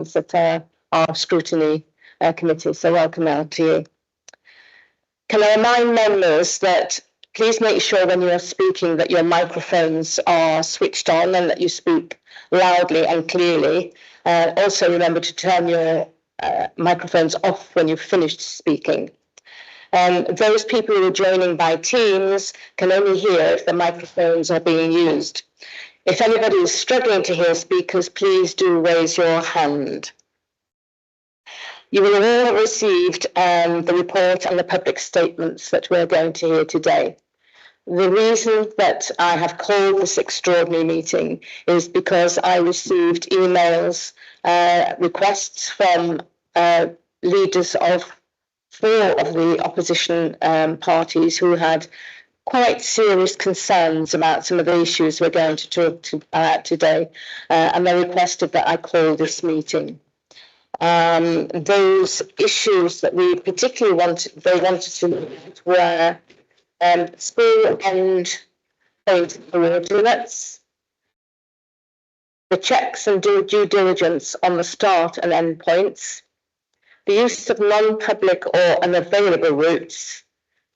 at our scrutiny committee. So welcome out to you. Can I remind members that please make sure when you are speaking that your microphones are switched on and that you speak loudly and clearly. Also remember to turn your microphones off when you've finished speaking. Those people who are joining by Teams can only hear if the microphones are being used. If anybody is struggling to hear speakers, please do raise your hand. You will all have received the report and the public statements that we're going to hear today. The reason that I have called this extraordinary meeting is because I received emails, requests from leaders of 4 of the opposition parties who had quite serious concerns about some of the issues we're going to talk about today, and they requested that I call this meeting. Those issues that we particularly wanted to look at were school end point coordinates, the checks and due diligence on the start and end points, the use of non-public or unavailable routes,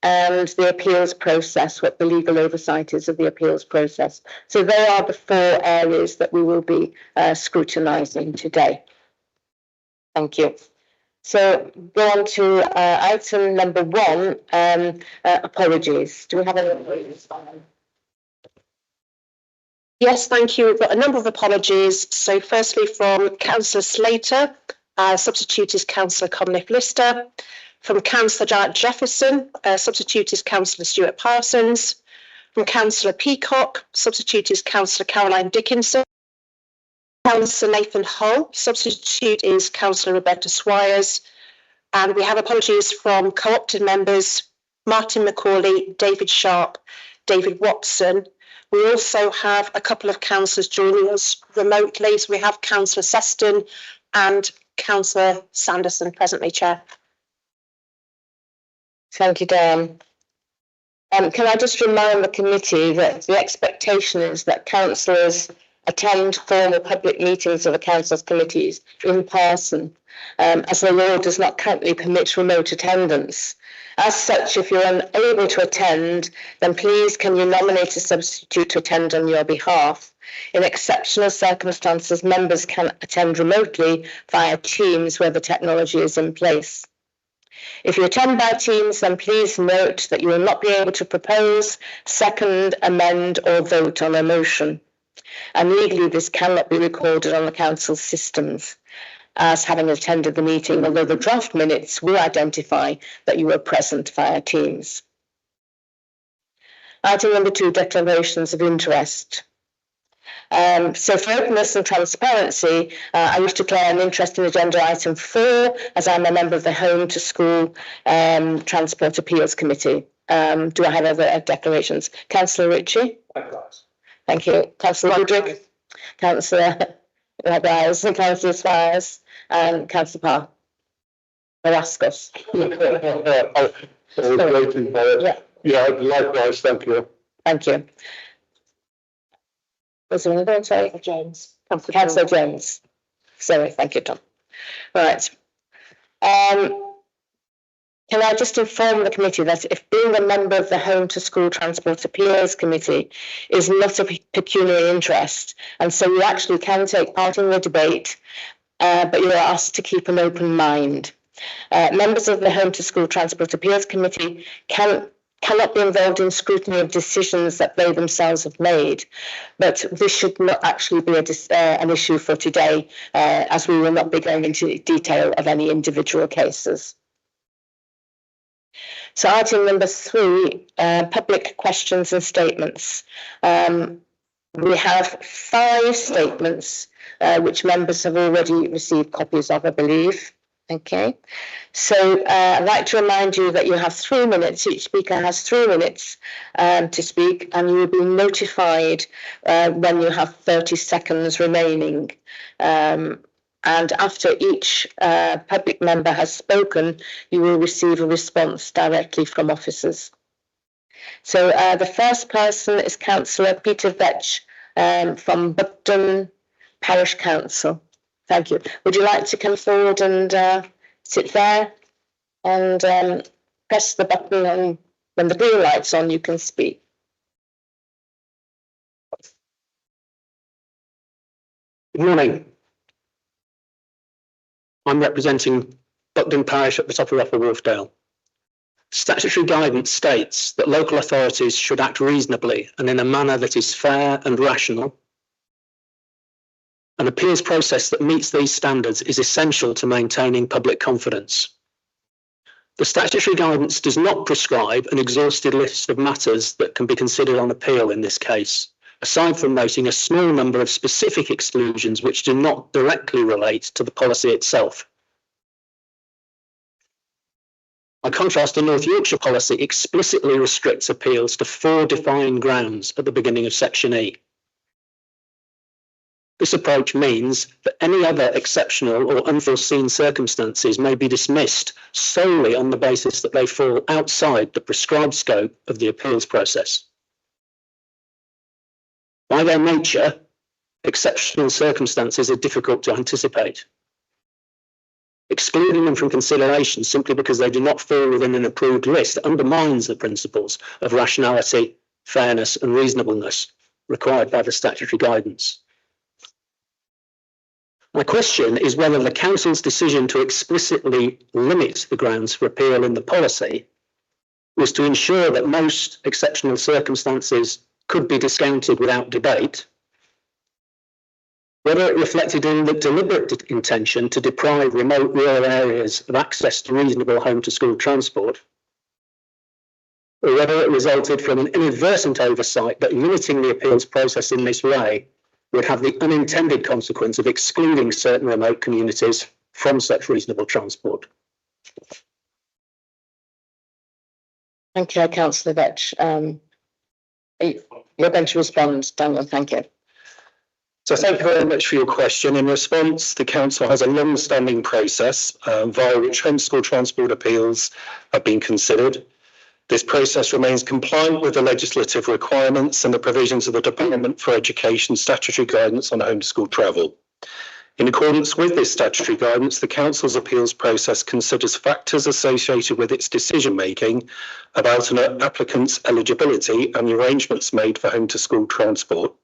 and the appeals process, what the legal oversight is of the appeals process. So they are the 4 areas that we will be scrutinising today. Thank you. So go on to item number 1, apologies. Do we have any apologies? Yes, thank you. We've got a number of apologies. So firstly from Councillor Slater, substitute is Councillor Conniff Lister. From Councillor Janet Jefferson, substitute is Councillor Stuart Parsons. From Councillor Peacock, substitute is Councillor Caroline Dickinson. Councillor Nathan Hull, substitute is Councillor Roberta Swires. And we have apologies from co-opted members Martin McCauley, David Sharp, David Watson. We also have a couple of councillors joining us remotely. So we have Councillor Seston and Councillor Sanderson presently, Chair. Thank you, Dan. Can I just remind the committee that the expectation is that councillors attend formal public meetings of the council's committees in person, as the law does not currently permit remote attendance. As such, if you're unable to attend, then please can you nominate a substitute to attend on your behalf. In exceptional circumstances, members can attend remotely via Teams where the technology is in place. If you attend by Teams, then please note that you will not be able to propose, second, amend, or vote on a motion. And legally, this cannot be recorded on the council's systems as having attended the meeting, although the draft minutes will identify that you were present via Teams. Item number 2, declarations of interest. So for openness and transparency, I wish to declare an interest in agenda item 4, as I'm a member of the Home to School Transport Appeals Committee. Do I have other declarations? Councillor Ritchie? Thank you. Councillor Woodrick? Councillor Rice, Councillor Swires, and Councillor Parr. Velasquez. Yeah, likewise, thank you. Thank you. Was there another one? Sorry. James. Councillor James. Sorry, thank you, Tom. Right. Can I just inform the committee that if being a member of the Home to School Transport Appeals Committee is not of pecuniary interest, and so you actually can take part in the debate, but you're asked to keep an open mind. Members of the Home to School Transport Appeals Committee cannot be involved in scrutiny of decisions that they themselves have made, but this should not actually be an issue for today, as we will not be going into detail of any individual cases. So item number 3, public questions and statements. We have 5 statements which members have already received copies of, I believe. Okay, so I'd like to remind you that you have 3 minutes. Each speaker has 3 minutes to speak, and you will be notified when you have 30 seconds remaining. And after each public member has spoken, you will receive a response directly from officers. So the first person is Councillor Peter Vetch from Buckton Parish Council. Thank you. Would you like to come forward and sit there and press the button, and when the green light's on, you can speak. Good morning. I'm representing Buckden Parish at the top of Upper Wharfdale. Statutory guidance states that local authorities should act reasonably and in a manner that is fair and rational. An appeals process that meets these standards is essential to maintaining public confidence. The statutory guidance does not prescribe an exhaustive list of matters that can be considered on appeal in this case, aside from noting a small number of specific exclusions which do not directly relate to the policy itself. By contrast, the North Yorkshire policy explicitly restricts appeals to 4 defined grounds at the beginning of Section E. This approach means that any other exceptional or unforeseen circumstances may be dismissed solely on the basis that they fall outside the prescribed scope of the appeals process. By their nature, exceptional circumstances are difficult to anticipate. Excluding them from consideration simply because they do not fall within an approved list undermines the principles of rationality, fairness, and reasonableness required by the statutory guidance. My question is whether the Council's decision to explicitly limit the grounds for appeal in the policy was to ensure that most exceptional circumstances could be discounted without debate, whether it reflected in the deliberate intention to deprive remote rural areas of access to reasonable home-to-school transport, or whether it resulted from an inadvertent oversight that limiting the appeals process in this way would have the unintended consequence of excluding certain remote communities from such reasonable transport. Thank you, Councillor Vetch. You're going to respond, Daniel. Thank you. So thank you very much for your question. In response, the Council has a long-standing process via which homeschool transport appeals have been considered. This process remains compliant with the legislative requirements and the provisions of the Department for Education statutory guidance on homeschool travel. In accordance with this statutory guidance, the Council's appeals process considers factors associated with its decision-making about an applicant's eligibility and the arrangements made for home-to-school transport.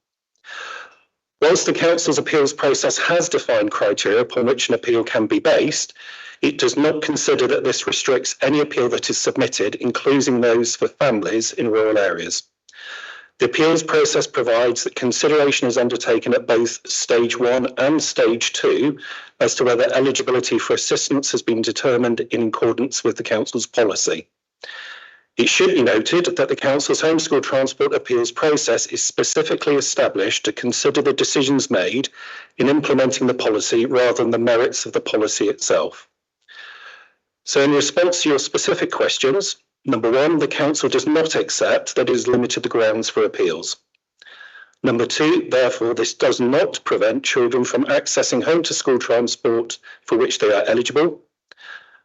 Whilst the Council's appeals process has defined criteria upon which an appeal can be based, it does not consider that this restricts any appeal that is submitted, including those for families in rural areas. The appeals process provides that consideration is undertaken at both Stage 1 and Stage 2 as to whether eligibility for assistance has been determined in accordance with the Council's policy. It should be noted that the Council's homeschool transport appeals process is specifically established to consider the decisions made in implementing the policy rather than the merits of the policy itself. So in response to your specific questions, number 1, the Council does not accept that it is limited the grounds for appeals. Number 2, therefore, this does not prevent children from accessing home-to-school transport for which they are eligible.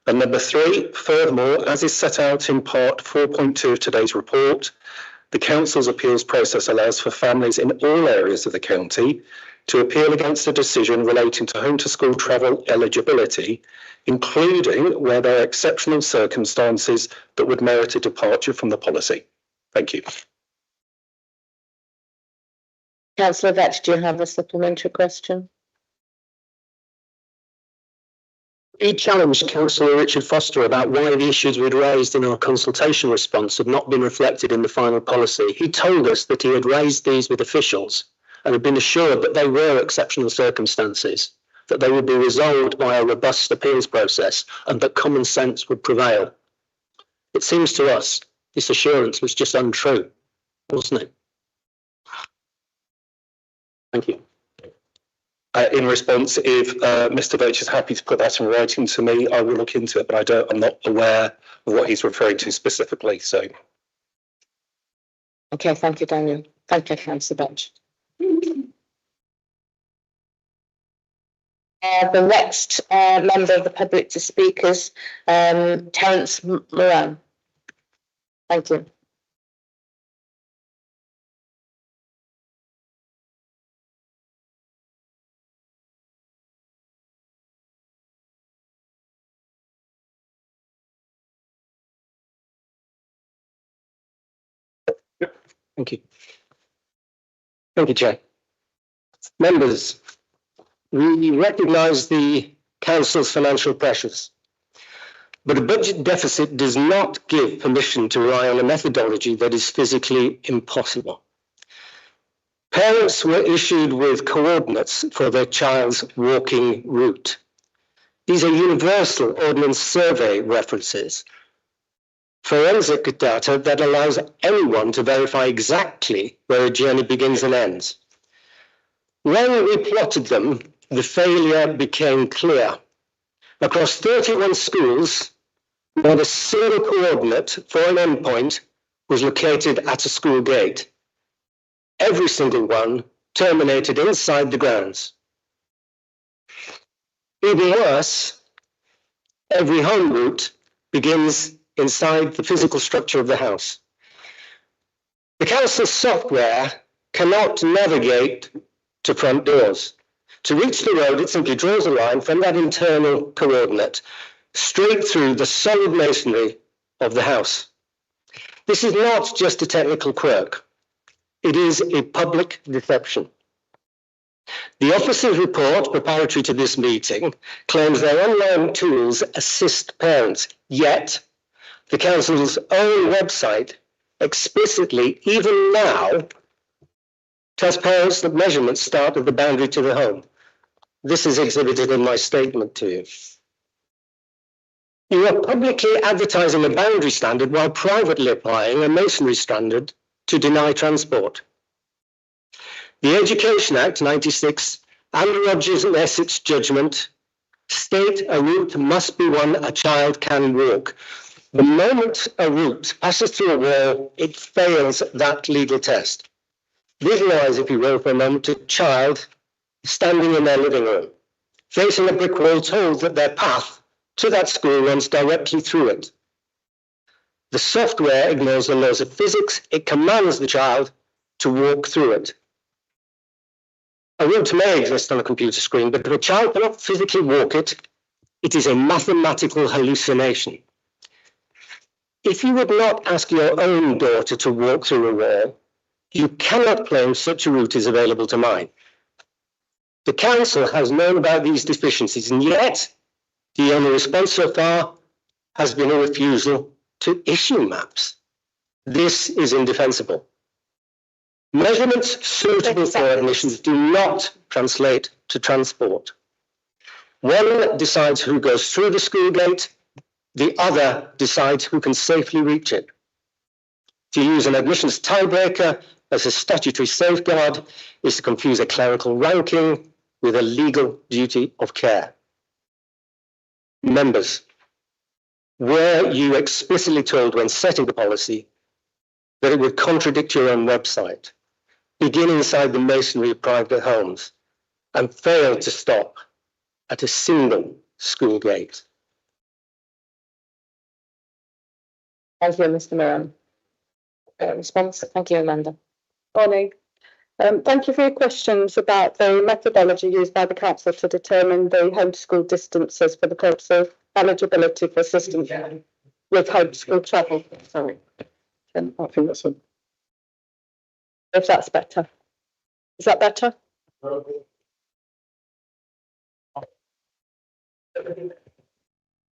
And number 3, furthermore, as is set out in part 4.2 of today's report, the Council's appeals process allows for families in all areas of the county to appeal against a decision relating to home-to-school travel eligibility, including where there are exceptional circumstances that would merit a departure from the policy. Thank you. Councillor Vetch, do you have a supplementary question? He challenged Councillor Richard Foster about why the issues we'd raised in our consultation response had not been reflected in the final policy. He told us that he had raised these with officials and had been assured that they were exceptional circumstances, that they would be resolved by a robust appeals process and that common sense would prevail. It seems to us this assurance was just untrue, wasn't it? Thank you. In response, if Mr. Vetch is happy to put that in writing to me, I will look into it, but I'm not aware of what he's referring to specifically. So, okay, thank you, Daniel. Thank you, Councillor Vetch. The next member of the public to speak is Terence Moran. Thank you. Thank you. Thank you, Chair. Members, we recognise the Council's financial pressures, but a budget deficit does not give permission to rely on a methodology that is physically impossible. Parents were issued with coordinates for their child's walking route. These are universal Ordnance Survey references, forensic data that allows anyone to verify exactly where a journey begins and ends. When we plotted them, the failure became clear. Across 31 schools, not a single coordinate for an endpoint was located at a school gate. Every single one terminated inside the grounds. Even worse, every home route begins inside the physical structure of the house. The council's software cannot navigate to front doors. To reach the road, it simply draws a line from that internal coordinate straight through the solid masonry of the house. This is not just a technical quirk. It is a public deception. The officer's report preparatory to this meeting claims their online tools assist parents, yet the council's own website explicitly, even now, tells parents that measurements start at the boundary to the home. This is exhibited in my statement to you. You are publicly advertising a boundary standard while privately applying a masonry standard to deny transport. The Education Act 96 and Rogers and Essex judgment state a route must be one a child can walk. The moment a route passes through a wall, it fails that legal test. Visualize, if you will, for a moment, a child standing in their living room, facing a brick wall, told that their path to that school runs directly through it. The software ignores the laws of physics. It commands the child to walk through it. A route may exist on a computer screen, but if a child cannot physically walk it, it is a mathematical hallucination. If you would not ask your own daughter to walk through a wall, you cannot claim such a route is available to mine. The council has known about these deficiencies, and yet the only response so far has been a refusal to issue maps. This is indefensible. Measurements suitable for admissions do not translate to transport. One decides who goes through the school gate, the other decides who can safely reach it. To use an admissions tiebreaker as a statutory safeguard is to confuse a clerical ranking with a legal duty of care. Members, were you explicitly told when setting the policy that it would contradict your own website, begin inside the masonry of private homes, and fail to stop at a single school gate? Thank you, Mr. Moran. Response? Thank you, Amanda. Morning. Thank you for your questions about the methodology used by the council to determine the homeschool distances for the purpose of eligibility for assistance with homeschool travel. Sorry. I think that's If that's better. Is that better?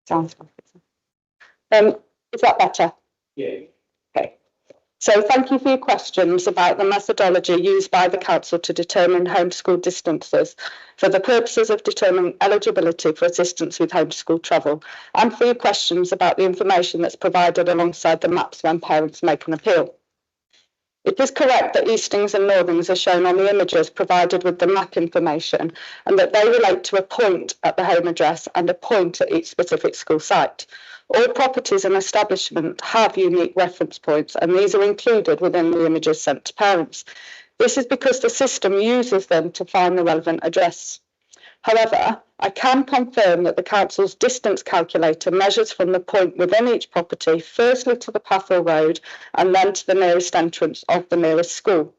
Sounds Is that better? Yeah. Okay. So thank you for your questions about the methodology used by the council to determine homeschool distances for the purposes of determining eligibility for assistance with homeschool travel, and for your questions about the information that's provided alongside the maps when parents make an appeal. It is correct that eastings and northings are shown on the images provided with the map information, and that they relate to a point at the home address and a point at each specific school site. All properties and establishments have unique reference points, and these are included within the images sent to parents. This is because the system uses them to find the relevant address. However, I can confirm that the council's distance calculator measures from the point within each property, firstly to the path or road, and then to the nearest entrance of the nearest school.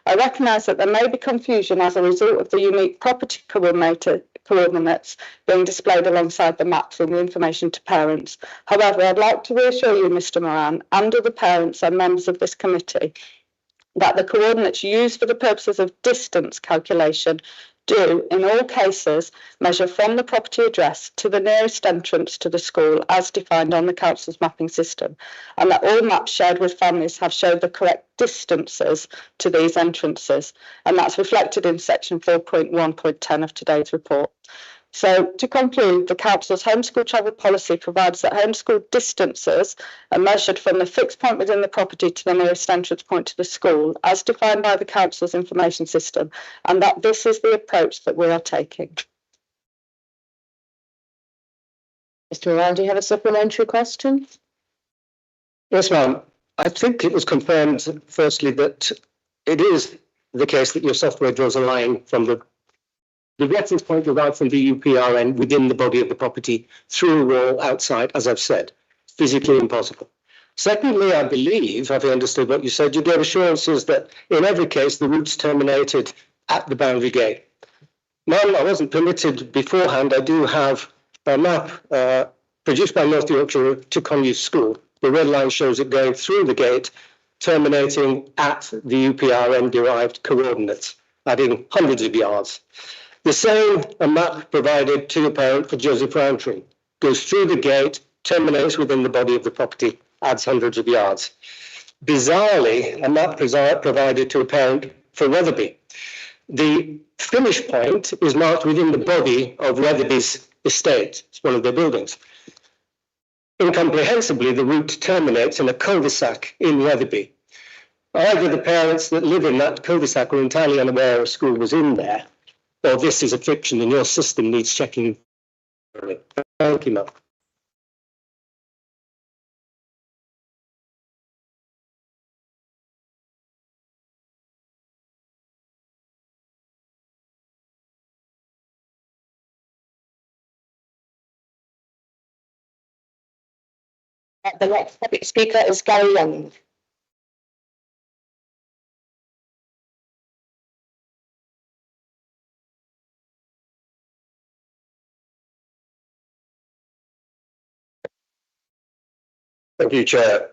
I recognise that there may be confusion as a result of the unique property coordinates being displayed alongside the maps and the information to parents. However, I'd like to reassure you, Mr. Moran, and other parents and members of this committee, that the coordinates used for the purposes of distance calculation do, in all cases, measure from the property address to the nearest entrance to the school as defined on the council's mapping system, and that all maps shared with families have showed the correct distances to these entrances, and that's reflected in section 4.1.10 of today's report. So, to conclude, the council's homeschool travel policy provides that homeschool distances are measured from the fixed point within the property to the nearest entrance point to the school, as defined by the council's information system, and that this is the approach that we are taking. Mr. Moran, do you have a supplementary question? Yes, ma'am. I think it was confirmed, firstly, that it is the case that your software draws a line from the reference point derived from the UPRN within the body of the property through a wall outside, as I've said. Physically impossible. Secondly, I believe, having understood what you said, you gave assurances that in every case the routes terminated at the boundary gate. Ma'am, I wasn't permitted beforehand. I do have a map produced by North Yorkshire to Conyers School. The red line shows it going through the gate, terminating at the UPRN derived coordinates, adding hundreds of yards. The same map provided to the parent for Joseph Roundtree goes through the gate, terminates within the body of the property, adds hundreds of yards. Bizarrely, a map provided to a parent for Wetherby. The finish point is marked within the body of Wetherby's estate. It's one of their buildings. Incomprehensibly, the route terminates in a cul-de-sac in Wetherby. Either the parents that live in that cul-de-sac are entirely unaware a school was in there, or this is a fiction and your system needs checking. Thank you, ma'am. The next public speaker is Gary Young. Thank you, Chair.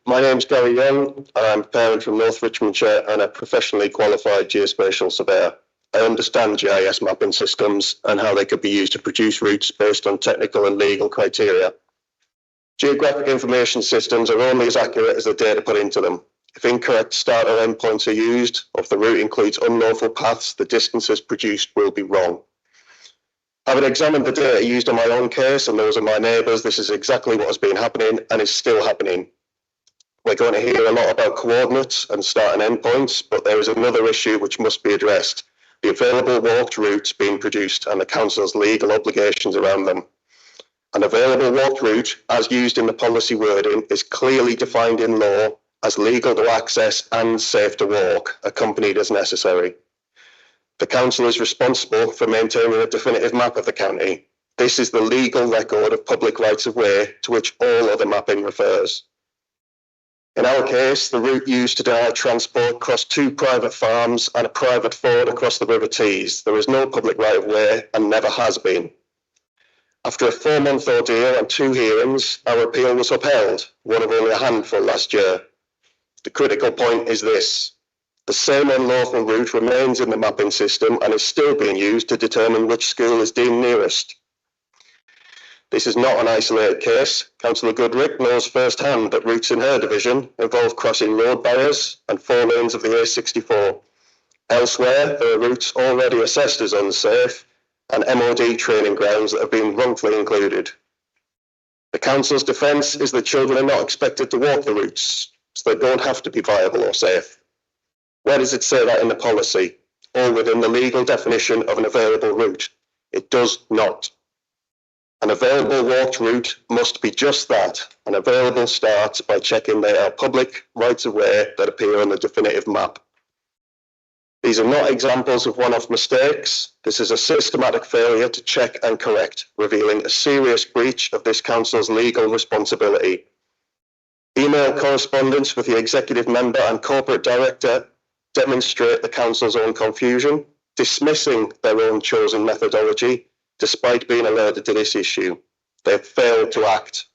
My name's Gary Young, and I'm a parent from North Richmondshire and a professionally qualified geospatial surveyor. I understand GIS mapping systems and how they could be used to produce routes based on technical and legal criteria. Geographic information systems are only as accurate as the data put into them. If incorrect start or end points are used, or if the route includes unlawful paths, the distances produced will be wrong. Having examined the data used in my own case and those of my neighbours, this is exactly what has been happening and is still happening. We're going to hear a lot about coordinates and start and end points, but there is another issue which must be addressed: the available walked routes being produced and the council's legal obligations around them. An available walked route, as used in the policy wording, is clearly defined in law as legal to access and safe to walk, accompanied as necessary. The council is responsible for maintaining a definitive map of the county. This is the legal record of public rights of way to which all other mapping refers. In our case, the route used to direct transport crossed 2 private farms and a private ford across the River Tees. There is no public right of way and never has been. After a 4-month ordeal and 2 hearings, our appeal was upheld, one of only a handful last year. The critical point is this: the same unlawful route remains in the mapping system and is still being used to determine which school is deemed nearest. This is not an isolated case. Councillor Goodrick knows firsthand that routes in her division involve crossing road barriers and 4 lanes of the A64. Elsewhere, there are routes already assessed as unsafe and MOD training grounds that have been wrongfully included. The council's defence is that children are not expected to walk the routes, so they don't have to be viable or safe. Where does it say that in the policy, or within the legal definition of an available route? It does not. An available walked route must be just that. An available starts by checking they are public rights of way that appear on the definitive map. These are not examples of one-off mistakes. This is a systematic failure to check and correct, revealing a serious breach of this council's legal responsibility. Email correspondence with the executive member and corporate director demonstrate the council's own confusion, dismissing their own chosen methodology, despite being alerted to this issue. They have failed to act.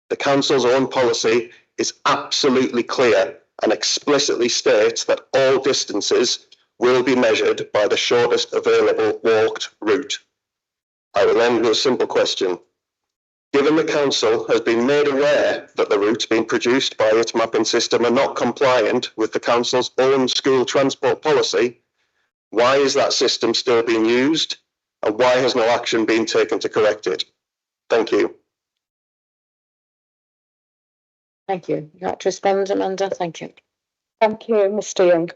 The council's own policy is absolutely clear and explicitly states that all distances will be measured by the shortest available walked route. I will end with a simple question. Given the council has been made aware that the routes being produced by its mapping system are not compliant with the council's own school transport policy, why is that system still being used, and why has no action been taken to correct it? Thank you. Thank you. You like to respond, Amanda? Thank you. Thank you, Mr. Young.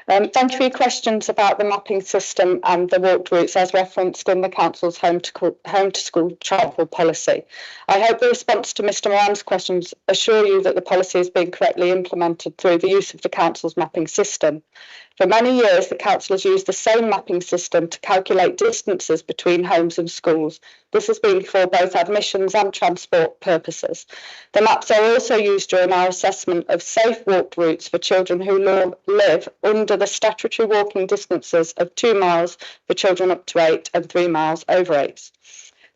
Thank you for your questions about the mapping system and the walked routes as referenced in the Council's home to school travel policy. I hope the response to Mr. Moran's questions assure you that the policy is being correctly implemented through the use of the Council's mapping system. For many years, the Council has used the same mapping system to calculate distances between homes and schools. This has been for both admissions and transport purposes. The maps are also used during our assessment of safe walked routes for children who live under the statutory walking distances of 2 miles for children up to 8 and 3 miles over 8.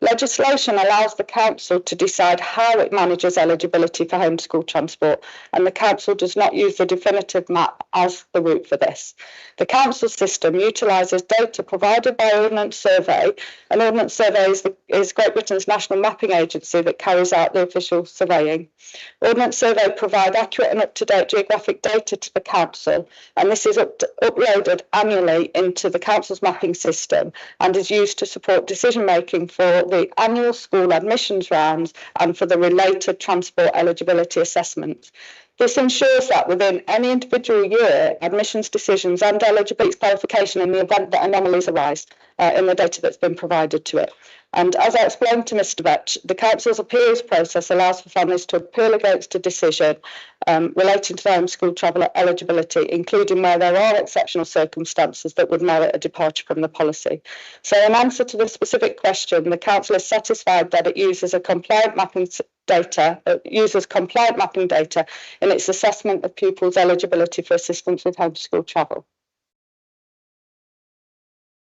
Legislation allows the Council to decide how it manages eligibility for home school transport, and the Council does not use the definitive map as the route for this. The Council system utilises data provided by Ordnance Survey, and Ordnance Survey is Great Britain's national mapping agency that carries out the official surveying. Ordnance Survey provide accurate and up-to-date geographic data to the Council, and this is uploaded annually into the Council's mapping system and is used to support decision-making for the annual school admissions rounds and for the related transport eligibility assessments. This ensures that within any individual year, admissions decisions and eligibility qualification in the event that anomalies arise in the data that's been provided to it. And as I explained to Mr. Vetch, the Council's appeals process allows for families to appeal against a decision relating to their home school travel eligibility, including where there are exceptional circumstances that would merit a departure from the policy. So in answer to the specific question, the Council is satisfied that it uses compliant mapping data in its assessment of pupils' eligibility for assistance with home school travel.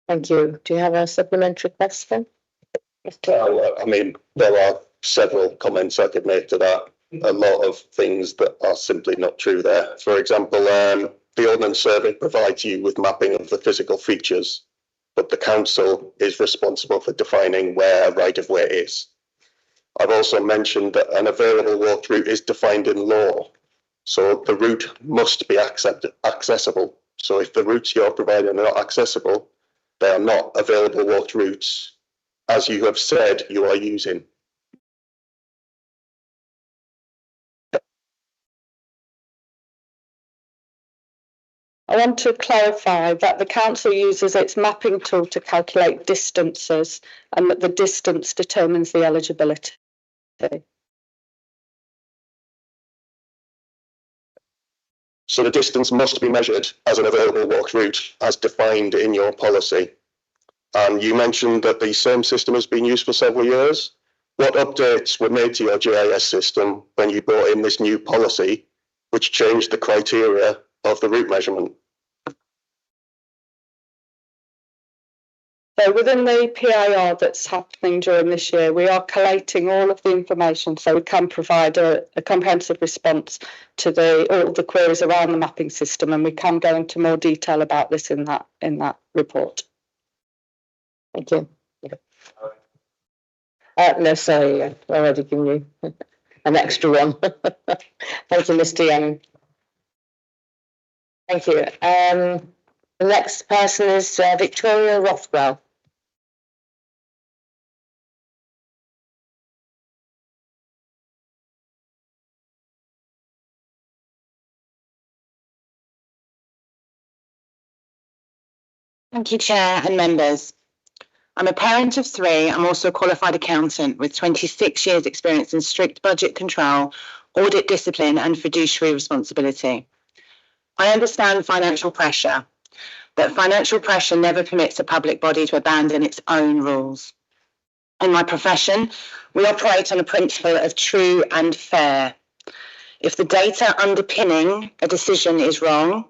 Thank you. Do you have a supplementary question? I mean, there are several comments I could make to that. A lot of things that are simply not true there. For example, the Ordnance Survey provides you with mapping of the physical features, but the Council is responsible for defining where right-of-way is. I've also mentioned that an available walked route is defined in law, so the route must be accessible. So if the routes you're providing are not accessible, they are not available walked routes, as you have said you are using. I want to clarify that the Council uses its mapping tool to calculate distances and that the distance determines the eligibility. So the distance must be measured as an available walked route as defined in your policy. And you mentioned that the same system has been used for several years. What updates were made to your GIS system when you brought in this new policy, which changed the criteria of the route measurement? So within the PIR that's happening during this year, we are collating all of the information so we can provide a comprehensive response to all the queries around the mapping system, and we can go into more detail about this in that report. Thank you. No, sorry, I've already given you an extra one. Thank you, Mr. Young. Thank you. The next person is Victoria Rothwell. Thank you, Chair and members. I'm a parent of 3. I'm also a qualified accountant with 26 years experience in strict budget control, audit discipline and fiduciary responsibility. I understand financial pressure, but financial pressure never permits a public body to abandon its own rules. In my profession, we operate on a principle of true and fair. If the data underpinning a decision is wrong,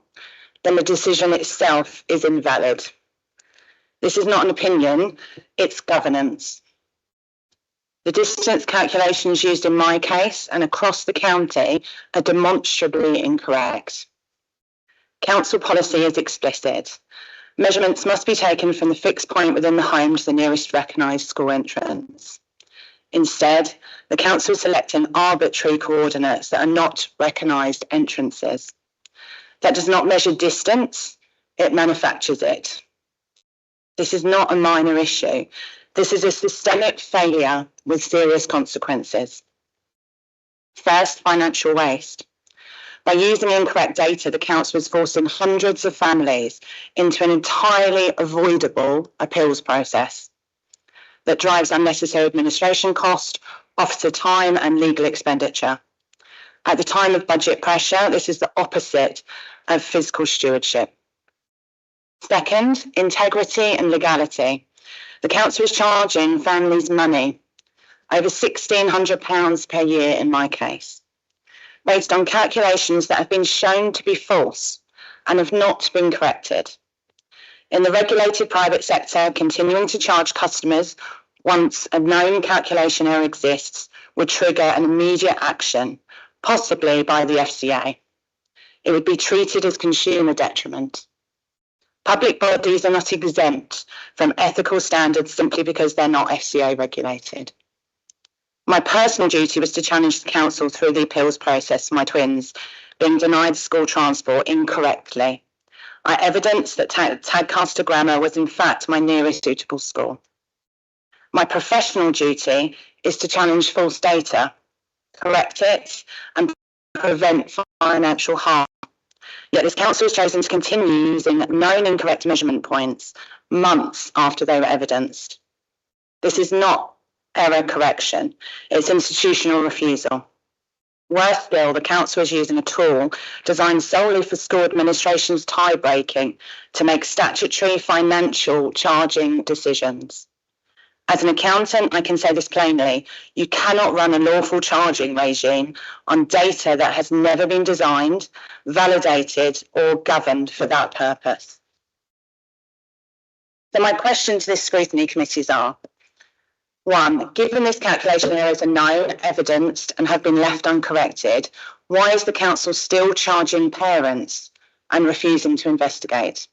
then the decision itself is invalid. This is not an opinion, it's governance. The distance calculations used in my case and across the county are demonstrably incorrect. Council policy is explicit. Measurements must be taken from the fixed point within the home to the nearest recognised school entrance. Instead, the council is selecting arbitrary coordinates that are not recognised entrances. That does not measure distance, it manufactures it. This is not a minor issue. This is a systemic failure with serious consequences. First, financial waste. By using incorrect data, the council is forcing hundreds of families into an entirely avoidable appeals process that drives unnecessary administration cost, officer time and legal expenditure. At the time of budget pressure, this is the opposite of fiscal stewardship. Second, integrity and legality. The council is charging families money, over £1,600 per year in my case, based on calculations that have been shown to be false and have not been corrected. In the regulated private sector, continuing to charge customers once a known calculation error exists would trigger an immediate action, possibly by the FCA. It would be treated as consumer detriment. Public bodies are not exempt from ethical standards simply because they're not FCA regulated. My personal duty was to challenge the council through the appeals process for my twins being denied school transport incorrectly. I evidenced that Tadcaster Grammar was in fact my nearest suitable school. My professional duty is to challenge false data, correct it, and prevent financial harm. Yet this council has chosen to continue using known incorrect measurement points months after they were evidenced. This is not error correction, it's institutional refusal. Worse still, the council is using a tool designed solely for school administration's tie-breaking to make statutory financial charging decisions. As an accountant, I can say this plainly, you cannot run a lawful charging regime on data that has never been designed, validated, or governed for that purpose. So my questions to this scrutiny committees are, 1, given this calculation errors are known, evidenced, and have been left uncorrected, why is the council still charging parents and refusing to investigate?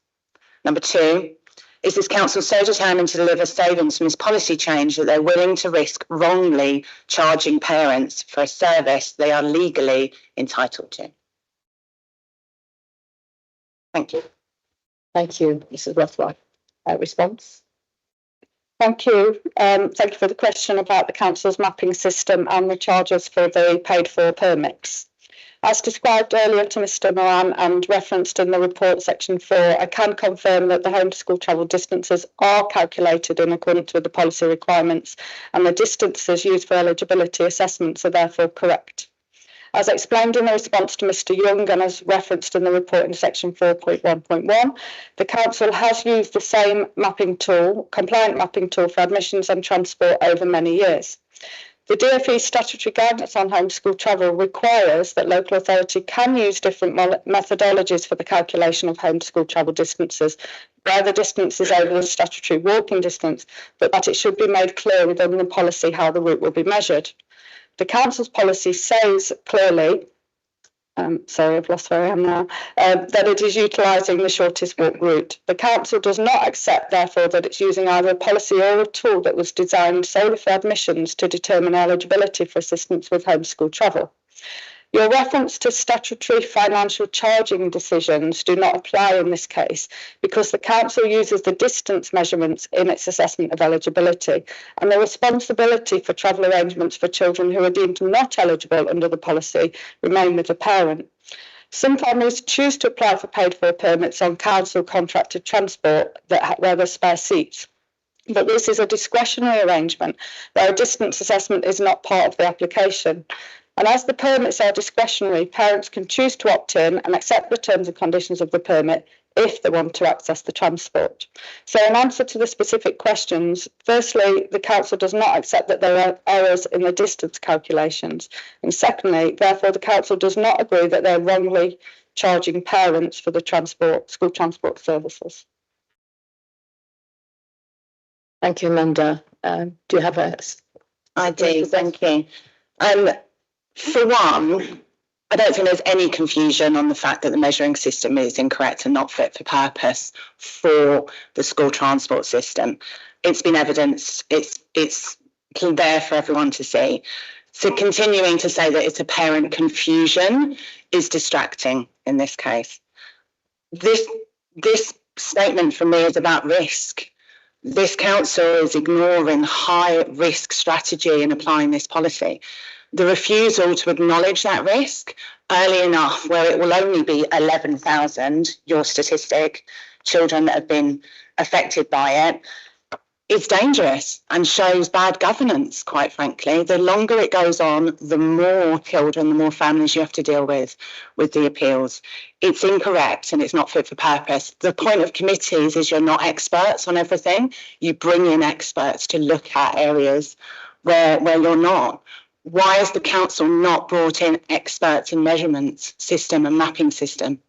Number 2, is this council so determined to deliver savings from this policy change that they're willing to risk wrongly charging parents for a service they are legally entitled to? Thank you. Thank you, Mrs. Rothwell. Response? Thank you. Thank you for the question about the council's mapping system and the charges for the paid for permits. As described earlier to Mr. Moran and referenced in the report section 4, I can confirm that the home to school travel distances are calculated in accordance with the policy requirements and the distances used for eligibility assessments are therefore correct. As explained in the response to Mr. Young and as referenced in the report in section 4.1.1, the council has used the same mapping tool, compliant mapping tool for admissions and transport over many years. The DfE statutory guidance on home school travel requires that local authority can use different methodologies for the calculation of home school travel distances, where the distance is over the statutory walking distance, but that it should be made clear within the policy how the route will be measured. The council's policy says clearly, sorry, I've lost where I am now, that it is utilising the shortest walk route. The council does not accept, therefore, that it's using either a policy or a tool that was designed solely for admissions to determine eligibility for assistance with home school travel. Your reference to statutory financial charging decisions do not apply in this case because the council uses the distance measurements in its assessment of eligibility, and the responsibility for travel arrangements for children who are deemed not eligible under the policy remain with the parent. Some families choose to apply for paid for permits on council contracted transport where there's spare seats. But this is a discretionary arrangement where a distance assessment is not part of the application. And as the permits are discretionary, parents can choose to opt in and accept the terms and conditions of the permit if they want to access the transport. So in answer to the specific questions, firstly, the council does not accept that there are errors in the distance calculations. And secondly, therefore, the council does not agree that they're wrongly charging parents for the school transport services. Thank you, Amanda. Do you have a I do, thank you. For one, I don't think there's any confusion on the fact that the measuring system is incorrect and not fit for purpose for the school transport system. It's been evidenced, it's there for everyone to see. So continuing to say that it's apparent confusion is distracting in this case. This statement for me is about risk. This council is ignoring high risk strategy in applying this policy. The refusal to acknowledge that risk early enough, where it will only be 11,000, your statistic, children that have been affected by it, is dangerous and shows bad governance, quite frankly. The longer it goes on, the more children, the more families you have to deal with the appeals. It's incorrect and it's not fit for purpose. The point of committees is you're not experts on everything. You bring in experts to look at areas where you're not. Why has the council not brought in experts in measurements system and mapping system?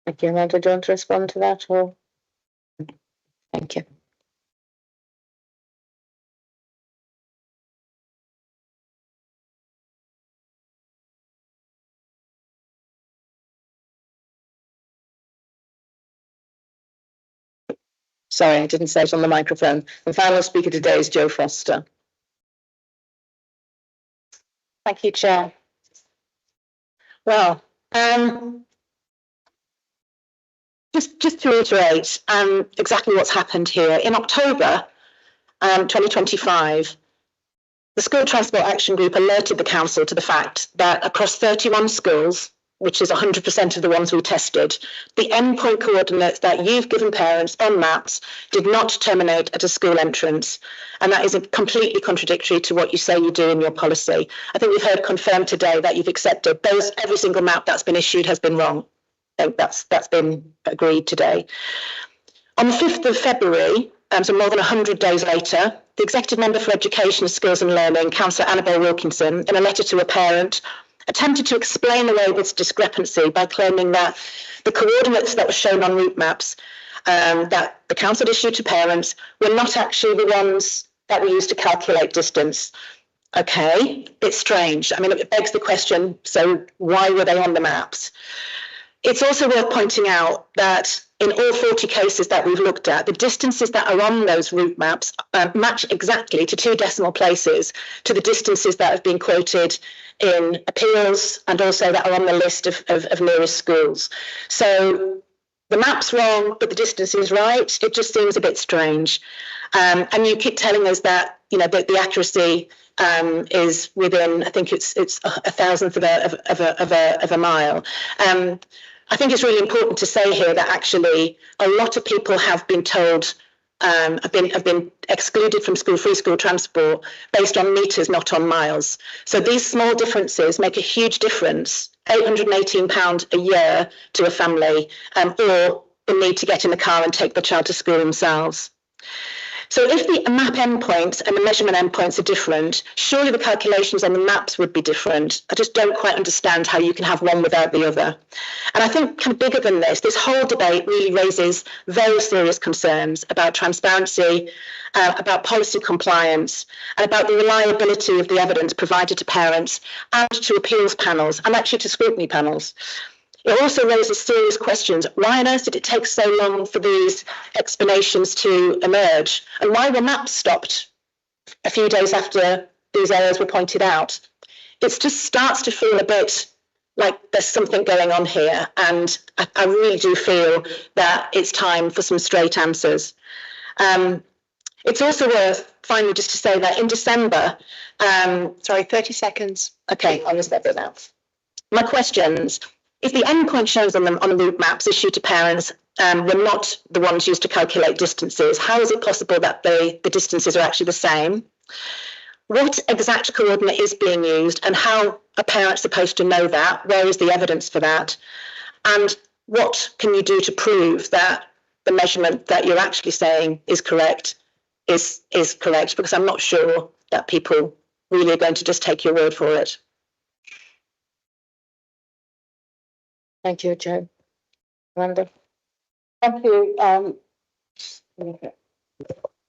Thank you, Amanda. Do you want to respond to that? Or thank you. Sorry, I didn't say it on the microphone. The final speaker today is Jo Foster. Thank you, Chair. Well, just to reiterate exactly what's happened here. In October 2025, the School Transport Action Group alerted the council to the fact that across 31 schools, which is 100% of the ones we tested, the endpoint coordinates that you've given parents on maps did not terminate at a school entrance. And that is completely contradictory to what you say you do in your policy. I think we've heard confirmed today that you've accepted every single map that's been issued has been wrong. I think that's been agreed today. On the 5th of February, so more than 100 days later, the Executive Member for Education, Skills and Learning, Councillor Annabel Wilkinson, in a letter to a parent, attempted to explain away this discrepancy by claiming that the coordinates that were shown on route maps that the council issued to parents were not actually the ones that were used to calculate distance. Okay, it's strange. I mean, it begs the question, so why were they on the maps? It's also worth pointing out that in all 40 cases that we've looked at, the distances that are on those route maps match exactly to 2 decimal places to the distances that have been quoted in appeals and also that are on the list of nearest schools. So the map's wrong, but the distance is right. It just seems a bit strange. And you keep telling us that, you know, the accuracy is within, I think it's a thousandth of a mile. I think it's really important to say here that actually a lot of people have been told, have been excluded from free school transport based on metres, not on miles. So these small differences make a huge difference, £818 a year to a family, or the need to get in the car and take the child to school themselves. So if the map endpoints and the measurement endpoints are different, surely the calculations on the maps would be different. I just don't quite understand how you can have one without the other. And I think kind of bigger than this whole debate really raises very serious concerns about transparency, about policy compliance, and about the reliability of the evidence provided to parents and to appeals panels, and actually to scrutiny panels. It also raises serious questions. Why on earth did it take so long for these explanations to emerge? And why were maps stopped a few days after these errors were pointed out? It just starts to feel a bit like there's something going on here. And I really do feel that it's time for some straight answers. It's also worth, finally, just to say that in December, 30 seconds. Okay, I'll just let that out. My questions. If the endpoint shows on the route maps issued to parents were not the ones used to calculate distances, how is it possible that the distances are actually the same? What exact coordinate is being used and how are parents supposed to know that? Where is the evidence for that? And what can you do to prove that the measurement that you're actually saying is correct is correct? Because I'm not sure that people really are going to just take your word for it. Thank you, Jo. Amanda. Thank you.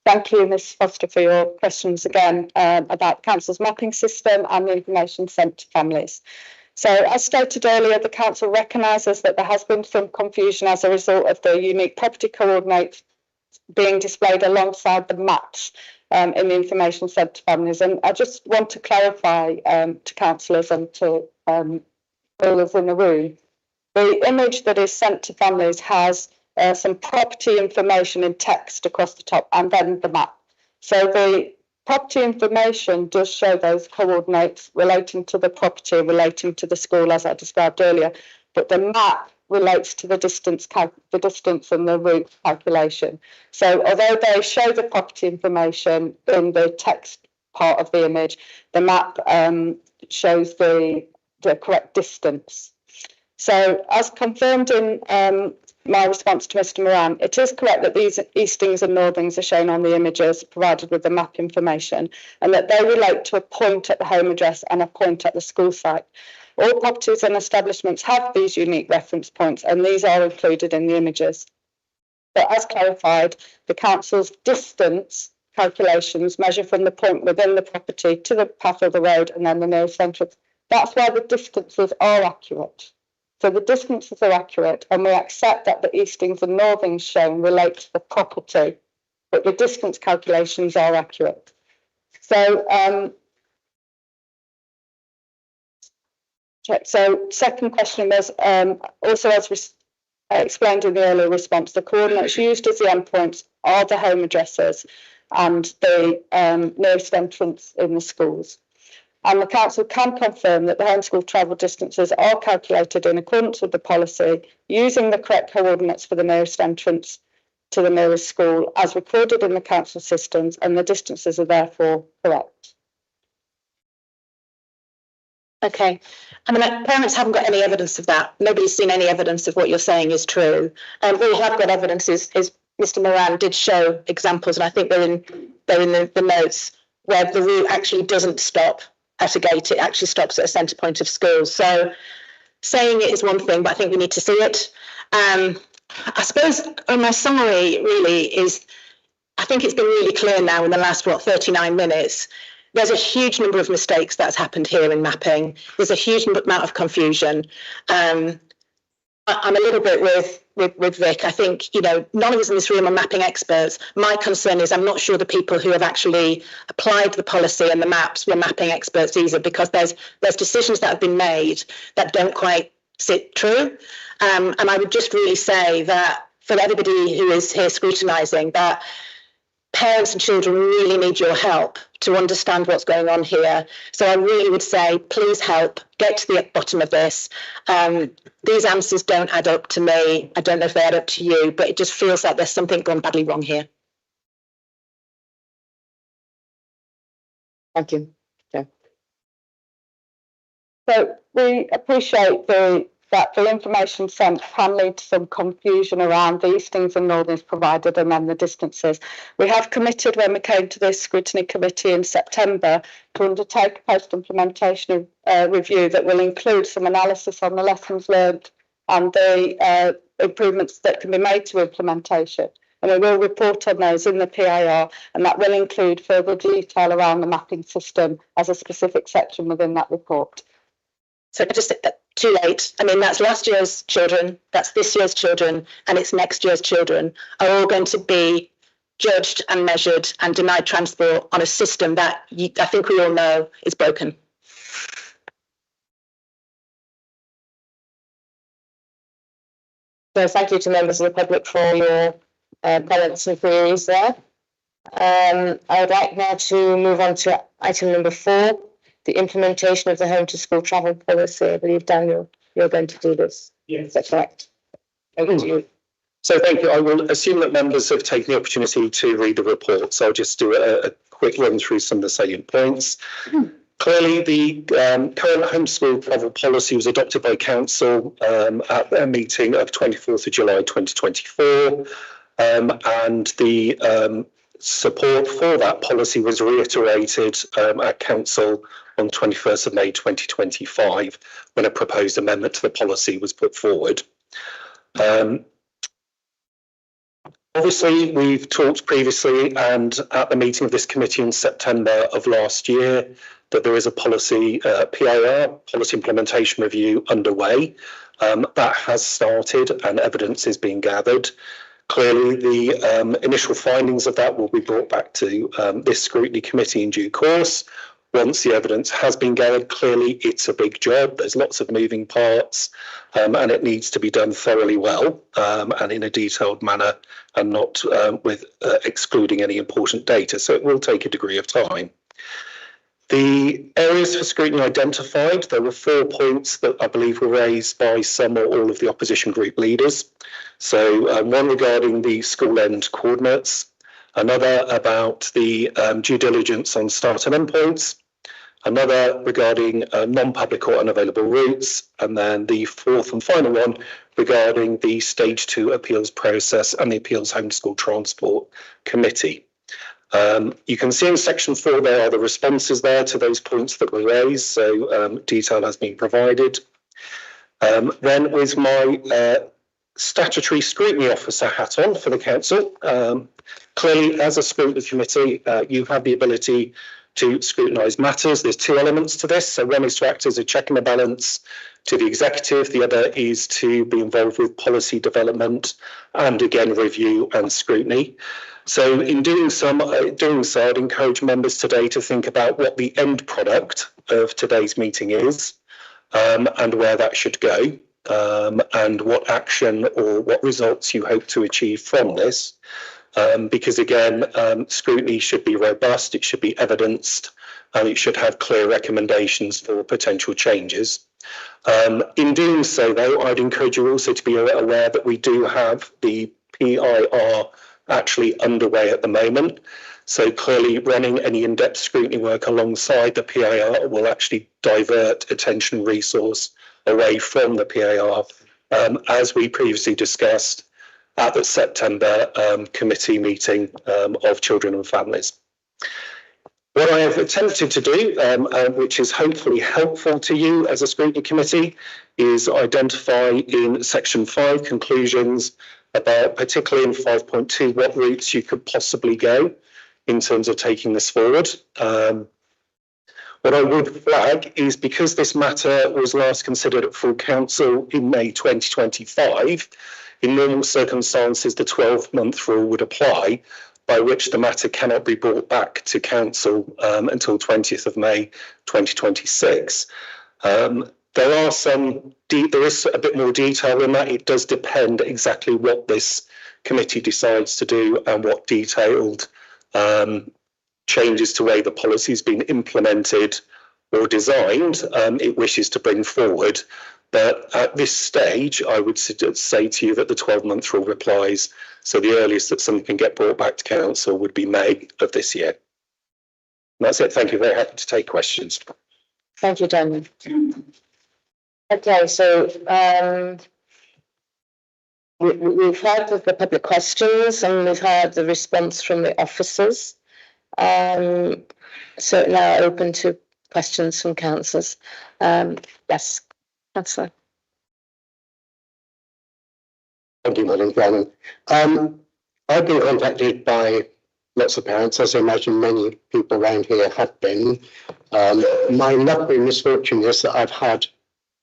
Thank you, Ms Foster, for your questions again about Council's mapping system and the information sent to families. So, as stated earlier, the Council recognises that there has been some confusion as a result of the unique property coordinates being displayed alongside the maps in the information sent to families. And I just want to clarify to councillors and to all of in the room, the image that is sent to families has some property information in text across the top and then the map. So the property information does show those coordinates relating to the property, relating to the school, as I described earlier, but the map relates to the distance and the route calculation. So although they show the property information in the text part of the image, the map shows the correct distance. So as confirmed in my response to Mr Moran, it is correct that these eastings and northings are shown on the images provided with the map information and that they relate to a point at the home address and a point at the school site. All properties and establishments have these unique reference points and these are included in the images. But as clarified, the council's distance calculations measure from the point within the property to the path of the road and then the nearest entrance. That's why the distances are accurate. So the distances are accurate and we accept that the eastings and northings shown relate to the property, but the distance calculations are accurate. So, so second question was also as explained in the earlier response, the coordinates used as the endpoints are the home addresses and the nearest entrance in the schools. And the council can confirm that the homeschool travel distances are calculated in accordance with the policy using the correct coordinates for the nearest entrance to the nearest school as recorded in the council systems, and the distances are therefore correct. Okay. I mean, parents haven't got any evidence of that. Nobody's seen any evidence of what you're saying is true. All we have got evidence is Mr Moran did show examples, and I think they're in the notes, where the route actually doesn't stop at a gate, it actually stops at a centre point of schools. So saying it is one thing, but I think we need to see it. I suppose my summary really is, I think it's been really clear now in the last, 39 minutes, there's a huge number of mistakes that's happened here in mapping. There's a huge amount of confusion. I'm a little bit with Vic. I think, none of us in this room are mapping experts. My concern is I'm not sure the people who have actually applied the policy and the maps were mapping experts either, because there's decisions that have been made that don't quite sit true. And I would just really say that for everybody who is here scrutinising, that parents and children really need your help to understand what's going on here. So I really would say, please help, get to the bottom of this. These answers don't add up to me. I don't know if they add up to you, but it just feels like there's something gone badly wrong here. Thank you. Yeah. So we appreciate that the information sent can lead to some confusion around the eastings and northings provided and then the distances. We have committed, when we came to this scrutiny committee in September, to undertake a post-implementation review that will include some analysis on the lessons learned and the improvements that can be made to implementation. And we will report on those in the PIR, and that will include further detail around the mapping system as a specific section within that report. So I just think that too late. I mean, that's last year's children, that's this year's children, and it's next year's children are all going to be judged and measured and denied transport on a system that I think we all know is broken. So thank you to members of the public for your comments and queries there. I would like now to move on to item number 4. The implementation of the home to school travel policy. I believe, Daniel, you're going to do this. Yes. Is that correct? Over to you. So thank you. I will assume that members have taken the opportunity to read the report. So I'll just do a quick run through some of the salient points. Clearly, the current homeschool travel policy was adopted by Council at a meeting of 24th of July 2024, and the support for that policy was reiterated at Council on 21st of May 2025 when a proposed amendment to the policy was put forward. Obviously, we've talked previously and at the meeting of this committee in September of last year that there is a policy, PIR, policy implementation review underway. That has started and evidence is being gathered. Clearly, the initial findings of that will be brought back to this scrutiny committee in due course. Once the evidence has been gathered, clearly it's a big job. There's lots of moving parts and it needs to be done thoroughly well and in a detailed manner and not with excluding any important data. So it will take a degree of time. The areas for scrutiny identified, there were 4 points that I believe were raised by some or all of the opposition group leaders. So one regarding the school end coordinates, another about the due diligence on start and end points, another regarding non-public or unavailable routes, and then the 4th and final one regarding the stage 2 appeals process and the appeals homeschool transport committee. You can see in section 4 there are the responses there to those points that were raised, so detail has been provided. Then with my statutory scrutiny officer hat on for the council, clearly as a scrutiny committee you have the ability to scrutinise matters. There's 2 elements to this. So one is to act as a check and a balance to the executive. The other is to be involved with policy development and again review and scrutiny. So in doing so, I'd encourage members today to think about what the end product of today's meeting is and where that should go and what action or what results you hope to achieve from this. Because again, scrutiny should be robust, it should be evidenced, and it should have clear recommendations for potential changes. In doing so, though, I'd encourage you also to be aware that we do have the PIR actually underway at the moment. So clearly running any in-depth scrutiny work alongside the PIR will actually divert attention and resource away from the PIR, as we previously discussed at the September committee meeting of children and families. What I have attempted to do, which is hopefully helpful to you as a scrutiny committee, is identify in section 5 conclusions about, particularly in 5.2, what routes you could possibly go in terms of taking this forward. What I would flag is because this matter was last considered at full council in May 2025, in normal circumstances, the 12-month rule would apply, by which the matter cannot be brought back to council until 20th of May 2026. There is a bit more detail in that. It does depend exactly what this committee decides to do and what detailed changes to the way the policy has been implemented or designed it wishes to bring forward. But at this stage, I would say to you that the 12-month rule applies. So the earliest that something can get brought back to council would be May of this year. And that's it. Thank you. Very happy to take questions. Thank you, Daniel. Okay, so we've heard of the public questions and we've heard the response from the officers. So now open to questions from councillors. Yes, Councillor. Thank you, Madam Chairman. I've been contacted by lots of parents, as I imagine many people around here have been. My luck and misfortune is that I've had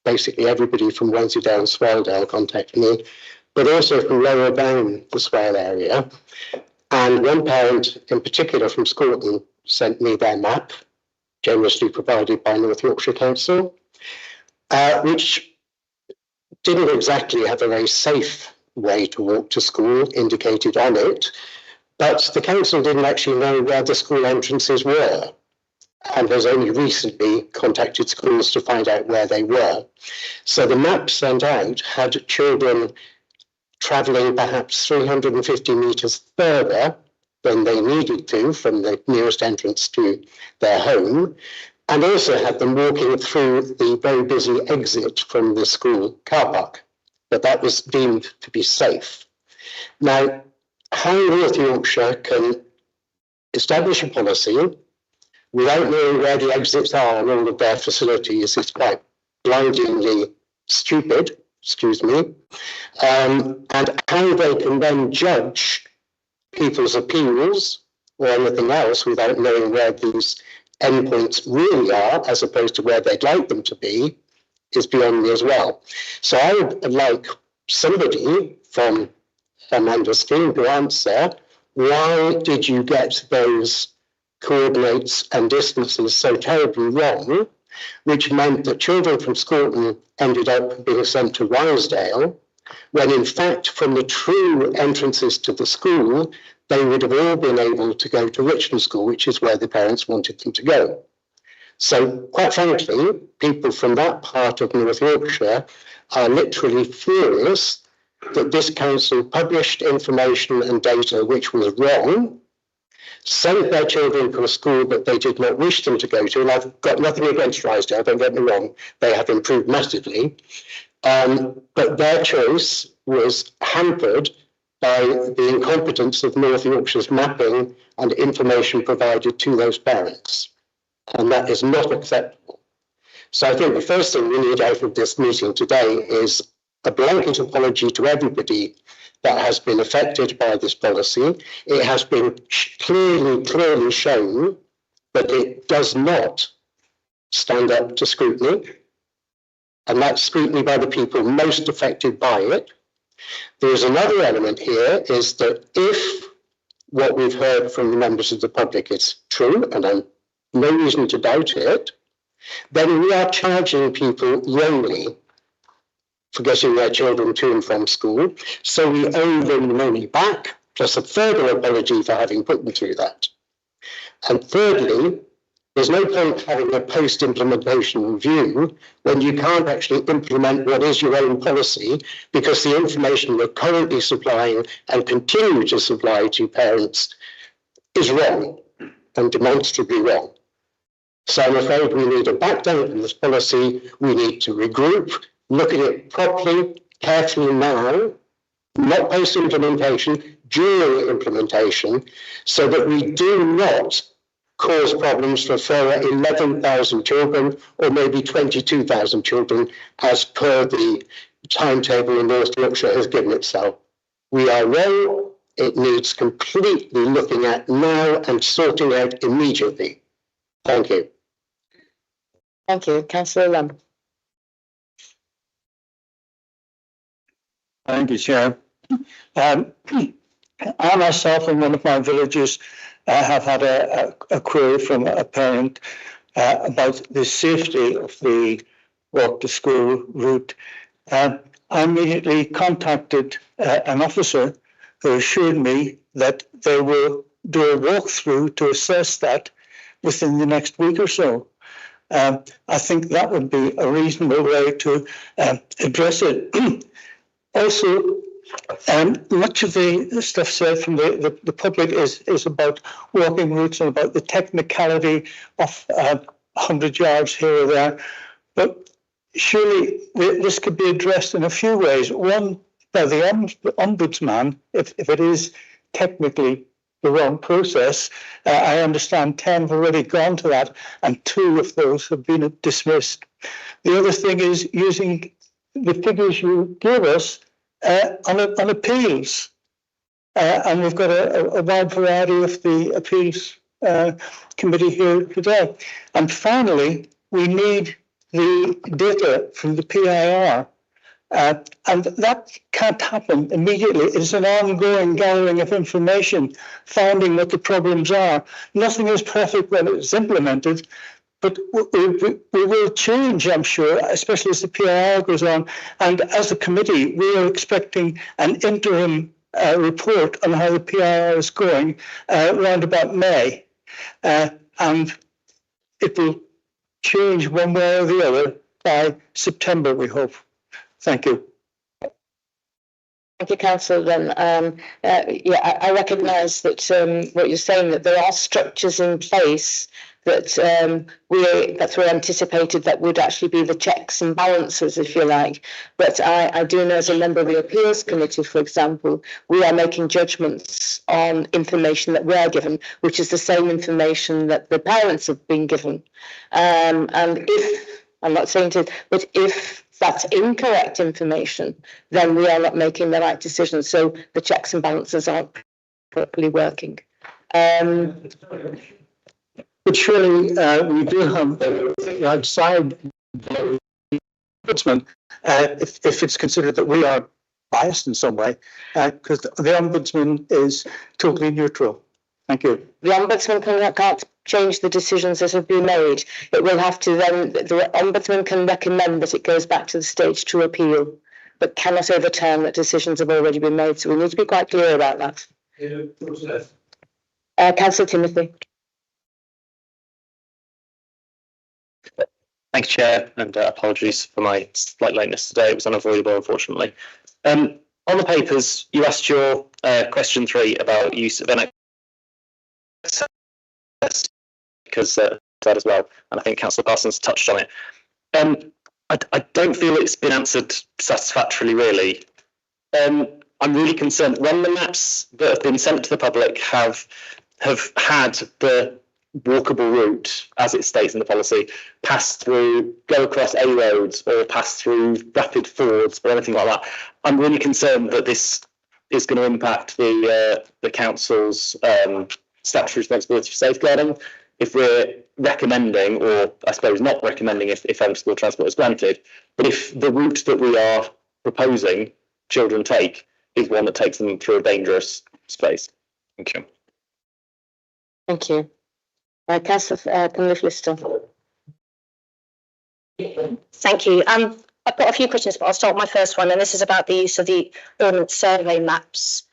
basically everybody from Wensleydale and Swaledale contact me, but also from lower down the Swale area. And one parent in particular from Scrutiny sent me their map, generously provided by North Yorkshire Council, which didn't exactly have a very safe way to walk to school indicated on it, but the council didn't actually know where the school entrances were, and has only recently contacted schools to find out where they were. So the map sent out had children travelling perhaps 350 metres further than they needed to from the nearest entrance to their home, and also had them walking through the very busy exit from the school car park, but that was deemed to be safe. Now, how North Yorkshire can establish a policy without knowing where the exits are on all of their facilities is quite blindingly stupid, excuse me, and how they can then judge people's appeals or anything else without knowing where these endpoints really are, as opposed to where they'd like them to be, is beyond me as well. So I would like somebody from Amanda's team to answer, why did you get those coordinates and distances so terribly wrong, which meant that children from Scrutiny ended up being sent to Rysdale, when in fact from the true entrances to the school, they would have all been able to go to Richmond School, which is where the parents wanted them to go. So quite frankly, people from that part of North Yorkshire are literally furious that this council published information and data which was wrong, sent their children to a school that they did not wish them to go to. And I've got nothing against Rysdale, don't get me wrong, they have improved massively. But their choice was hampered by the incompetence of North Yorkshire's mapping and information provided to those parents. And that is not acceptable. So I think the first thing we need out of this meeting today is a blanket apology to everybody that has been affected by this policy. It has been clearly shown that it does not stand up to scrutiny, and that's scrutiny by the people most affected by it. There's another element here, is that if what we've heard from the members of the public is true, and I've no reason to doubt it, then we are charging people wrongly for getting their children to and from school. So we owe them money back, plus a further apology for having put them through that. And thirdly, there's no point having a post-implementation review when you can't actually implement what is your own policy, because the information you're currently supplying and continue to supply to parents is wrong and demonstrably wrong. So I'm afraid we need a back down from this policy. We need to regroup, look at it properly, carefully now, not post-implementation, during implementation, so that we do not cause problems for further 11,000 children or maybe 22,000 children, as per the timetable in North Yorkshire has given itself. We are wrong. It needs completely looking at now and sorting out immediately. Thank you. Thank you. Councillor Lamb. Thank you, Chair. I myself in one of my villages have had a query from a parent about the safety of the walk to school route. I immediately contacted an officer who assured me that they will do a walkthrough to assess that within the next week or so. I think that would be a reasonable way to address it. Also, much of the stuff said from the public is about walking routes and about the technicality of 100 yards here or there. But surely this could be addressed in a few ways. One, by the ombudsman, if it is technically the wrong process. I understand 10 have already gone to that, and 2 of those have been dismissed. The other thing is using the figures you gave us on appeals. And we've got a wide variety of the appeals committee here today. And finally, we need the data from the PIR. And that can't happen immediately. It's an ongoing gathering of information, finding what the problems are. Nothing is perfect when it's implemented, but we will change, I'm sure, especially as the PIR goes on. And as a committee, we are expecting an interim report on how the PIR is going around about May. And it will change one way or the other by September, we hope. Thank you. Thank you, Councillor. Then, I recognise that what you're saying, that there are structures in place that we're anticipated that would actually be the checks and balances, if you like. But I do know, as a member of the appeals committee, for example, we are making judgments on information that we're given, which is the same information that the parents have been given. And if I'm not saying to, but if that's incorrect information, then we are not making the right decision. So the checks and balances aren't properly working. But surely we do have outside the ombudsman, if it's considered that we are biased in some way, because the ombudsman is totally neutral. Thank you. The ombudsman can't change the decisions that have been made. It will have to then, the ombudsman can recommend that it goes back to the stage 2 appeal, but cannot overturn that decisions have already been made. So we need to be quite clear about that. Councillor Timothy. Thanks, Chair, and apologies for my slight lateness today. It was unavoidable, unfortunately. On the papers, you asked your question 3 about use of NHS because that as well, and I think Councillor Parsons touched on it. I don't feel it's been answered satisfactorily, really. I'm really concerned when the maps that have been sent to the public have had the walkable route, as it states in the policy, go across A roads or pass through rapid fords or anything like that. I'm really concerned that this is going to impact the council's statutory responsibility for safeguarding. If we're recommending, or I suppose not recommending if homeschool transport is granted, but if the route that we are proposing children take is one that takes them through a dangerous space. Thank you. Thank you. Councillor Lister. Thank you. I've got a few questions, but I'll start with my first one, and this is about the use of the ordnance survey maps.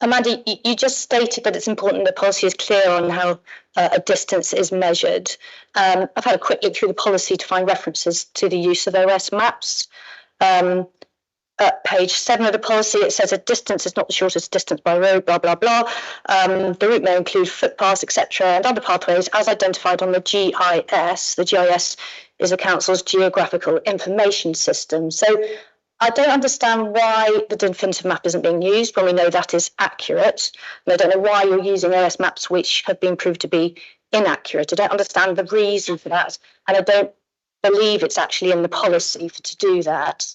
Amanda, you just stated that it's important that policy is clear on how a distance is measured. I've had a quick look through the policy to find references to the use of OS maps. At page 7 of the policy, it says a distance is not the shortest distance by road, blah, blah, blah. The route may include footpaths, etc., and other pathways as identified on the GIS. The GIS is the council's geographical information system. So I don't understand why the definitive map isn't being used when we know that is accurate. And I don't know why you're using OS maps which have been proved to be inaccurate. I don't understand the reason for that. And I don't believe it's actually in the policy to do that.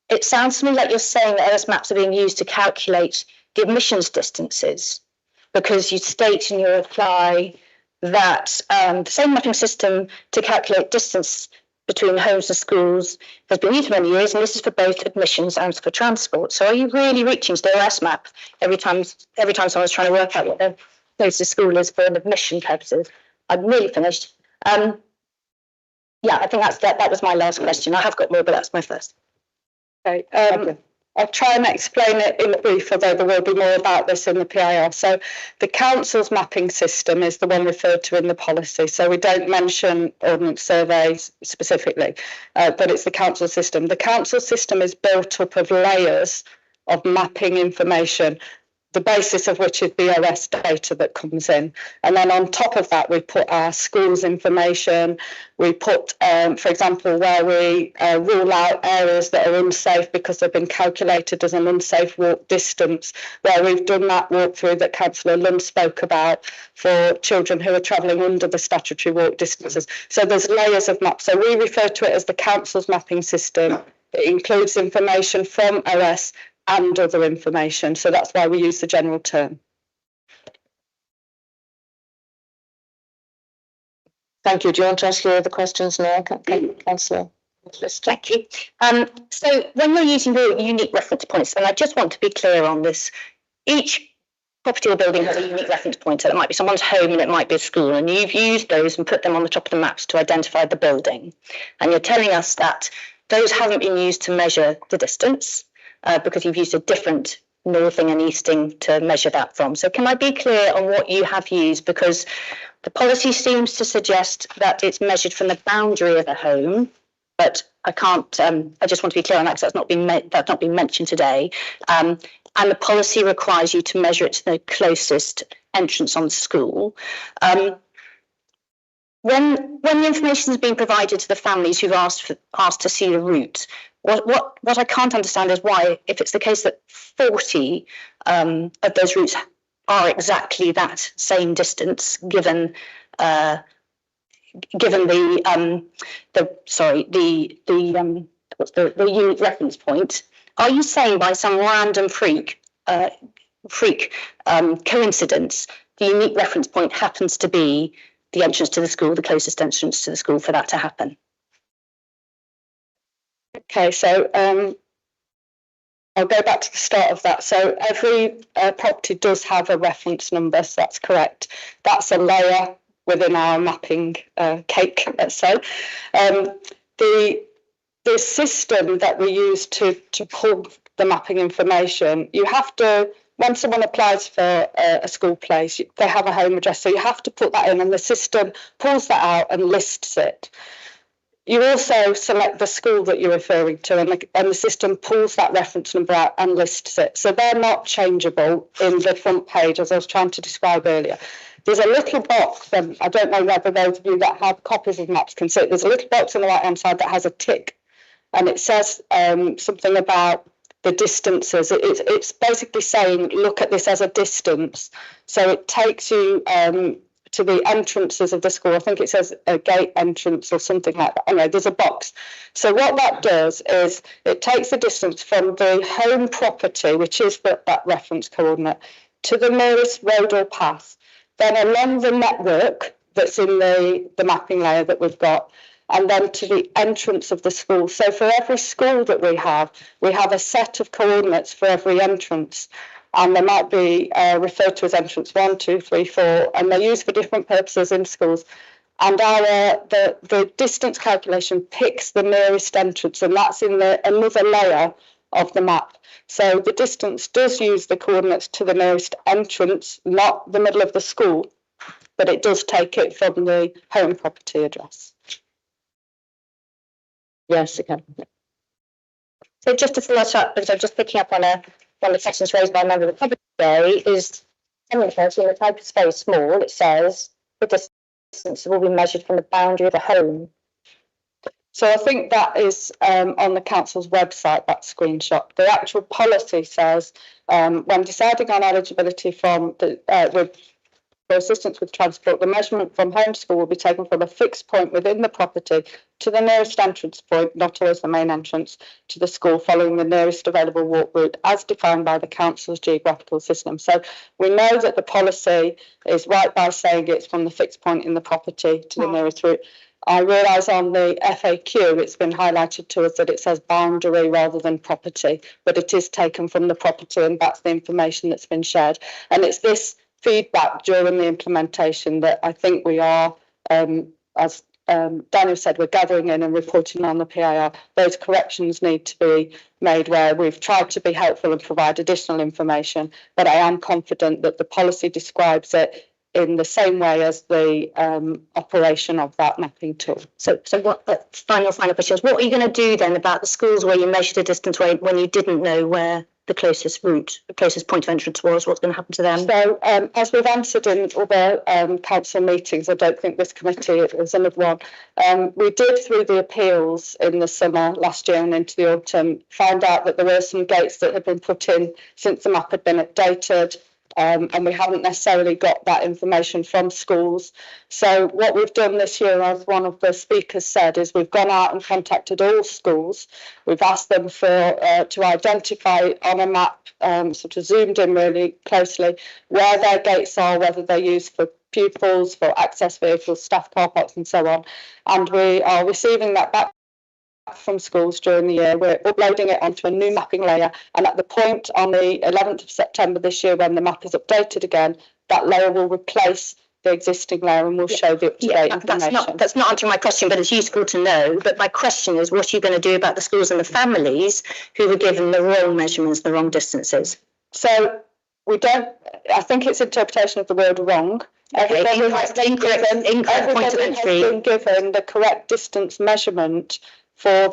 It sounds to me like you're saying that OS maps are being used to calculate the admissions distances, because you state in your reply that the same mapping system to calculate distance between homes and schools has been used for many years, and this is for both admissions and for transport. So are you really reaching to the OS map every time someone's trying to work out what their closest school is for an admission purposes? I'm nearly finished. Yeah, I think that was my last question. I have got more, but that's my first. Okay, I'll try and explain it in brief, although there will be more about this in the PIR. So the council's mapping system is the one referred to in the policy. So we don't mention ordnance surveys specifically, but it's the council system. The council system is built up of layers of mapping information, the basis of which is BOS data that comes in. And then on top of that, we put our schools information. We put, for example, where we rule out areas that are unsafe because they've been calculated as an unsafe walk distance, where we've done that walkthrough that Councillor Lund spoke about for children who are travelling under the statutory walk distances. So there's layers of maps. So we refer to it as the council's mapping system. It includes information from OS and other information. So that's why we use the general term. Thank you. Do you want to ask your other questions now, Councillor? Thank you. So when you're using the unique reference points, and I just want to be clear on this, each property or building has a unique reference point. So it might be someone's home and it might be a school, and you've used those and put them on the top of the maps to identify the building. And you're telling us that those haven't been used to measure the distance, because you've used a different northing and easting to measure that from. So can I be clear on what you have used? Because the policy seems to suggest that it's measured from the boundary of the home, but I can't, I just want to be clear on that because that's not been mentioned today. And the policy requires you to measure it to the closest entrance on the school. When the information has been provided to the families who've asked to see the route, what I can't understand is why, if it's the case that 40 of those routes are exactly that same distance, given the unique reference point, are you saying by some random freak freak coincidence, the unique reference point happens to be the entrance to the school, the closest entrance to the school for that to happen. Okay, so I'll go back to the start of that. So every property does have a reference number, so that's correct. That's a layer within our mapping cake, let's say. The system that we use to pull the mapping information, you have to, when someone applies for a school place, they have a home address, so you have to put that in, and the system pulls that out and lists it. You also select the school that you're referring to, and the system pulls that reference number out and lists it. So they're not changeable in the front page, as I was trying to describe earlier. There's a little box, and I don't know whether those of you that have copies of maps can see it. There's a little box on the right-hand side that has a tick, and it says something about the distances. It's basically saying, look at this as a distance. So it takes you to the entrances of the school. I think it says a gate entrance or something like that. Anyway, there's a box. So what that does is it takes the distance from the home property, which is that reference coordinate, to the nearest road or path, then along the network that's in the mapping layer that we've got, and then to the entrance of the school. So for every school that we have a set of coordinates for every entrance. And they might be referred to as entrance 1, 2, 3, 4, and they're used for different purposes in schools. And the distance calculation picks the nearest entrance, and that's in another layer of the map. So the distance does use the coordinates to the nearest entrance, not the middle of the school, but it does take it from the home property address. Yes, it can. So just to follow us up, because I'm just picking up on one of the questions raised by a member of the public today, is the type is very small. It says the distance will be measured from the boundary of the home. So I think that is on the council's website, that screenshot. The actual policy says when deciding on eligibility from for assistance with transport, the measurement from home school will be taken from a fixed point within the property to the nearest entrance point, not always the main entrance, to the school, following the nearest available walk route as defined by the council's geographical system. So we know that the policy is right by saying it's from the fixed point in the property to the nearest route. I realise on the FAQ it's been highlighted to us that it says boundary rather than property, but it is taken from the property, and that's the information that's been shared. And it's this feedback during the implementation that I think we are, as Daniel said, we're gathering in and reporting on the PIR. Those corrections need to be made where we've tried to be helpful and provide additional information, but I am confident that the policy describes it in the same way as the operation of that mapping tool. So what final questions? What are you going to do then about the schools where you measured a distance when you didn't know where the closest route, the closest point of entrance was? What's going to happen to them? So as we've answered in other council meetings, I don't think this committee is another one. We did, through the appeals in the summer last year and into the autumn, find out that there were some gates that had been put in since the map had been updated. And we haven't necessarily got that information from schools. So what we've done this year, as one of the speakers said, is we've gone out and contacted all schools. We've asked them to identify on a map, sort of zoomed in really closely, where their gates are, whether they're used for pupils, for access vehicles, staff car parks and so on. And we are receiving that back from schools during the year. We're uploading it onto a new mapping layer, and at the point on the 11th of September this year when the map is updated again, that layer will replace the existing layer and will show the up-to-date information. That's not answering my question, but it's useful to know. But my question is, what are you going to do about the schools and the families who were given the wrong measurements, the wrong distances? So we don't, I think it's interpretation of the word wrong. Everybody has been given the correct distance measurement for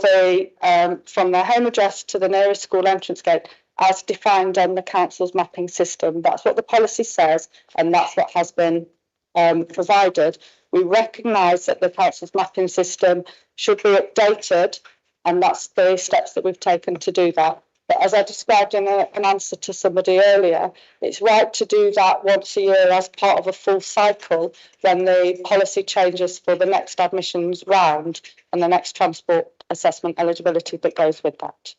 from their home address to the nearest school entrance gate as defined on the council's mapping system. That's what the policy says, and that's what has been provided. We recognise that the council's mapping system should be updated, and that's the steps that we've taken to do that. But as I described in an answer to somebody earlier, it's right to do that once a year as part of a full cycle when the policy changes for the next admissions round and the next transport assessment eligibility that goes with that.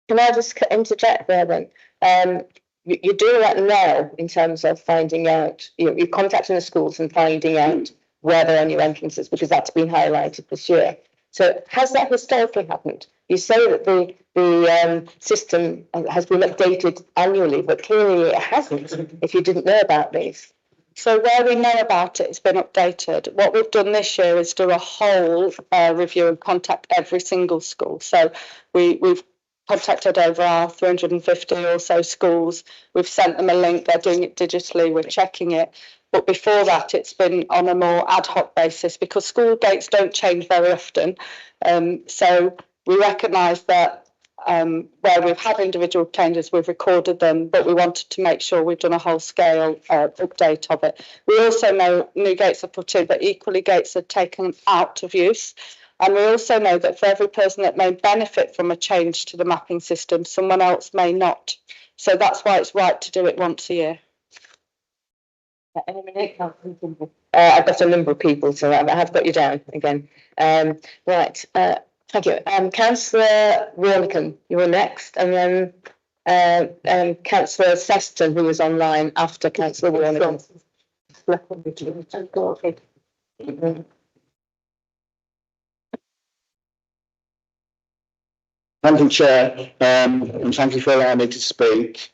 Can I just interject there then? You're doing that now in terms of finding out, you're contacting the schools and finding out where there are new entrances, because that's been highlighted this year. So has that historically happened? You say that the system has been updated annually, but clearly it hasn't if you didn't know about these. So where we know about it, it's been updated. What we've done this year is do a whole review and contact every single school. So we've contacted over our 350 or so schools. We've sent them a link. They're doing it digitally. We're checking it. But before that, it's been on a more ad hoc basis because school dates don't change very often. So we recognise that where we've had individual changes, we've recorded them, but we wanted to make sure we've done a whole scale update of it. We also know new gates are put in, but equally gates are taken out of use. And we also know that for every person that may benefit from a change to the mapping system, someone else may not. So that's why it's right to do it once a year. I've got a number of people, so I have got you down again. Right, thank you. Councillor Warnicombe, you're next, and then Councillor Seston, who was online after Councillor Warnicombe. Thank you, Chair, and thank you for allowing me to speak.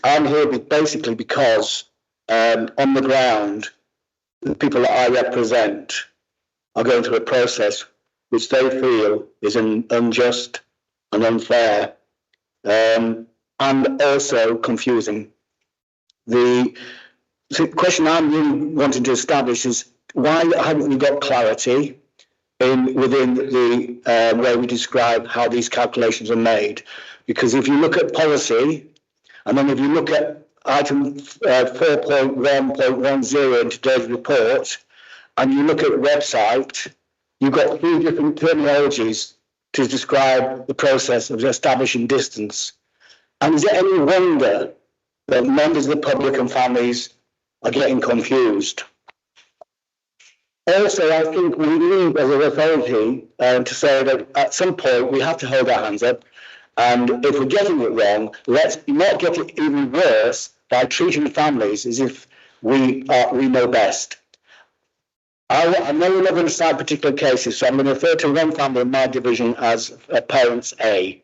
I'm here basically because on the ground, the people that I represent are going through a process which they feel is unjust and unfair, and also confusing. The question I'm really wanting to establish is why haven't we got clarity within the way we describe how these calculations are made? Because if you look at policy, and then if you look at item 4.1.10 in today's report, and you look at website, you've got 3 different terminologies to describe the process of establishing distance. And is it any wonder that members of the public and families are getting confused? Also, I think we need, as an authority, to say that at some point we have to hold our hands up, and if we're getting it wrong, let's not get it even worse by treating families as if we know best. I know we're not going to cite particular cases, so I'm going to refer to one family in my division as Parents A.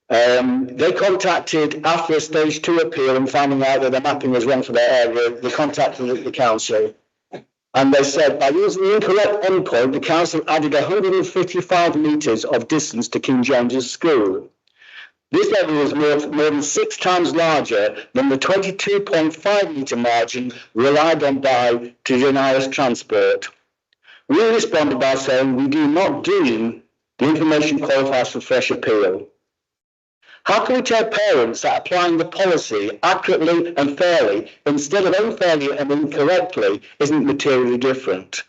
They contacted after a stage 2 appeal and finding out that the mapping was wrong for their area. They contacted the council. And they said, by using the incorrect endpoint, the council added 155 metres of distance to King James's School. This area was more than 6 times larger than the 22.5 metre margin relied on to deny us transport. We responded by saying we do not deem the information qualifies for fresh appeal. How can we tell parents that applying the policy accurately and fairly instead of unfairly and incorrectly isn't materially different?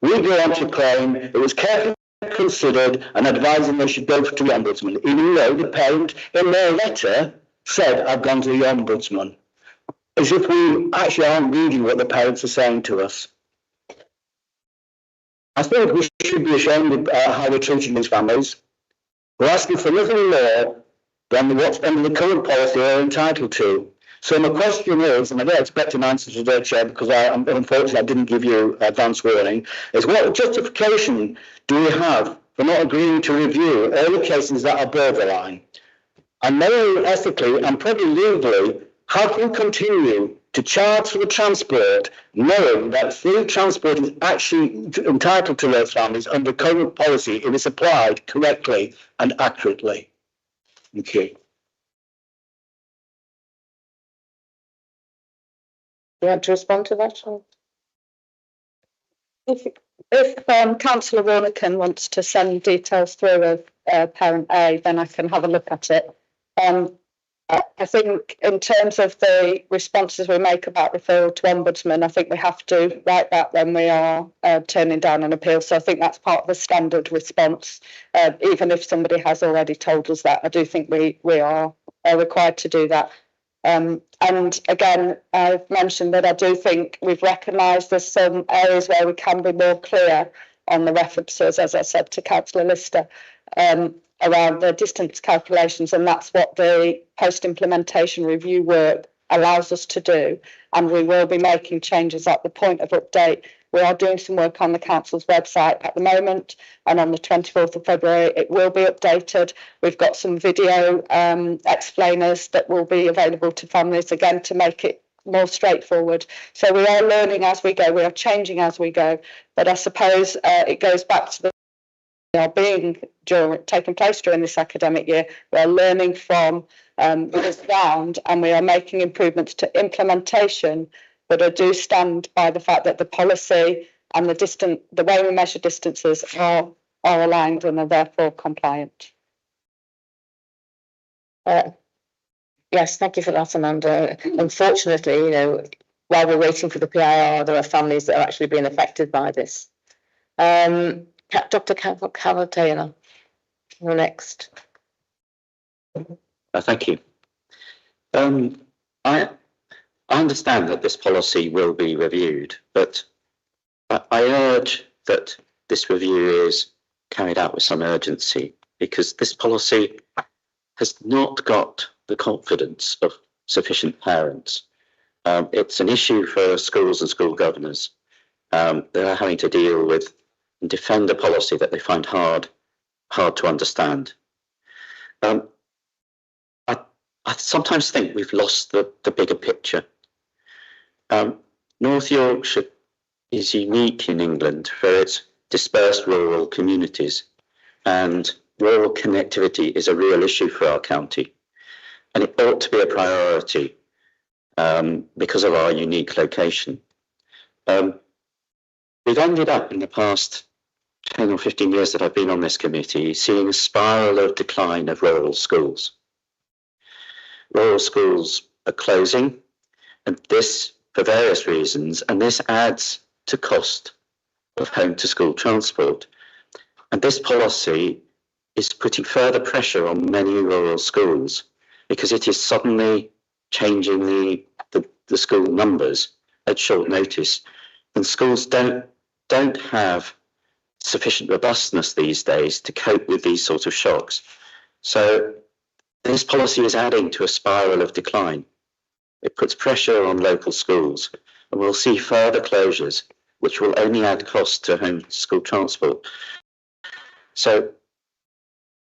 We go on to claim it was carefully considered and advising they should go to the Ombudsman, even though the parent in their letter said, I've gone to the Ombudsman. As if we actually aren't reading what the parents are saying to us. I think we should be ashamed of how we're treating these families. We're asking for nothing more than what's under the current policy are entitled to. So my question is, and I don't expect an answer today, Chair, because unfortunately I didn't give you advance warning, is what justification do we have for not agreeing to review all the cases that are borderline? And morally, ethically, and probably legally, how can we continue to charge for the transport knowing that free transport is actually entitled to those families under current policy if it's applied correctly and accurately? Thank you. You want to respond to that? If Councillor Warnicombe wants to send details through of Parent A, then I can have a look at it. I think in terms of the responses we make about referral to Ombudsman, I think we have to write that when we are turning down an appeal. So I think that's part of the standard response. Even if somebody has already told us that, I do think we are required to do that. And again, I've mentioned that I do think we've recognised there's some areas where we can be more clear on the references, as I said to Councillor Lister. around the distance calculations, and that's what the post-implementation review work allows us to do. And we will be making changes at the point of update. We are doing some work on the council's website at the moment, and on the 24th of February it will be updated. We've got some video explainers that will be available to families again to make it more straightforward. So we are learning as we go, we are changing as we go, but I suppose it goes back to the taking place during this academic year. We are learning from this round, and we are making improvements to implementation, but I do stand by the fact that the policy and the way we measure distances are aligned and are therefore compliant. Yes, thank you for that, Amanda. Unfortunately, you know, while we're waiting for the PIR, there are families that are actually being affected by this. Dr. Carol Taylor, you're next. Thank you. I understand that this policy will be reviewed, but I urge that this review is carried out with some urgency, because this policy has not got the confidence of sufficient parents. It's an issue for schools and school governors. They're having to deal with and defend a policy that they find hard to understand. I sometimes think we've lost the bigger picture. North Yorkshire is unique in England for its dispersed rural communities, and rural connectivity is a real issue for our county, and it ought to be a priority because of our unique location. We've ended up in the past 10 or 15 years that I've been on this committee seeing a spiral of decline of rural schools. Rural schools are closing, and this for various reasons, and this adds to cost of home to school transport. And this policy is putting further pressure on many rural schools because it is suddenly changing the school numbers at short notice. And schools don't have sufficient robustness these days to cope with these sort of shocks. So this policy is adding to a spiral of decline. It puts pressure on local schools, and we'll see further closures, which will only add cost to home school transport. So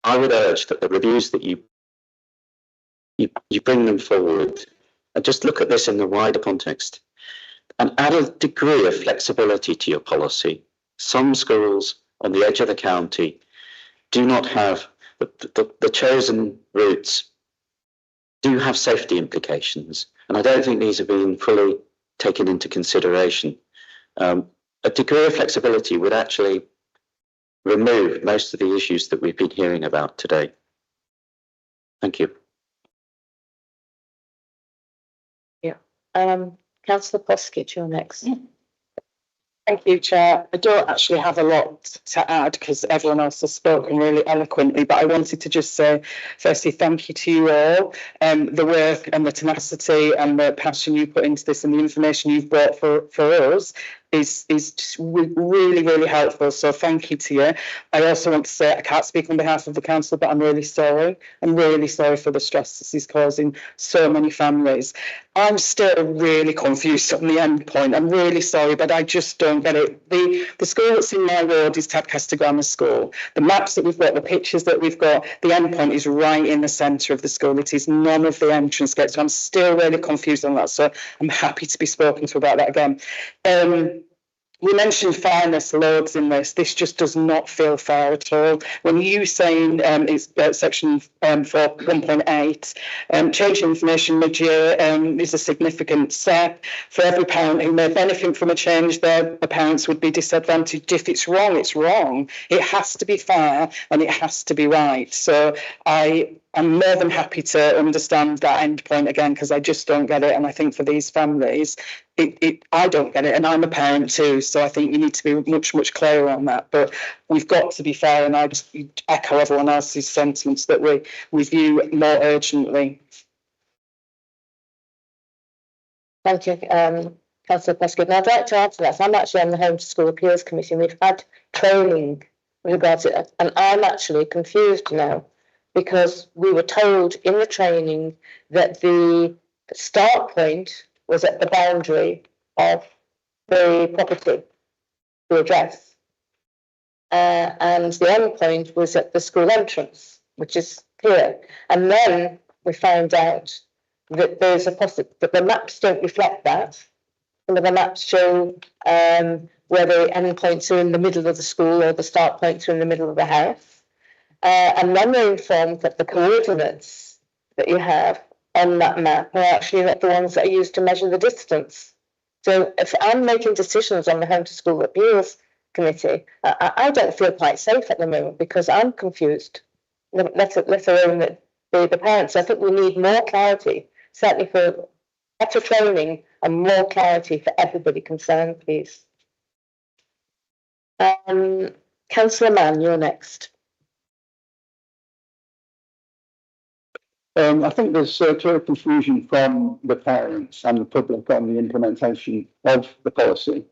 I would urge that the reviews that you bring them forward and just look at this in the wider context and add a degree of flexibility to your policy. Some schools on the edge of the county do not have the chosen routes do have safety implications, and I don't think these have been fully taken into consideration. A degree of flexibility would actually remove most of the issues that we've been hearing about today. Thank you. Yeah. Councillor Poskett, you're next. Thank you, Chair. I don't actually have a lot to add because everyone else has spoken really eloquently, but I wanted to just say, firstly, thank you to you all. The work and the tenacity and the passion you put into this and the information you've brought for us is just really, really helpful. So thank you to you. I also want to say, I can't speak on behalf of the council, but I'm really sorry. I'm really sorry for the stress this is causing so many families. I'm still really confused on the end point. I'm really sorry, but I just don't get it. The school that's in my ward is Tadcaster Grammar School. The maps that we've got, the pictures that we've got, the end point is right in the centre of the school. It is none of the entrance gates. So I'm still really confused on that. So I'm happy to be spoken to about that again. We mentioned fairness loads in this. This just does not feel fair at all. When you saying it's section 1.8, change information mid-year is a significant step. For every parent who may benefit from a change, their parents would be disadvantaged. If it's wrong, it's wrong. It has to be fair and it has to be right. So I'm more than happy to understand that end point again, because I just don't get it. And I think for these families, I don't get it. And I'm a parent too. So I think you need to be much, much clearer on that. But we've got to be fair. And I just echo everyone else's sentiments that we review more urgently. Thank you, Councillor Poskett. Now I'd like to add to that. So I'm actually on the Home to School Appeals Committee, and we've had training regards it. And I'm actually confused now because we were told in the training that the start point was at the boundary of the property, the address. And the end point was at the school entrance, which is clear. And then we found out that there's a possibility that the maps don't reflect that. Some of the maps show where the end points are in the middle of the school or the start points are in the middle of the house. And then we're informed that the coordinates that you have on that map are actually not the ones that are used to measure the distance. So if I'm making decisions on the Home to School Appeals Committee, I don't feel quite safe at the moment because I'm confused, let alone the parents. I think we need more clarity, certainly for better training and more clarity for everybody concerned, please. Councillor Mann, you're next. I think there's clear confusion from the parents and the public on the implementation of the policy.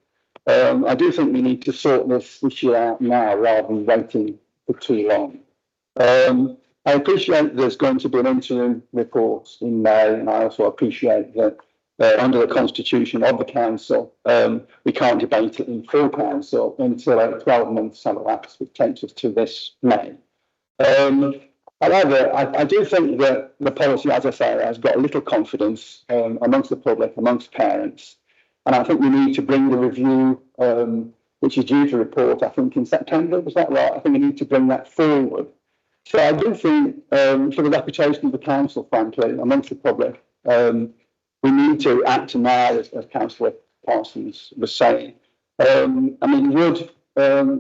I do think we need to sort this issue out now rather than waiting for too long. I appreciate there's going to be an interim report in May, and I also appreciate that under the constitution of the council, we can't debate it in full council until 12 months have elapsed, which takes us to this May. However, I do think that the policy, as I say, has got a little confidence amongst the public, amongst parents, and I think we need to bring the review, which is due to report, I think, in September. Was that right? I think we need to bring that forward. So I do think, for the reputation of the council, frankly, amongst the public, we need to act now, as Councillor Parsons was saying. I mean, would a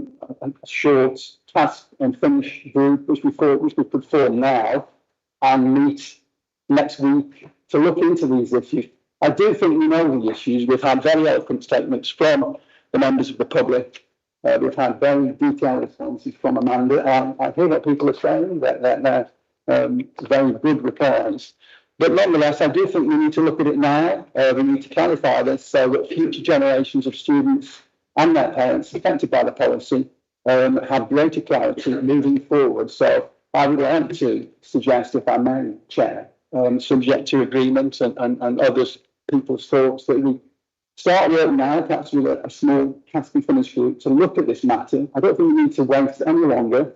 short task and finish group, which we could form now, and meet next week to look into these issues. I do think we know the issues. We've had very eloquent statements from the members of the public. We've had very detailed responses from Amanda. I hear what people are saying, that they're very good replies. But nonetheless, I do think we need to look at it now. We need to clarify this so that future generations of students and their parents affected by the policy have greater clarity moving forward. So I would like to suggest, if I may, Chair, subject to agreement and others, people's thoughts, that we start work now, perhaps with a small task and finish group, to look at this matter. I don't think we need to wait any longer.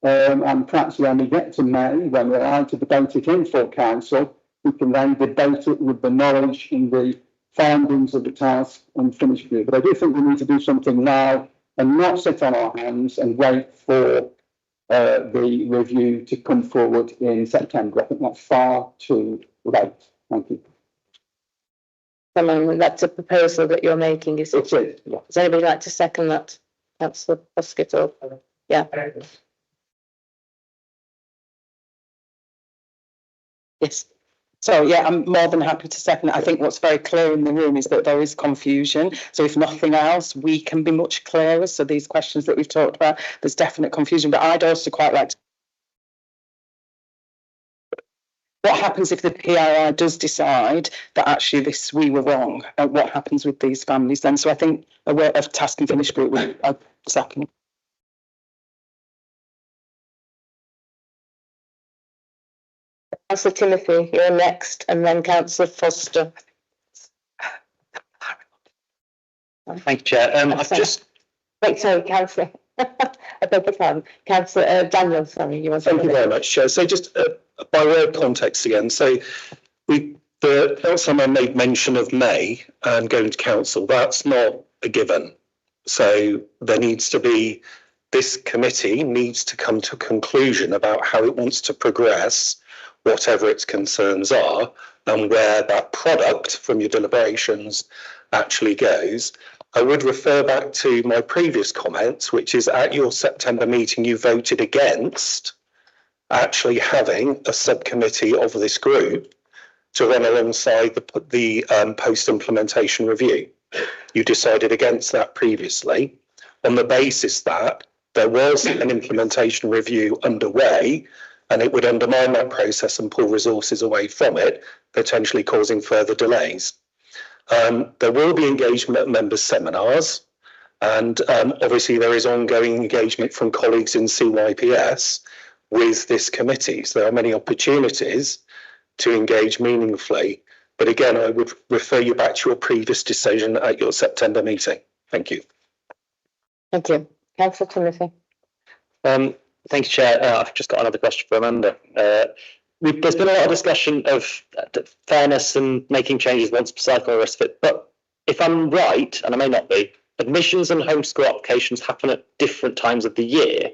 And perhaps when we get to May, when we're allowed to debate it in full council, we can then debate it with the knowledge and the findings of the task and finish group. But I do think we need to do something now and not sit on our hands and wait for the review to come forward in September. I think that's far too late. Thank you. That's a proposal that you're making, is it? It is, yeah. Does anybody like to second that? Councillor Buskett? Yeah. Yes. So, yeah, I'm more than happy to second it. I think what's very clear in the room is that there is confusion. So if nothing else, we can be much clearer. So these questions that we've talked about, there's definite confusion. But I'd also quite like to... What happens if the PRI does decide that actually we were wrong? And what happens with these families then? So I think a way of task and finish group would be second. Councillor Timothy, you're next, and then Councillor Foster. Thank you, Chair. I've just... Wait, sorry, Councillor. I beg your pardon. Councillor Daniel, sorry. You want to... Thank you very much, Chair. So just by way of context again, so the councillor made mention of May and going to council. That's not a given. So there needs to be... This committee needs to come to a conclusion about how it wants to progress, whatever its concerns are, and where that product from your deliberations actually goes. I would refer back to my previous comments, which is at your September meeting, you voted against actually having a subcommittee of this group to run alongside the post-implementation review. You decided against that previously on the basis that there was an implementation review underway, and it would undermine that process and pull resources away from it, potentially causing further delays. There will be engagement at members' seminars. And obviously there is ongoing engagement from colleagues in CYPS with this committee. So there are many opportunities to engage meaningfully. But again, I would refer you back to your previous decision at your September meeting. Thank you. Thank you. Councillor Timothy. Thank you, Chair. I've just got another question for Amanda. There's been a lot of discussion of fairness and making changes once per cycle and the rest of it. But if I'm right, and I may not be, admissions and homeschool applications happen at different times of the year.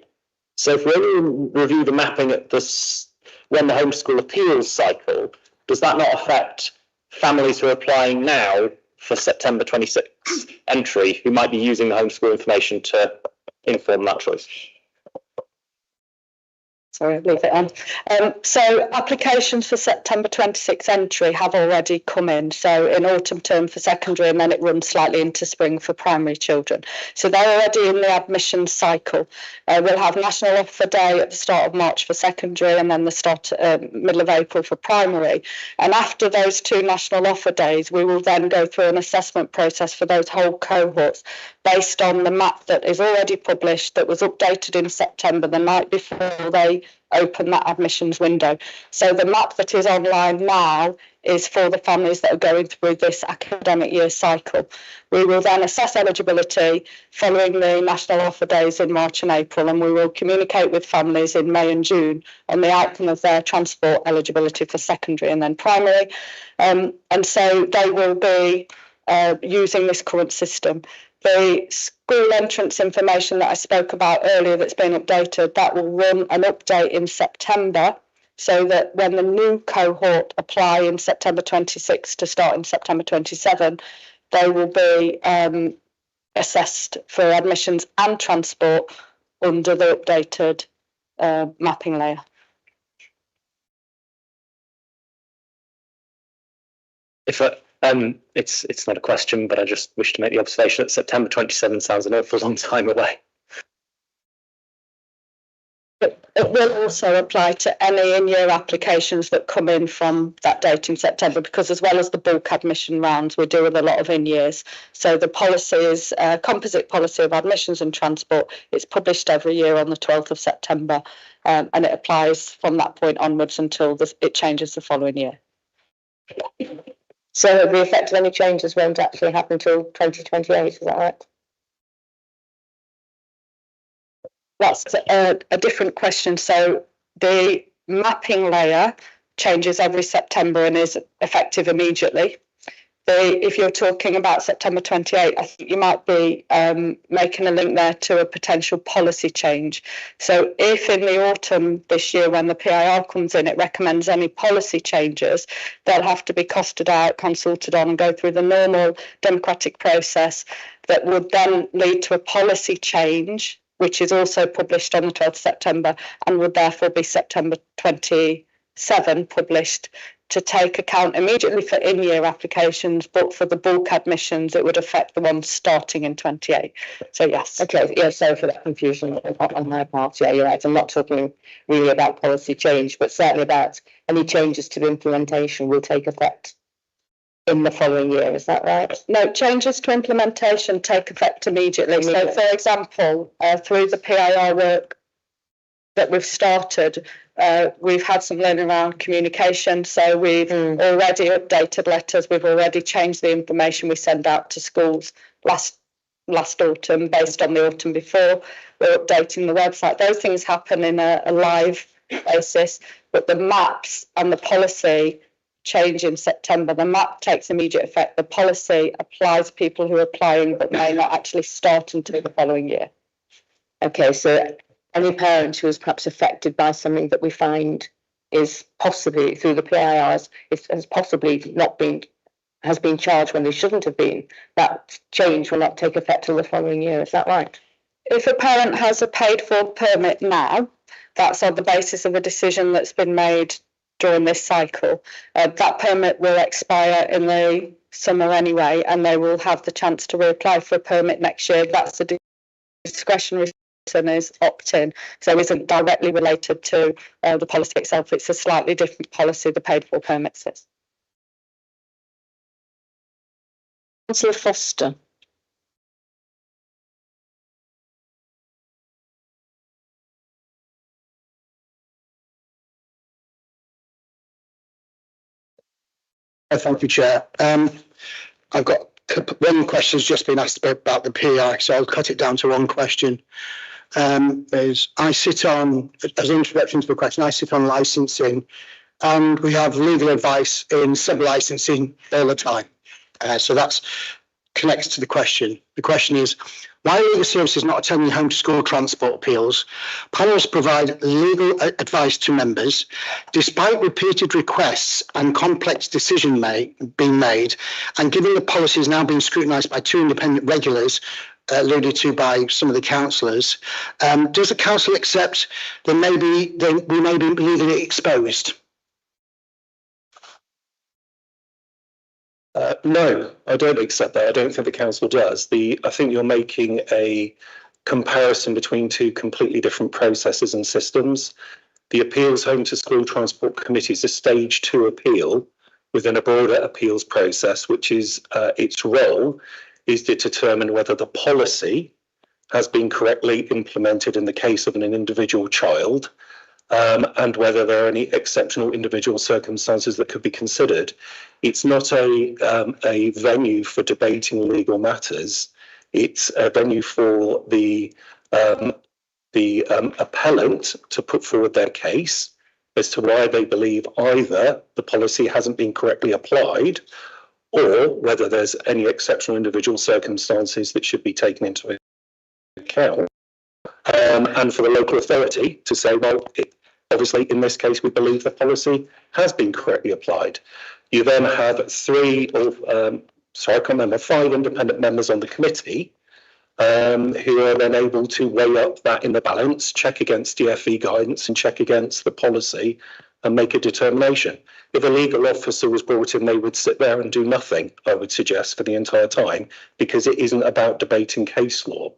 So if we only review the mapping at this when the homeschool appeals cycle, does that not affect families who are applying now for September 26 entry who might be using the homeschool information to inform that choice? Sorry, I'll leave it on. So applications for September 26 entry have already come in. So in autumn term for secondary, and then it runs slightly into spring for primary children. So they're already in the admission cycle. We'll have National Offer Day at the start of March for secondary, and then the start middle of April for primary. And after those two National Offer Days, we will then go through an assessment process for those whole cohorts based on the map that is already published, that was updated in September, the night before they open that admissions window. So the map that is online now is for the families that are going through this academic year cycle. We will then assess eligibility following the National Offer Days in March and April, and we will communicate with families in May and June on the outcome of their transport eligibility for secondary and then primary. And so they will be using this current system. The school entrance information that I spoke about earlier that's been updated, that will run an update in September, so that when the new cohort apply in September 26 to start in September 27, they will be assessed for admissions and transport under the updated mapping layer. If it's not a question, but I just wish to make the observation that September 27 sounds an awful long time away. It will also apply to any in-year applications that come in from that date in September, because as well as the bulk admission rounds, we do with a lot of in-years. So the policy is composite policy of admissions and transport. It's published every year on the 12th of September, and it applies from that point onwards until it changes the following year. So the effect of any changes won't actually happen until 2028, is that right? That's a different question. So the mapping layer changes every September and is effective immediately. If you're talking about September 28, I think you might be making a link there to a potential policy change. So if in the autumn this year, when the PIR comes in, it recommends any policy changes, they'll have to be costed out, consulted on, and go through the normal democratic process that would then lead to a policy change, which is also published on the 12th of September and would therefore be September 27 published, to take account immediately for in-year applications, but for the bulk admissions, it would affect the ones starting in 28. So yes. Okay, yeah, sorry for that confusion on my part. Yeah, you're right. I'm not talking really about policy change, but certainly about any changes to the implementation will take effect in the following year. Is that right? No, changes to implementation take effect immediately. So for example, through the PIR work that we've started, we've had some learning around communication. So we've already updated letters. We've already changed the information we send out to schools last autumn based on the autumn before. We're updating the website. Those things happen in a live basis, but the maps and the policy change in September. The map takes immediate effect. The policy applies to people who are applying but may not actually start until the following year. Okay, so any parent who is perhaps affected by something that we find is possibly through the PIRs, has possibly not been, has been charged when they shouldn't have been, that change will not take effect till the following year. Is that right? If a parent has a paid for permit now, that's on the basis of a decision that's been made during this cycle. That permit will expire in the summer anyway, and they will have the chance to reapply for a permit next year. That's a discretionary and is opt-in, so isn't directly related to the policy itself. It's a slightly different policy, the paid for permits is. Councillor Foster. Thank you, Chair. I've got one question's just been asked about the PI, so I'll cut it down to one question. I sit on, as an introduction to the question, I sit on licensing, and we have legal advice in sub-licensing all the time. So that's connects to the question. The question is, why are legal services not attending home to school transport appeals? Panels provide legal advice to members, despite repeated requests and complex decision being made, and given the policy is now being scrutinised by 2 independent regulars, alluded to by some of the councillors, does the council accept that we may be legally exposed? No, I don't accept that. I don't think the council does. I think you're making a comparison between 2 completely different processes and systems. The Appeals Home to School Transport Committee is a stage 2 appeal within a broader appeals process, which is its role is to determine whether the policy has been correctly implemented in the case of an individual child, and whether there are any exceptional individual circumstances that could be considered. It's not a venue for debating legal matters. It's a venue for the appellant to put forward their case as to why they believe either the policy hasn't been correctly applied or whether there's any exceptional individual circumstances that should be taken into account. And for the local authority to say, well, obviously, in this case, we believe the policy has been correctly applied. You then have 5 independent members on the committee who are then able to weigh up that in the balance, check against DfE guidance and check against the policy and make a determination. If a legal officer was brought in, they would sit there and do nothing, I would suggest, for the entire time, because it isn't about debating case law.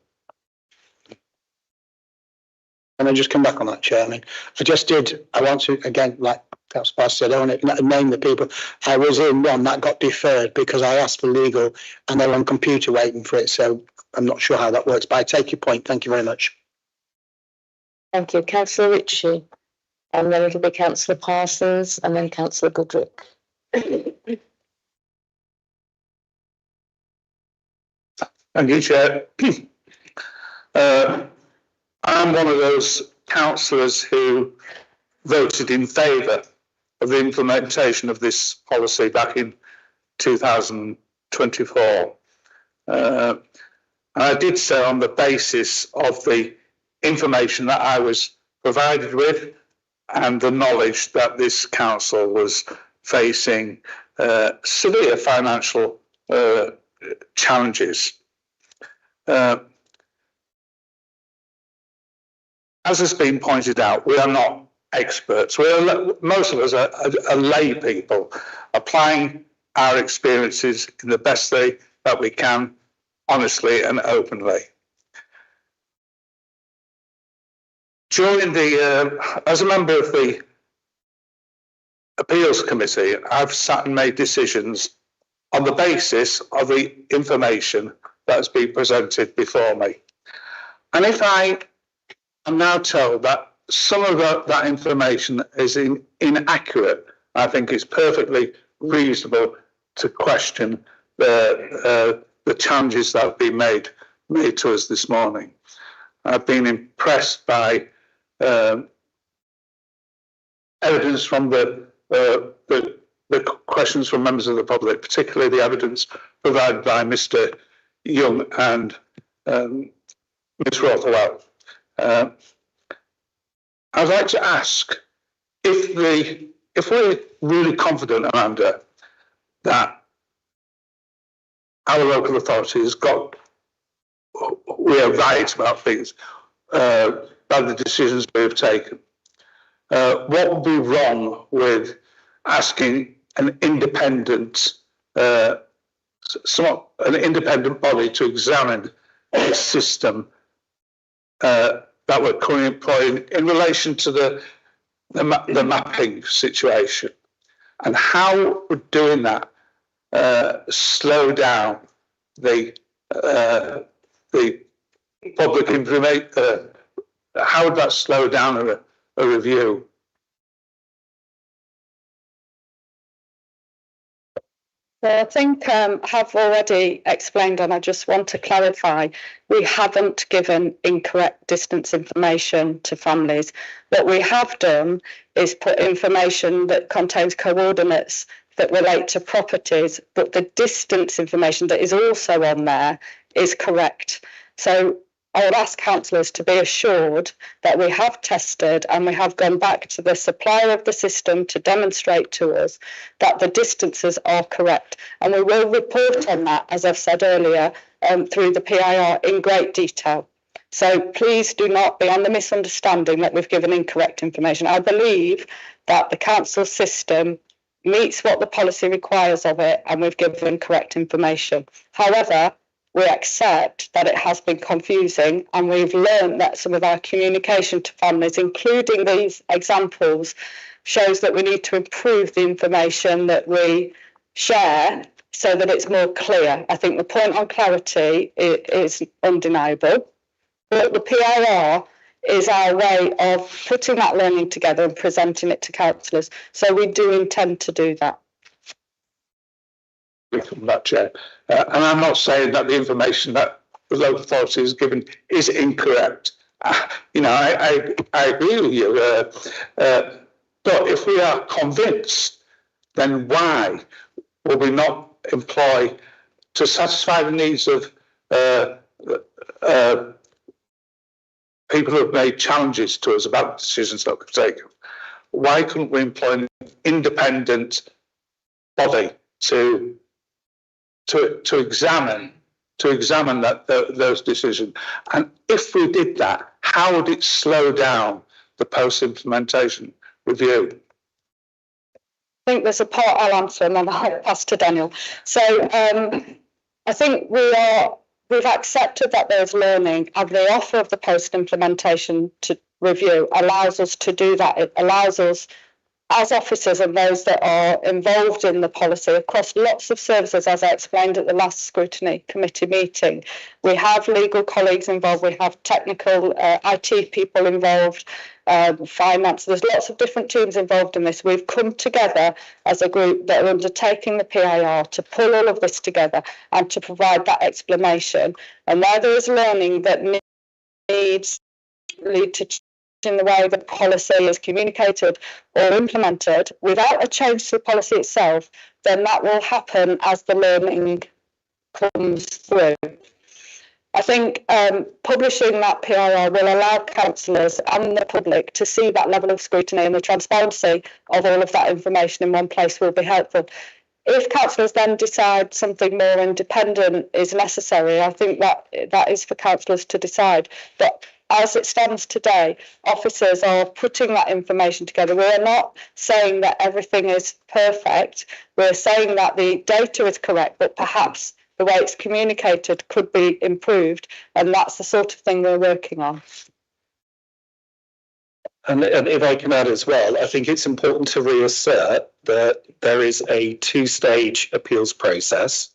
And I just come back on that, Chairman. I want to, again, like Councillor Bass said, I want to name the people. I was in one that got deferred because I asked for legal and they're on computer waiting for it. So I'm not sure how that works, but I take your point. Thank you very much. Thank you. Councillor Ritchie, and then it'll be Councillor Parsons and then Councillor Goodrick. Thank you, Chair. I'm one of those councillors who voted in favour of the implementation of this policy back in 2024. And I did so on the basis of the information that I was provided with and the knowledge that this council was facing severe financial challenges. As has been pointed out, we are not experts. Most of us are lay people applying our experiences in the best way that we can, honestly and openly. During as a member of the Appeals Committee, I've sat and made decisions on the basis of the information that has been presented before me. And if I am now told that some of that information is inaccurate, I think it's perfectly reasonable to question the challenges that have been made to us this morning. I've been impressed by evidence from the questions from members of the public, particularly the evidence provided by Mr. Young and Ms. Rothwell. I'd like to ask if we're really confident, Amanda, that our local authorities we are right about things, about the decisions we have taken. What would be wrong with asking an independent body to examine the system that we're currently employing in relation to the mapping situation, and how would doing that slow down the public information? How would that slow down a review? Well, I think I have already explained, and I just want to clarify, we haven't given incorrect distance information to families. What we have done is put information that contains coordinates that relate to properties, but the distance information that is also on there is correct. So I would ask councillors to be assured that we have tested and we have gone back to the supplier of the system to demonstrate to us that the distances are correct. And we will report on that, as I've said earlier, through the PIR in great detail. So please do not be on the misunderstanding that we've given incorrect information. I believe that the council system meets what the policy requires of it and we've given correct information. However, we accept that it has been confusing and we've learned that some of our communication to families, including these examples, shows that we need to improve the information that we share so that it's more clear. I think the point on clarity is undeniable, but the PIR is our way of putting that learning together and presenting it to councillors. So we do intend to do that. That, Chair. And I'm not saying that the information that the local authority is given is incorrect. You know, I agree with you. But if we are convinced, then why will we not employ, to satisfy the needs of people who have made challenges to us about decisions that we've taken, why couldn't we employ an independent body to examine those decisions? And if we did that, how would it slow down the post-implementation review? I think there's a part I'll answer and then I'll pass to Daniel. So I think we've accepted that there's learning, and the offer of the post-implementation to review allows us to do that. It allows us, as officers and those that are involved in the policy across lots of services, as I explained at the last Scrutiny Committee meeting, we have legal colleagues involved, we have technical IT people involved, finance, there's lots of different teams involved in this. We've come together as a group that are undertaking the PIR to pull all of this together and to provide that explanation. And where there is learning that needs lead to in the way the policy is communicated or implemented without a change to the policy itself, then that will happen as the learning comes through. I think publishing that PIR will allow councillors and the public to see that level of scrutiny, and the transparency of all of that information in one place will be helpful. If councillors then decide something more independent is necessary, I think that is for councillors to decide. But as it stands today, officers are putting that information together. We're not saying that everything is perfect. We're saying that the data is correct, but perhaps the way it's communicated could be improved. And that's the sort of thing we're working on. And if I can add as well, I think it's important to reassert that there is a two-stage appeals process.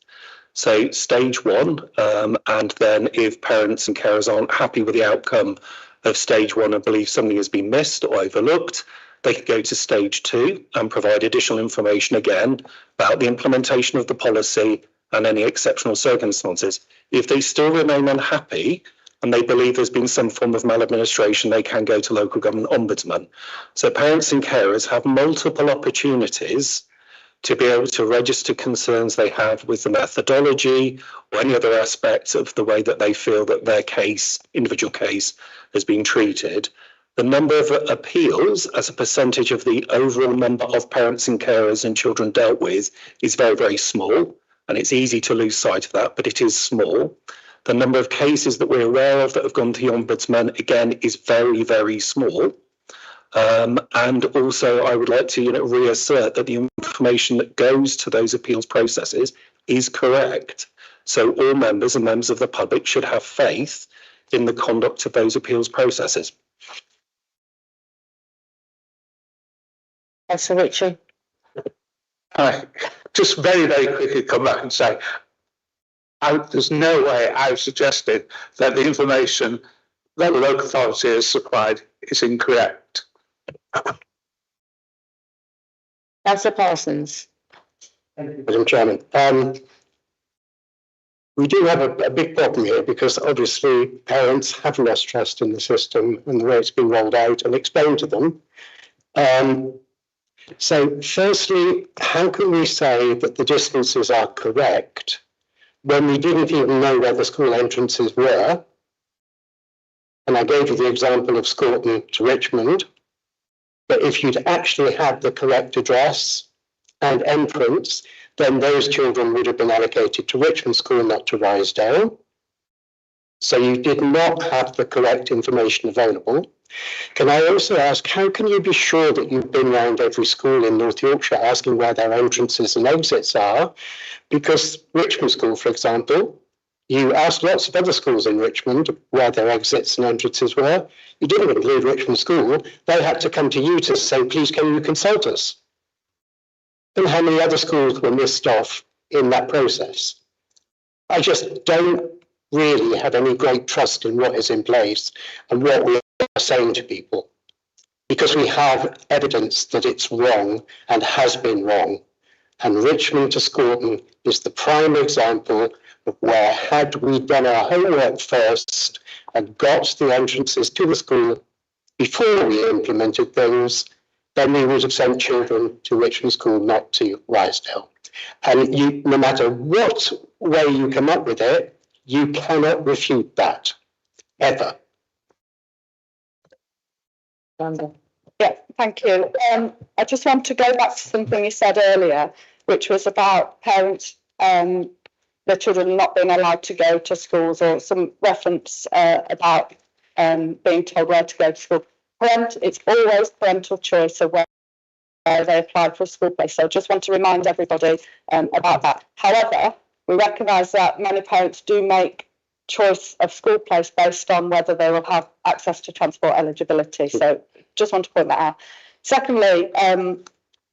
So stage one, and then if parents and carers aren't happy with the outcome of stage one and believe something has been missed or overlooked, they could go to stage two and provide additional information again about the implementation of the policy and any exceptional circumstances. If they still remain unhappy and they believe there's been some form of maladministration, they can go to local government ombudsman. So parents and carers have multiple opportunities to be able to register concerns they have with the methodology or any other aspects of the way that they feel that their case, individual case, has been treated. The number of appeals as a percentage of the overall number of parents and carers and children dealt with is very, very small, and it's easy to lose sight of that, but it is small. The number of cases that we're aware of that have gone to the Ombudsman, again, is very, very small. And also, I would like to reassert that the information that goes to those appeals processes is correct. So all members and members of the public should have faith in the conduct of those appeals processes. Councillor Ritchie. Just very, very quickly come back and say, there's no way I've suggested that the information that the local authority has supplied is incorrect. Councillor Parsons. Madam Chairman. We do have a big problem here because obviously parents have lost trust in the system and the way it's been rolled out and explained to them. So firstly, how can we say that the distances are correct when we didn't even know where the school entrances were? And I gave you the example of Scrutiny to Richmond. But if you'd actually had the correct address and entrance, then those children would have been allocated to Richmond School, not to Rysdale. So you did not have the correct information available. Can I also ask, how can you be sure that you've been around every school in North Yorkshire asking where their entrances and exits are? Because Richmond School, for example, you asked lots of other schools in Richmond where their exits and entrances were. You didn't include Richmond School. They had to come to you to say, please, can you consult us? And how many other schools were missed off in that process? I just don't really have any great trust in what is in place and what we are saying to people, because we have evidence that it's wrong and has been wrong. And Richmond to Scrutiny is the prime example of where, had we done our homework first and got the entrances to the school before we implemented things, then we would have sent children to Richmond School, not to Rysdale. And you, no matter what way you come up with it, you cannot refute that, ever. Yeah, thank you. I just want to go back to something you said earlier, which was about parents, their children not being allowed to go to schools, or some reference about being told where to go to school. It's always parental choice of where they applied for a school place. So I just want to remind everybody about that. However, we recognise that many parents do make choice of school place based on whether they will have access to transport eligibility. So just want to point that out. Secondly,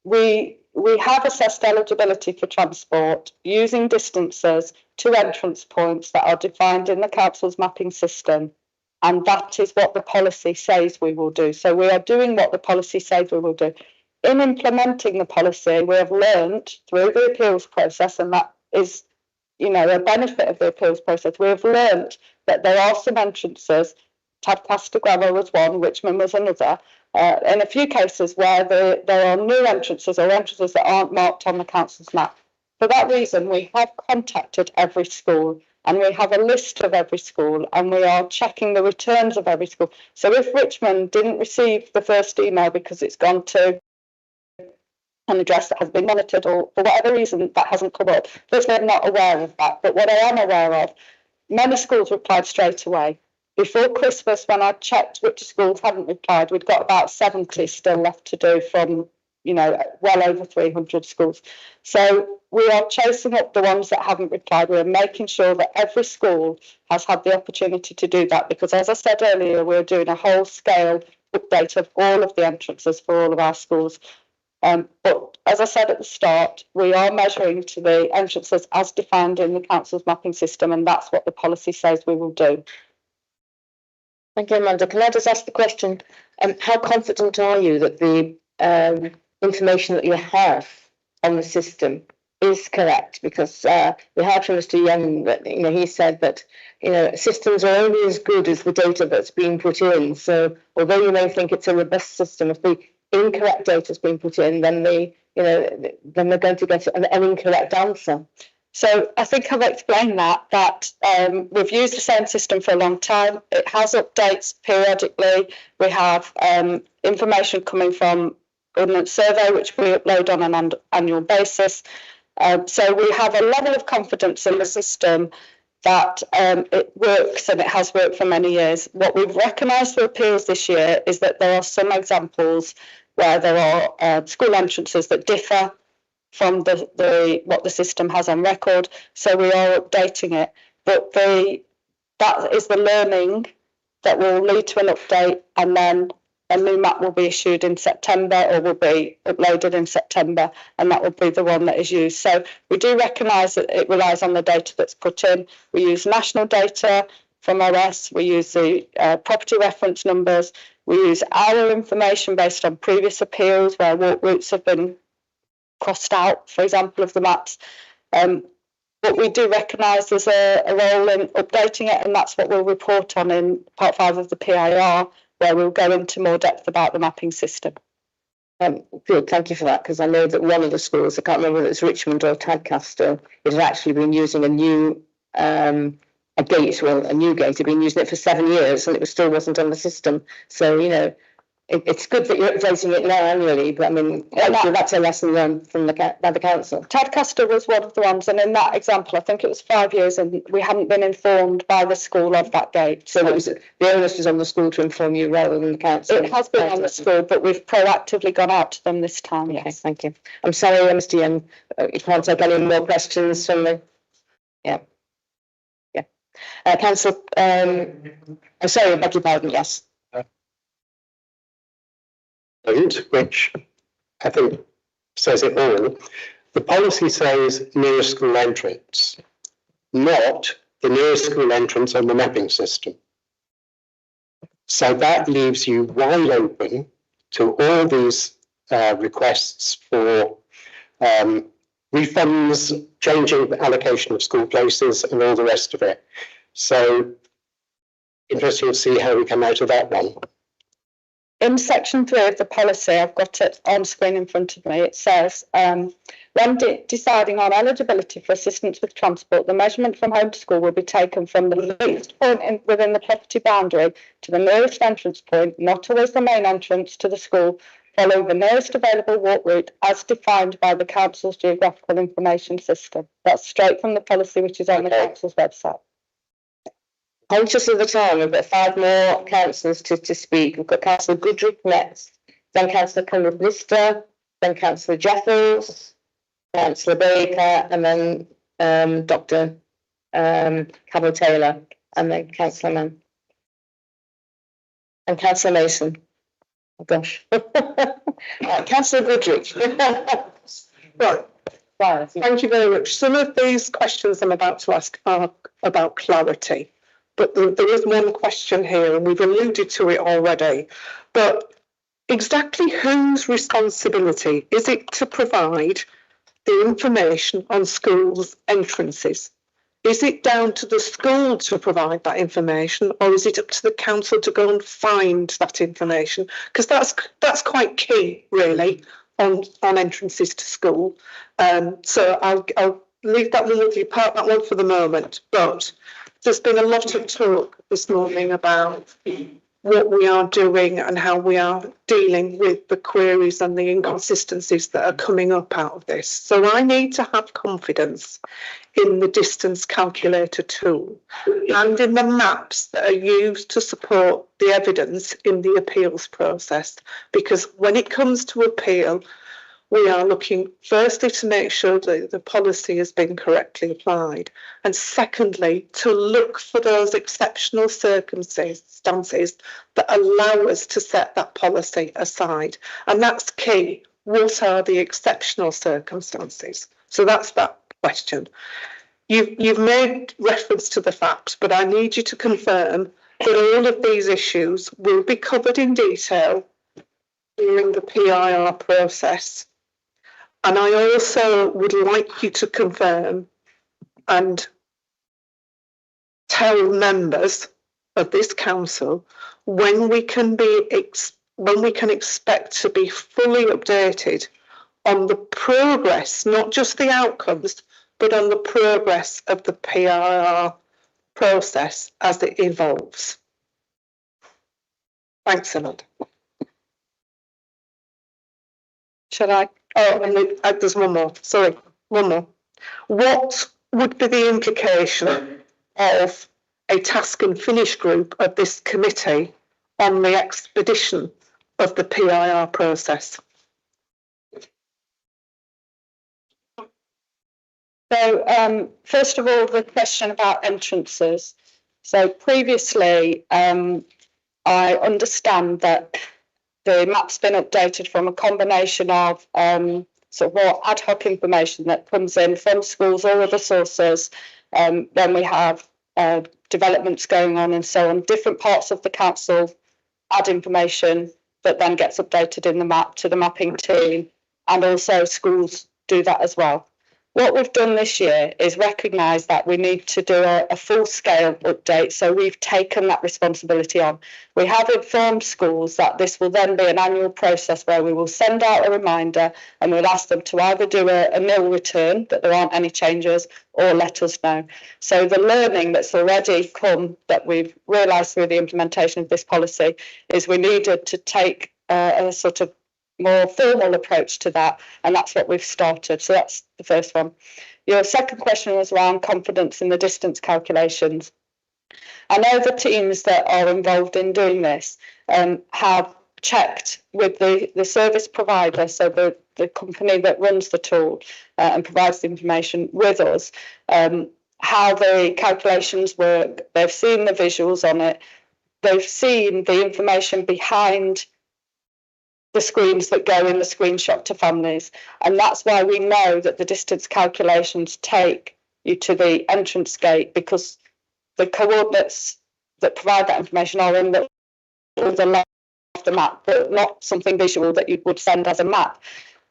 we have assessed eligibility for transport using distances to entrance points that are defined in the council's mapping system. And that is what the policy says we will do. So we are doing what the policy says we will do. In implementing the policy, we have learned through the appeals process, and that is, a benefit of the appeals process. We have learned that there are some entrances, Tadcaster Grammar was one, Richmond was another, in a few cases where there are new entrances or entrances that aren't marked on the council's map. For that reason, we have contacted every school, and we have a list of every school, and we are checking the returns of every school. So if Richmond didn't receive the first email because it's gone to an address that has been monitored, or for whatever reason that hasn't come up, firstly, I'm not aware of that. But what I am aware of, many schools replied straight away. Before Christmas, when I checked which schools hadn't replied, we'd got about 70 still left to do from, well over 300 schools. So we are chasing up the ones that haven't replied. We're making sure that every school has had the opportunity to do that, because as I said earlier, we're doing a whole scale update of all of the entrances for all of our schools. But as I said at the start, we are measuring to the entrances as defined in the council's mapping system, and that's what the policy says we will do. Thank you, Amanda. Can I just ask the question, how confident are you that the information that you have on the system is correct? Because we heard from Mr. Young that, he said that, systems are only as good as the data that's being put in. So although you may think it's a robust system, if the incorrect data has been put in, then then they're going to get an incorrect answer. So I think I've explained that we've used the same system for a long time. It has updates periodically. We have information coming from Ordnance Survey, which we upload on an annual basis. So we have a level of confidence in the system that it works, and it has worked for many years. What we've recognised for appeals this year is that there are some examples where there are school entrances that differ from what the system has on record. So we are updating it. But that is the learning that will lead to an update, and then a new map will be issued in September, or will be uploaded in September, and that will be the one that is used. So we do recognise that it relies on the data that's put in. We use national data from OS, we use the property reference numbers, we use our information based on previous appeals where walk routes have been crossed out, for example, of the maps. But we do recognise there's a role in updating it, and that's what we'll report on in part 5 of the PIR, where we'll go into more depth about the mapping system. Good, thank you for that, because I know that one of the schools, I can't remember whether it's Richmond or Tadcaster, it had actually been using a new gate, it had been using it for 7 years and it still wasn't on the system. So, you know, it's good that you're updating it now annually, but I mean, that's a lesson learned from by the council. Tadcaster was one of the ones, and in that example, I think it was 5 years, and we hadn't been informed by the school of that gate. So it was, the onus was on the school to inform you rather than the council? It has been on the school, but we've proactively gone out to them this time. Okay, yes. Thank you. I'm sorry, Mr. Young, you can't take any more questions from the... Yeah. Council, I'm sorry, I beg your pardon, yes. Which I think says it all. The policy says nearest school entrance, not the nearest school entrance on the mapping system. So that leaves you wide open to all these requests for refunds, changing the allocation of school places and all the rest of it. So interesting to see how we come out of that one. In section 3 of the policy, I've got it on screen in front of me, it says, when deciding on eligibility for assistance with transport, the measurement from home to school will be taken from the fixed point within the property boundary to the nearest entrance point, not always the main entrance to the school, following the nearest available walk route as defined by the council's geographical information system. That's straight from the policy, which is on the council's website. Conscious of the time, we've got 5 more councillors to speak. We've got Councillor Goodrick next, then Councillor Cunliffe-Lister, then Councillor Jeffels, Councillor Baker, and then Dr. Cabot-Taylor, and then Councillor Mann. And Councillor Mason. Oh gosh. Councillor Goodrick. Right. Thank you very much. Some of these questions I'm about to ask are about clarity. But there is one question here, and we've alluded to it already. But exactly whose responsibility is it to provide the information on schools' entrances? Is it down to the school to provide that information, or is it up to the council to go and find that information? Because that's quite key, really, on entrances to school. So I'll leave that one with you, park that one for the moment. But there's been a lot of talk this morning about what we are doing and how we are dealing with the queries and the inconsistencies that are coming up out of this. So I need to have confidence in the distance calculator tool and in the maps that are used to support the evidence in the appeals process. Because when it comes to appeal, we are looking firstly to make sure that the policy has been correctly applied, and secondly to look for those exceptional circumstances that allow us to set that policy aside. And that's key. What are the exceptional circumstances? So that's that question. You've made reference to the facts, but I need you to confirm that all of these issues will be covered in detail during the PIR process. And I also would like you to confirm and tell members of this council when we can expect to be fully updated on the progress, not just the outcomes, but on the progress of the PIR process as it evolves. Thanks a lot. Shall I? Oh, and there's one more. Sorry, one more. What would be the implication of a task and finish group of this committee on the expedition of the PIR process? So, first of all, the question about entrances. So previously, I understand that the map's been updated from a combination of sort of more ad hoc information that comes in from schools or other sources. Then we have developments going on and so on. Different parts of the council add information that then gets updated in the map to the mapping team, and also schools do that as well. What we've done this year is recognise that we need to do a full-scale update, so we've taken that responsibility on. We have informed schools that this will then be an annual process where we will send out a reminder and we'll ask them to either do a nil return, that there aren't any changes, or let us know. So the learning that's already come, that we've realised through the implementation of this policy, is we needed to take a sort of more formal approach to that, and that's what we've started. So that's the first one. Your second question was around confidence in the distance calculations. I know the teams that are involved in doing this have checked with the service provider, so the company that runs the tool and provides the information with us, how the calculations work. They've seen the visuals on it. They've seen the information behind the screens that go in the screenshot to families. And that's why we know that the distance calculations take you to the entrance gate, because the coordinates that provide that information are in the left of the map, but not something visual that you would send as a map.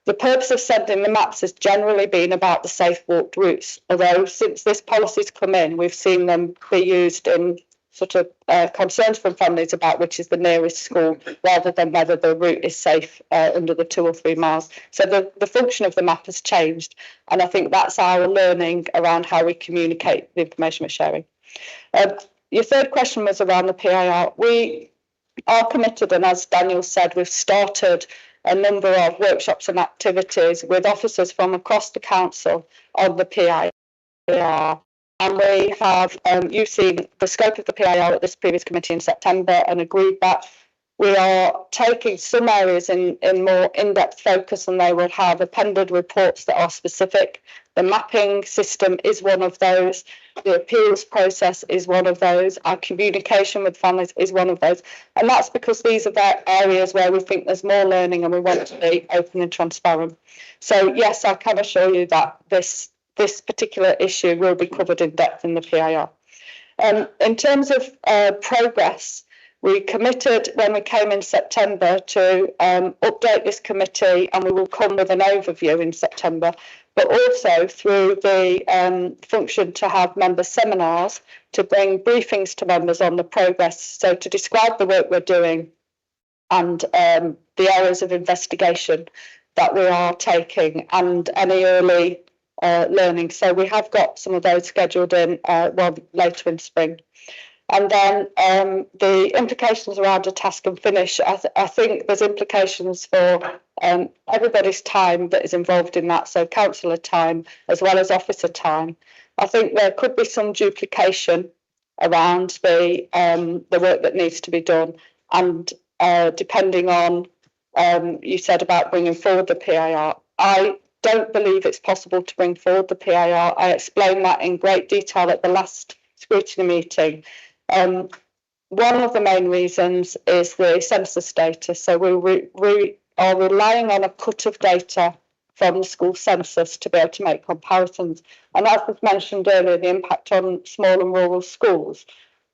The purpose of sending the maps has generally been about the safe walked routes, although since this policy's come in, we've seen them be used in sort of concerns from families about which is the nearest school, rather than whether the route is safe under the 2 or 3 miles. So the function of the map has changed, and I think that's our learning around how we communicate the information we're sharing. Your third question was around the PIR. We are committed, and as Daniel said, we've started a number of workshops and activities with officers from across the council on the PIR. And we have, you've seen the scope of the PIR at this previous committee in September and agreed that we are taking some areas in more in-depth focus, and they will have appended reports that are specific. The mapping system is one of those. The appeals process is one of those. Our communication with families is one of those. And that's because these are the areas where we think there's more learning and we want to be open and transparent. So yes, I can assure you that this particular issue will be covered in depth in the PIR. In terms of progress, we committed when we came in September to update this committee, and we will come with an overview in September, but also through the function to have member seminars to bring briefings to members on the progress, so to describe the work we're doing and the areas of investigation that we are taking and any early learning. So we have got some of those scheduled in later in spring. And then the implications around a task and finish, I think there's implications for everybody's time that is involved in that, so councillor time as well as officer time. I think there could be some duplication around the work that needs to be done, and depending on, you said about bringing forward the PIR, I don't believe it's possible to bring forward the PIR. I explained that in great detail at the last scrutiny meeting. One of the main reasons is the census data. So we are relying on a cut of data from the school census to be able to make comparisons. And as was mentioned earlier, the impact on small and rural schools.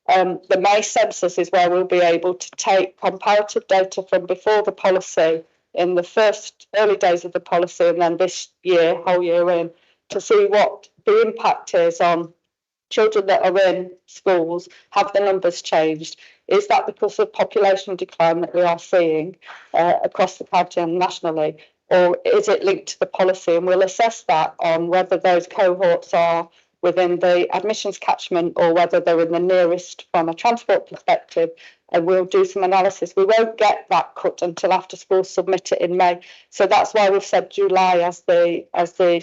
The May census is where we'll be able to take comparative data from before the policy in the first early days of the policy, and then this year, whole year in, to see what the impact is on children that are in schools. Have the numbers changed? Is that because of population decline that we are seeing across the county and nationally, or is it linked to the policy? And we'll assess that on whether those cohorts are within the admissions catchment or whether they're in the nearest from a transport perspective, and we'll do some analysis. We won't get that cut until after schools submit it in May. So that's why we've said July as the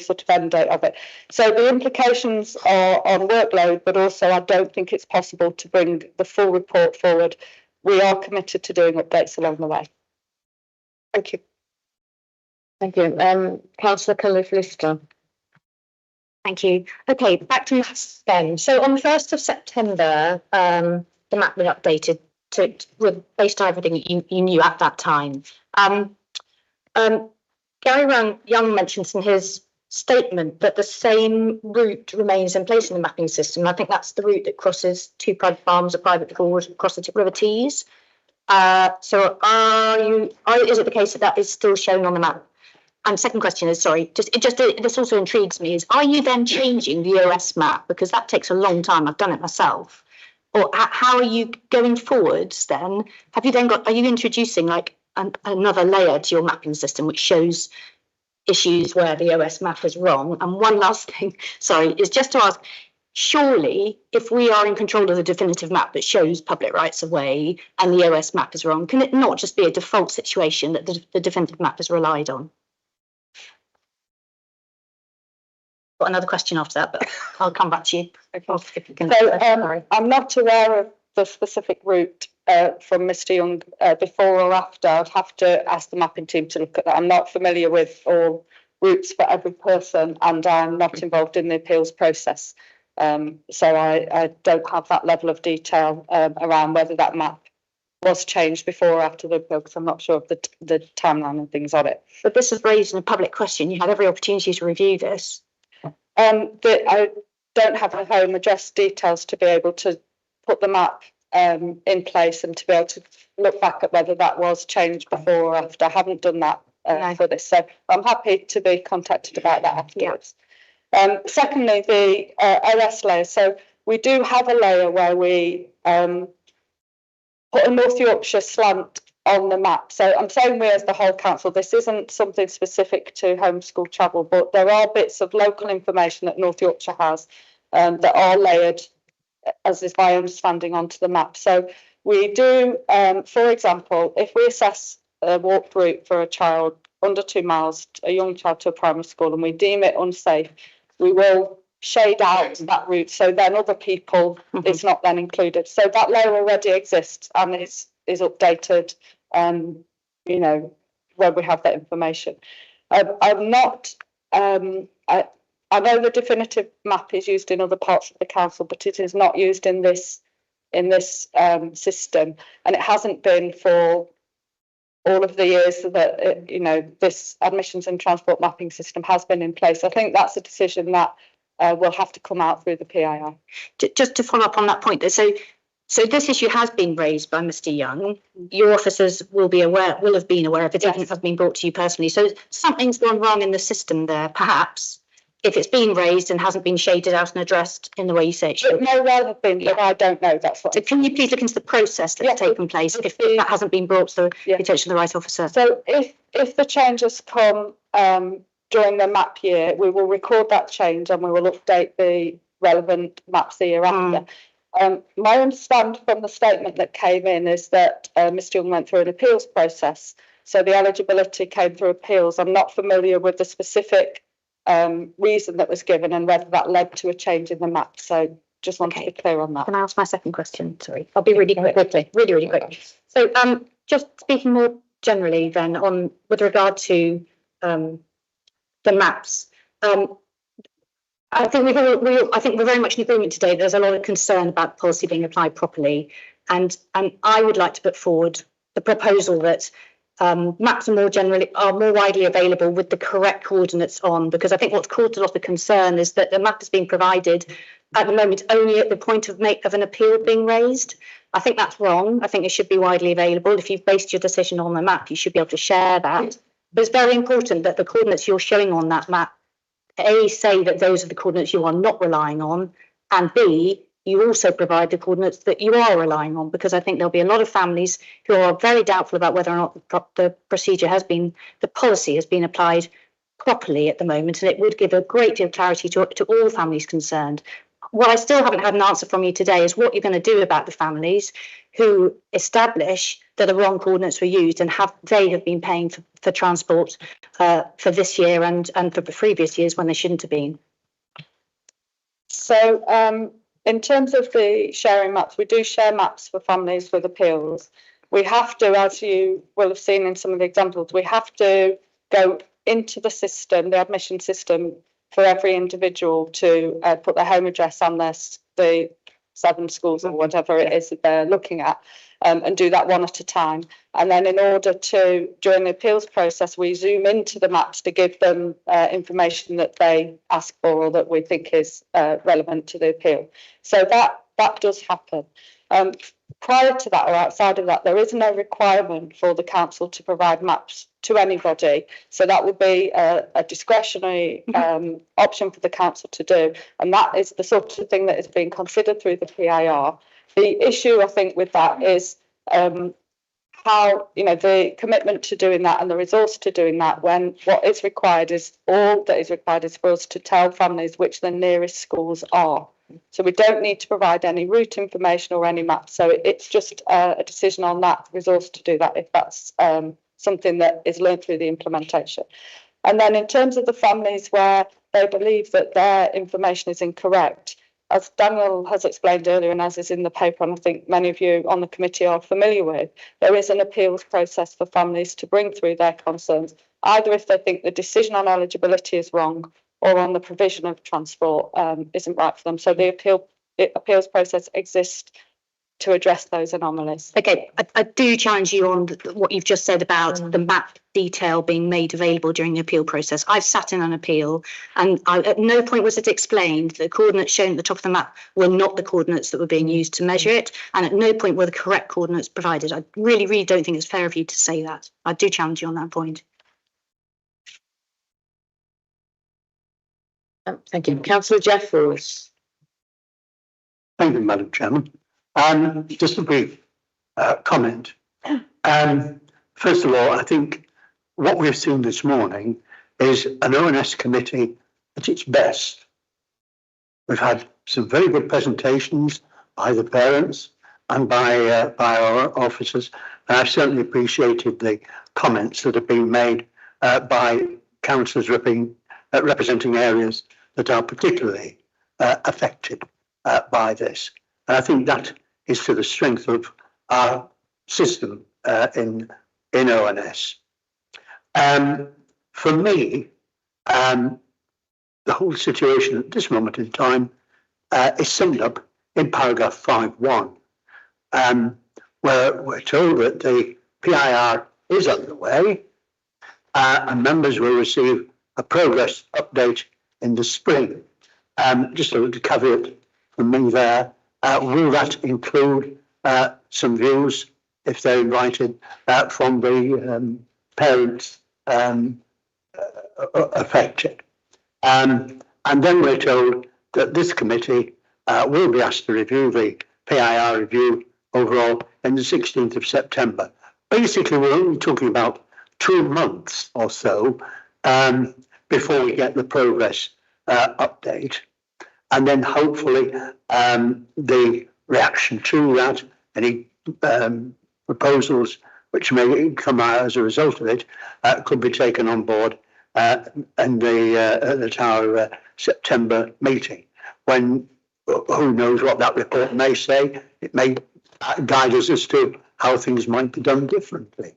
sort of end date of it. So the implications are on workload, but also I don't think it's possible to bring the full report forward. We are committed to doing updates along the way. Thank you. Thank you. Councillor Calif-Lister. Thank you. Okay, back to maths then. So on the 1st of September, the map was updated based on everything you knew at that time. Gary Young mentions in his statement that the same route remains in place in the mapping system. I think that's the route that crosses two private farms, a private forward across the River Tees. So is it the case that is still shown on the map? And second question is, sorry, this also intrigues me, is are you then changing the OS map? Because that takes a long time. I've done it myself. Or how are you going forwards then? Have you then got, are you introducing like another layer to your mapping system which shows issues where the OS map is wrong? And one last thing, sorry, is just to ask, surely if we are in control of the definitive map that shows public rights of way and the OS map is wrong, can it not just be a default situation that the definitive map is relied on? Got another question after that, but I'll come back to you. If you can. So I'm not aware of the specific route from Mr. Young before or after. I'd have to ask the mapping team to look at that. I'm not familiar with all routes for every person, and I'm not involved in the appeals process. So I don't have that level of detail around whether that map was changed before or after the appeal, because I'm not sure of the timeline and things on it. But this is raised in a public question. You had every opportunity to review this. I don't have the home address details to be able to put the map in place and to be able to look back at whether that was changed before or after. I haven't done that for this, so I'm happy to be contacted about that afterwards. Secondly, the OS layer. So we do have a layer where we put a North Yorkshire slant on the map. So I'm saying we as the whole council, this isn't something specific to homeschool travel, but there are bits of local information that North Yorkshire has that are layered, as is my understanding, onto the map. So we do, for example, if we assess a walk route for a child under 2 miles, a young child to a primary school, and we deem it unsafe, we will shade out that route. So then other people, it's not then included. So that layer already exists and is updated, you know, when we have that information. I'm not, I know the definitive map is used in other parts of the council, but it is not used in this system, and it hasn't been for all of the years that you know, this admissions and transport mapping system has been in place. I think that's a decision that will have to come out through the PII. Just to follow up on that point, so this issue has been raised by Mr. Young. Your officers will have been aware of it, even if it has been brought to you personally. So something's gone wrong in the system there, perhaps, if it's been raised and hasn't been shaded out and addressed in the way you say it should. It may well have been, but I don't know. That's what. So can you please look into the process that's taken place if that hasn't been brought to the attention of the right officer? So if the changes come during the map year, we will record that change and we will update the relevant maps the year after. My understanding from the statement that came in is that Mr. Young went through an appeals process. So the eligibility came through appeals. I'm not familiar with the specific reason that was given and whether that led to a change in the map. So just want to be clear on that. Can I ask my second question? Sorry, I'll be really quickly, really quick. So just speaking more generally then on with regard to the maps. I think I think we're very much in agreement today. There's a lot of concern about policy being applied properly, and I would like to put forward the proposal that maps are more widely available with the correct coordinates on, because I think what's caused a lot of concern is that the map is being provided at the moment only at the point of an appeal being raised. I think that's wrong. I think it should be widely available. If you've based your decision on the map, you should be able to share that. But it's very important that the coordinates you're showing on that map, A, say that those are the coordinates you are not relying on, and B, you also provide the coordinates that you are relying on, because I think there'll be a lot of families who are very doubtful about whether or not the policy has been applied properly at the moment, and it would give a great deal of clarity to all families concerned. What I still haven't had an answer from you today is what you're going to do about the families who establish that the wrong coordinates were used and they have been paying for transport for this year and for previous years when they shouldn't have been. So in terms of the sharing maps, we do share maps for families with appeals. We have to, as you will have seen in some of the examples, we have to go into the system, the admission system, for every individual to put their home address and the 7 schools or whatever it is that they're looking at, and do that one at a time. And then in order to, during the appeals process, we zoom into the maps to give them information that they ask for or that we think is relevant to the appeal. So that that does happen. Prior to that or outside of that, there is no requirement for the council to provide maps to anybody. So that would be a discretionary option for the council to do. And that is the sort of thing that is being considered through the PIR. The issue, I think, with that is how, the commitment to doing that and the resource to doing that, when what is required is, all that is required is for us to tell families which the nearest schools are. So we don't need to provide any route information or any maps. So it's just a decision on that resource to do that, if that's something that is learned through the implementation. And then in terms of the families where they believe that their information is incorrect, as Daniel has explained earlier and as is in the paper, and I think many of you on the committee are familiar with, there is an appeals process for families to bring through their concerns, either if they think the decision on eligibility is wrong or on the provision of transport isn't right for them. So the appeals process exists to address those anomalies. Okay, I do challenge you on what you've just said about the map detail being made available during the appeal process. I've sat in an appeal and at no point was it explained that the coordinates shown at the top of the map were not the coordinates that were being used to measure it, and at no point were the correct coordinates provided. I really, really don't think it's fair of you to say that. I do challenge you on that point. Thank you. Councillor Jeffers. Thank you, Madam Chairman. Just a brief comment. First of all, I think what we've seen this morning is an ONS committee at its best. We've had some very good presentations by the parents and by our officers, and I've certainly appreciated the comments that have been made by councillors representing areas that are particularly affected by this. And I think that is to the strength of our system in ONS. For me, the whole situation at this moment in time is summed up in paragraph 5.1, where we're told that the PIR is underway and members will receive a progress update in the spring. Just a little caveat from me there. Will that include some views, if they're invited, from the parents affected? And then we're told that this committee will be asked to review the PIR review overall in the 16th of September. Basically, we're only talking about 2 months or so before we get the progress update. And then hopefully the reaction to that, any proposals which may come out as a result of it, could be taken on board at our September meeting, when who knows what that report may say. It may guide us as to how things might be done differently.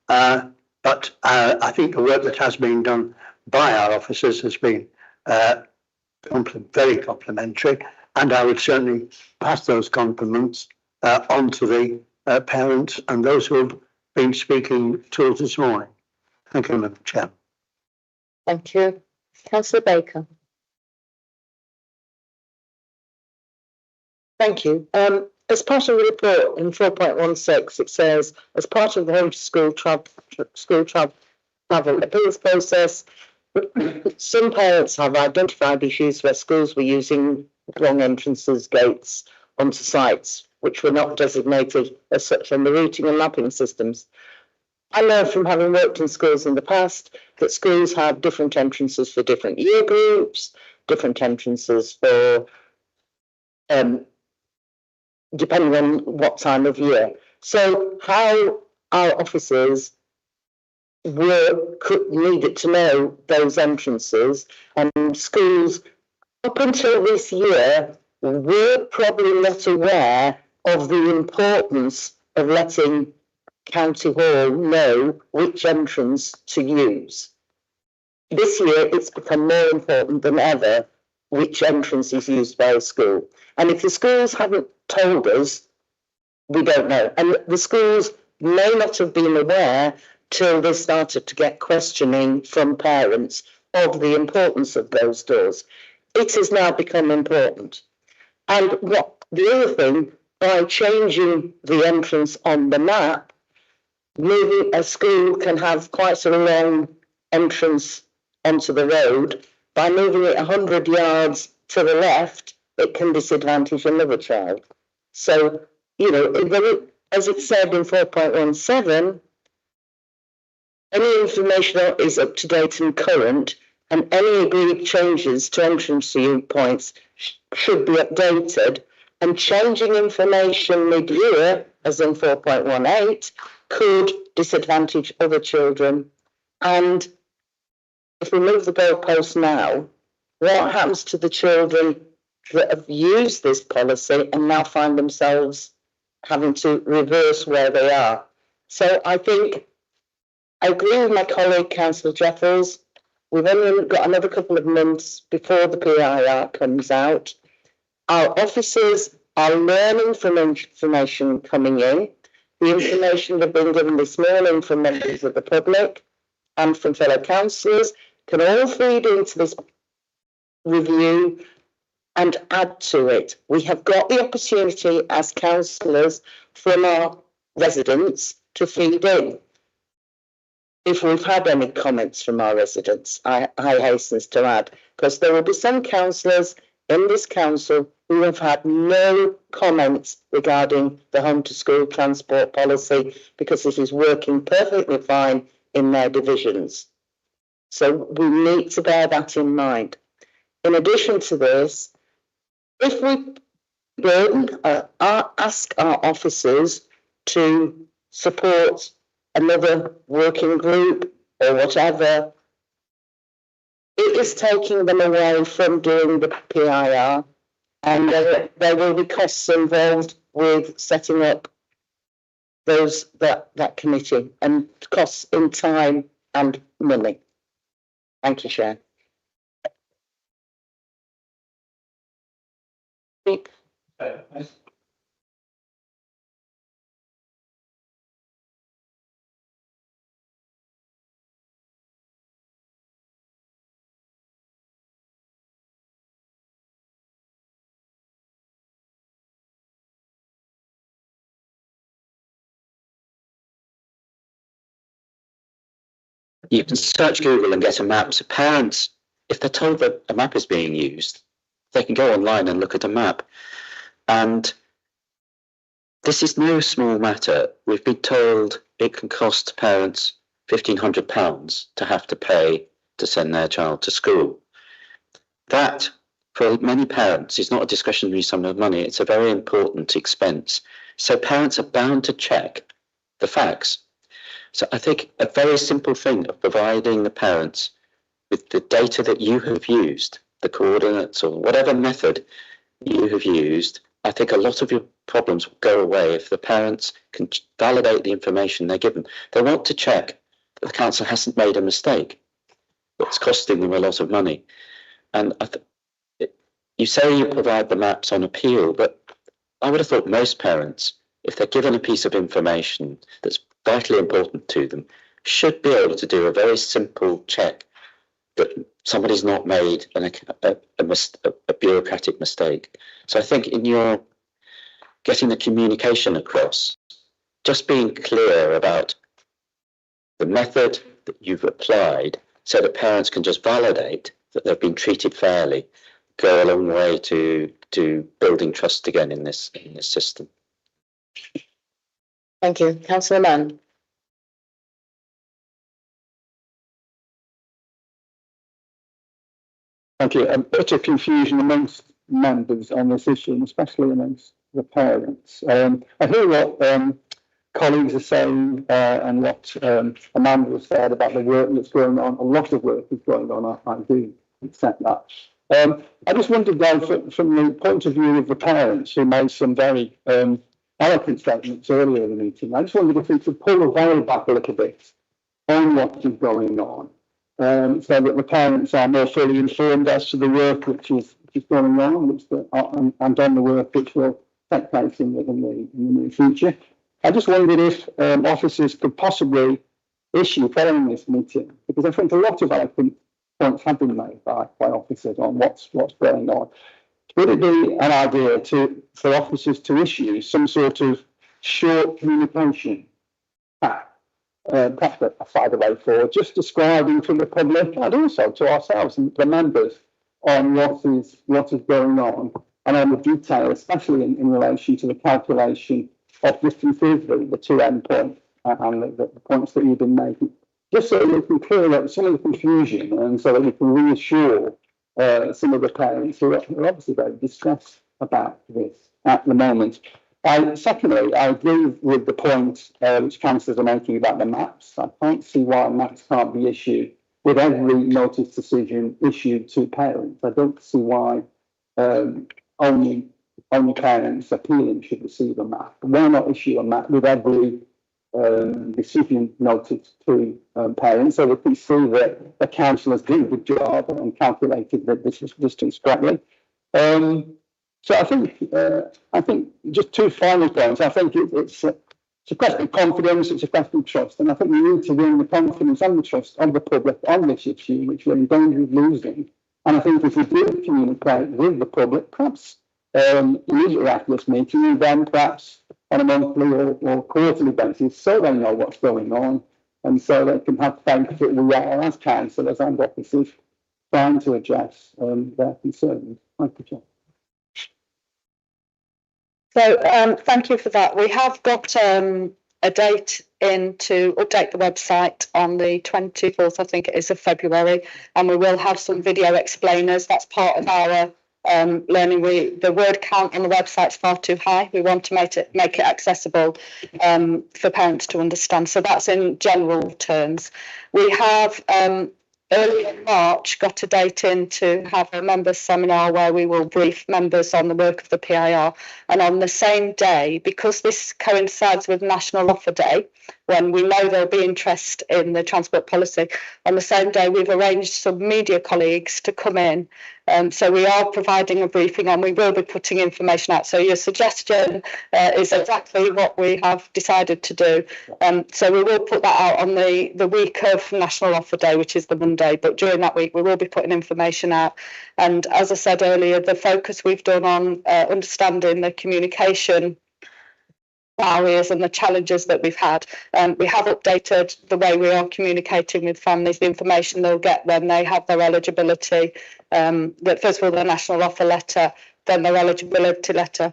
But I think the work that has been done by our officers has been very complimentary, and I would certainly pass those compliments on to the parents and those who have been speaking to us this morning. Thank you, Madam Chair. Thank you. Councillor Baker. Thank you. As part of the report in 4.16, it says, as part of the home to school travel appeals process, some parents have identified issues where schools were using wrong entrances, gates onto sites, which were not designated as such on the routing and mapping systems. I know from having worked in schools in the past that schools have different entrances for different year groups, different entrances for depending on what time of year. So how our officers needed to know those entrances, and schools up until this year were probably not aware of the importance of letting County Hall know which entrance to use. This year it's become more important than ever which entrance is used by a school. And if the schools haven't told us, we don't know. And the schools may not have been aware till they started to get questioning from parents of the importance of those doors. It has now become important. And what the other thing, by changing the entrance on the map, moving a school can have quite a long entrance onto the road. By moving it 100 yards to the left, it can disadvantage another child. So, you know, as it said in 4.17, any information is up to date and current, and any agreed changes to entrance points should be updated, and changing information mid-year, as in 4.18, could disadvantage other children. And if we move the goalpost now, what happens to the children that have used this policy and now find themselves having to reverse where they are? So I think I agree with my colleague, Councillor Jeffels. We've only got another couple of months before the PIR comes out. Our officers are learning from information coming in. The information they've been given this morning from members of the public and from fellow councillors can all feed into this review and add to it. We have got the opportunity as councillors from our residents to feed in. If we've had any comments from our residents, I hasten to add, because there will be some councillors in this council who have had no comments regarding the home to school transport policy, because this is working perfectly fine in their divisions. So we need to bear that in mind. In addition to this, if we ask our officers to support another working group or whatever, it is taking them away from doing the PIR, and there will be costs involved with setting up that committee, and costs in time and money. Thank you, Chair. You can search Google and get a map. So parents, if they're told that a map is being used, they can go online and look at a map. And this is no small matter. We've been told it can cost parents £1,500 to have to pay to send their child to school. That, for many parents, is not a discretionary sum of money. It's a very important expense. So parents are bound to check the facts. So I think a very simple thing of providing the parents with the data that you have used, the coordinates or whatever method you have used, I think a lot of your problems will go away if the parents can validate the information they're given. They want to check that the council hasn't made a mistake that's costing them a lot of money. And you say you provide the maps on appeal, but I would have thought most parents, if they're given a piece of information that's vitally important to them, should be able to do a very simple check that somebody's not made a bureaucratic mistake. So I think in your getting the communication across, just being clear about the method that you've applied so that parents can just validate that they've been treated fairly, go a long way to building trust again in this system. Thank you. Councillor Mann. Thank you. A bit of confusion amongst members on this issue, and especially amongst the parents. I hear what colleagues are saying and what Amanda has said about the work that's going on. A lot of work is going on. I do accept that. I just wondered, though, from the point of view of the parents who made some very eloquent statements earlier in the meeting, I just wondered if we could pull the veil back a little bit on what is going on, so that the parents are more fully informed as to the work which is going on, and on the work which will take place in the near future. I just wondered if officers could possibly issue following this meeting, because I think a lot of eloquent points have been made by officers on what's going on, would it be an idea for officers to issue some sort of short communication pack, perhaps a 504, just describing to the public and also to ourselves and the members on what is going on and on the detail, especially in relation to the calculation of distances, the two endpoints and the points that you've been making, just so that we can clear up some of the confusion and so that we can reassure some of the parents who are obviously very distressed about this at the moment. Secondly, I agree with the point which councillors are making about the maps. I can't see why maps can't be issued with every notice decision issued to parents. I don't see why only parents appealing should receive a map. Why not issue a map with every decision notice to parents so they can see that the councillors did a good job and calculated the distance correctly. So I think just two final points. I think it's a question of confidence, it's a question of trust, and I think we need to win the confidence and the trust of the public on this issue, which we're in danger of losing. And I think if we do communicate with the public, perhaps immediately after this meeting, and then perhaps on a monthly or quarterly basis, so they know what's going on, and so they can have faith that we are, as councillors and officers, trying to address their concerns. Thank you, Chair. So thank you for that. We have got a date in to update the website on the 24th, I think it is, of February, and we will have some video explainers. That's part of our learning. The word count on the website is far too high. We want to make it accessible for parents to understand. So that's in general terms. We have early in March got a date in to have a members seminar where we will brief members on the work of the PIR, and on the same day, because this coincides with National Offer Day, when we know there'll be interest in the transport policy, on the same day we've arranged some media colleagues to come in. So we are providing a briefing and we will be putting information out. So your suggestion is exactly what we have decided to do. So we will put that out on the week of National Offer Day, which is the Monday, but during that week we will be putting information out. And as I said earlier, the focus we've done on understanding the communication barriers and the challenges that we've had. We have updated the way we are communicating with families, the information they'll get when they have their eligibility, that first of all the national offer letter, then their eligibility letter.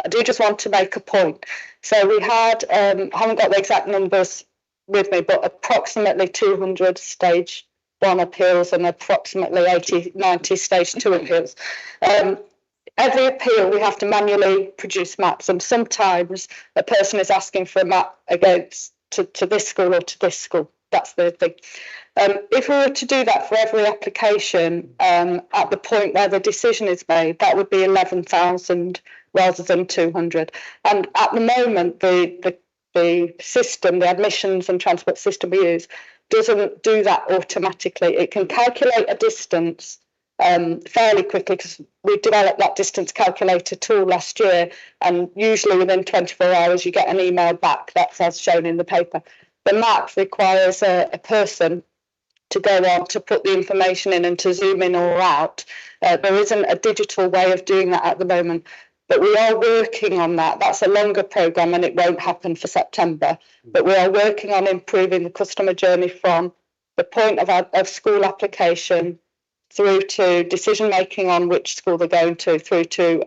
I do just want to make a point. So we had, I haven't got the exact numbers with me, but approximately 200 stage 1 appeals and approximately 90 stage 2 appeals. Every appeal, we have to manually produce maps, and sometimes a person is asking for a map against to this school or to this school. That's the thing. If we were to do that for every application at the point where the decision is made, that would be 11,000 rather than 200. And at the moment, the system, the admissions and transport system we use, doesn't do that automatically. It can calculate a distance fairly quickly because we developed that distance calculator tool last year, and usually within 24 hours you get an email back. That's as shown in the paper. The map requires a person to go on to put the information in and to zoom in or out. There isn't a digital way of doing that at the moment, but we are working on that. That's a longer programme and it won't happen for September, but we are working on improving the customer journey from the point of school application through to decision making on which school they're going to, through to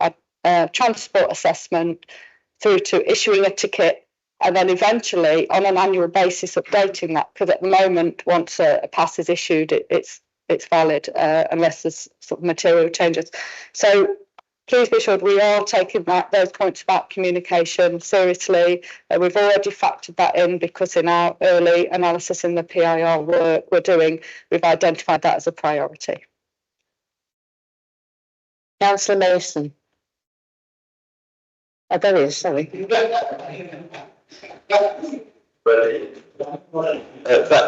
transport assessment, through to issuing a ticket, and then eventually on an annual basis updating that, because at the moment once a pass is issued it's valid unless there's sort of material changes. So please be assured we are taking those points about communication seriously. We've already factored that in because in our early analysis in the PIR work we're doing, we've identified that as a priority. Councillor Mason. Oh, there he is, sorry.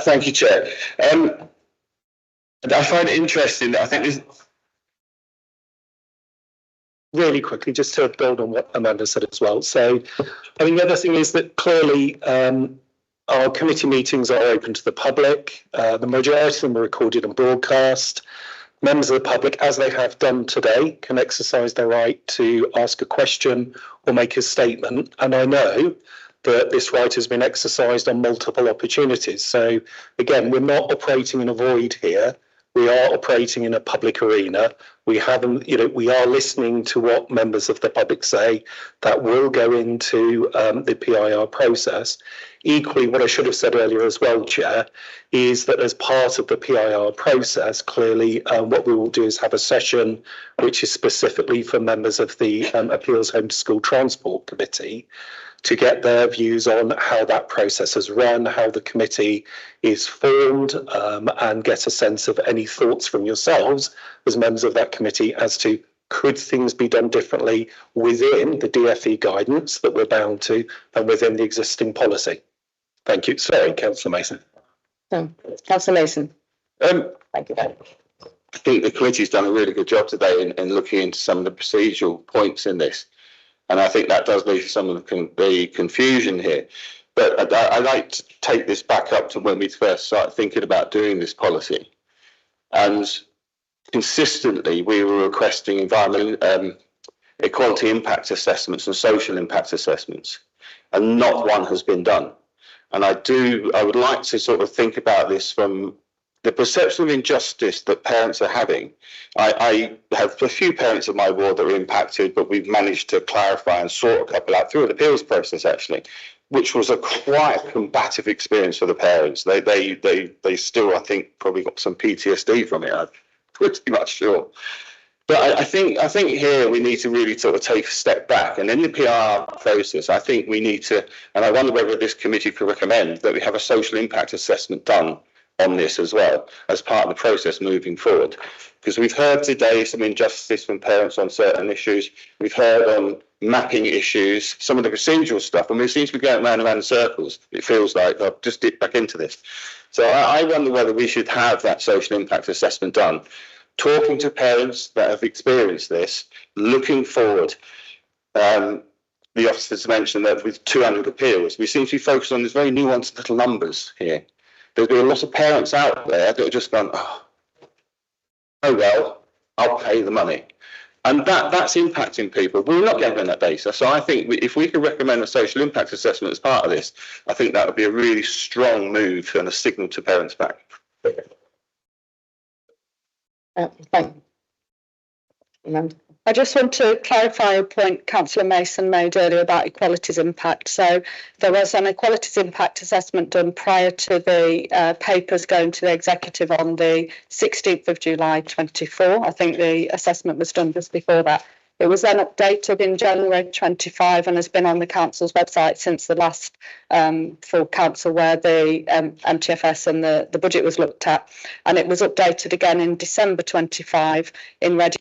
Thank you, Chair. I find it interesting that I think this. Really quickly, just to build on what Amanda said as well. So, I mean, the other thing is that clearly our committee meetings are open to the public. The majority of them are recorded and broadcast. Members of the public, as they have done today, can exercise their right to ask a question or make a statement. And I know that this right has been exercised on multiple opportunities. So again, we're not operating in a void here. We are operating in a public arena. We haven't, we are listening to what members of the public say. That will go into the PIR process. Equally, what I should have said earlier as well, Chair, is that as part of the PIR process, clearly what we will do is have a session which is specifically for members of the Appeals Home to School Transport Committee, to get their views on how that process has run, how the committee is formed, and get a sense of any thoughts from yourselves as members of that committee as to could things be done differently within the DfE guidance that we're bound to and within the existing policy. Thank you. Sorry, Councillor Mason. Councillor Mason. Thank you. I think the committee's done a really good job today in looking into some of the procedural points in this. And I think that does lead to some of the confusion here. But I'd like to take this back up to when we first started thinking about doing this policy. And consistently, we were requesting environmental equality impact assessments and social impact assessments, and not one has been done. And I would like to sort of think about this from the perception of injustice that parents are having. I have a few parents of my ward that are impacted, but we've managed to clarify and sort a couple out through an appeals process, actually, which was a quite combative experience for the parents. They still, I think, probably got some PTSD from it. I'm pretty much sure. But I think here we need to really sort of take a step back. And in the PR process, I think we need to, and I wonder whether this committee could recommend that we have a social impact assessment done on this as well as part of the process moving forward, because we've heard today some injustice from parents on certain issues. We've heard on mapping issues, some of the procedural stuff, and we seem to be going round and round in circles. It feels like I've just dipped back into this. So I wonder whether we should have that social impact assessment done, talking to parents that have experienced this, looking forward. The officers mentioned that with 200 appeals, we seem to be focused on these very nuanced little numbers here. There's been a lot of parents out there that have just gone, oh well, I'll pay the money. And that's impacting people. We're not getting that data. So I think if we could recommend a social impact assessment as part of this, I think that would be a really strong move and a signal to parents back. Thank you. I just want to clarify a point Councillor Mason made earlier about equalities impact. So there was an equalities impact assessment done prior to the papers going to the executive on the 16th of July 24. I think the assessment was done just before that. It was then updated in January 25 and has been on the council's website since the last full council where the MTFS and the budget was looked at. And it was updated again in December 25 in ready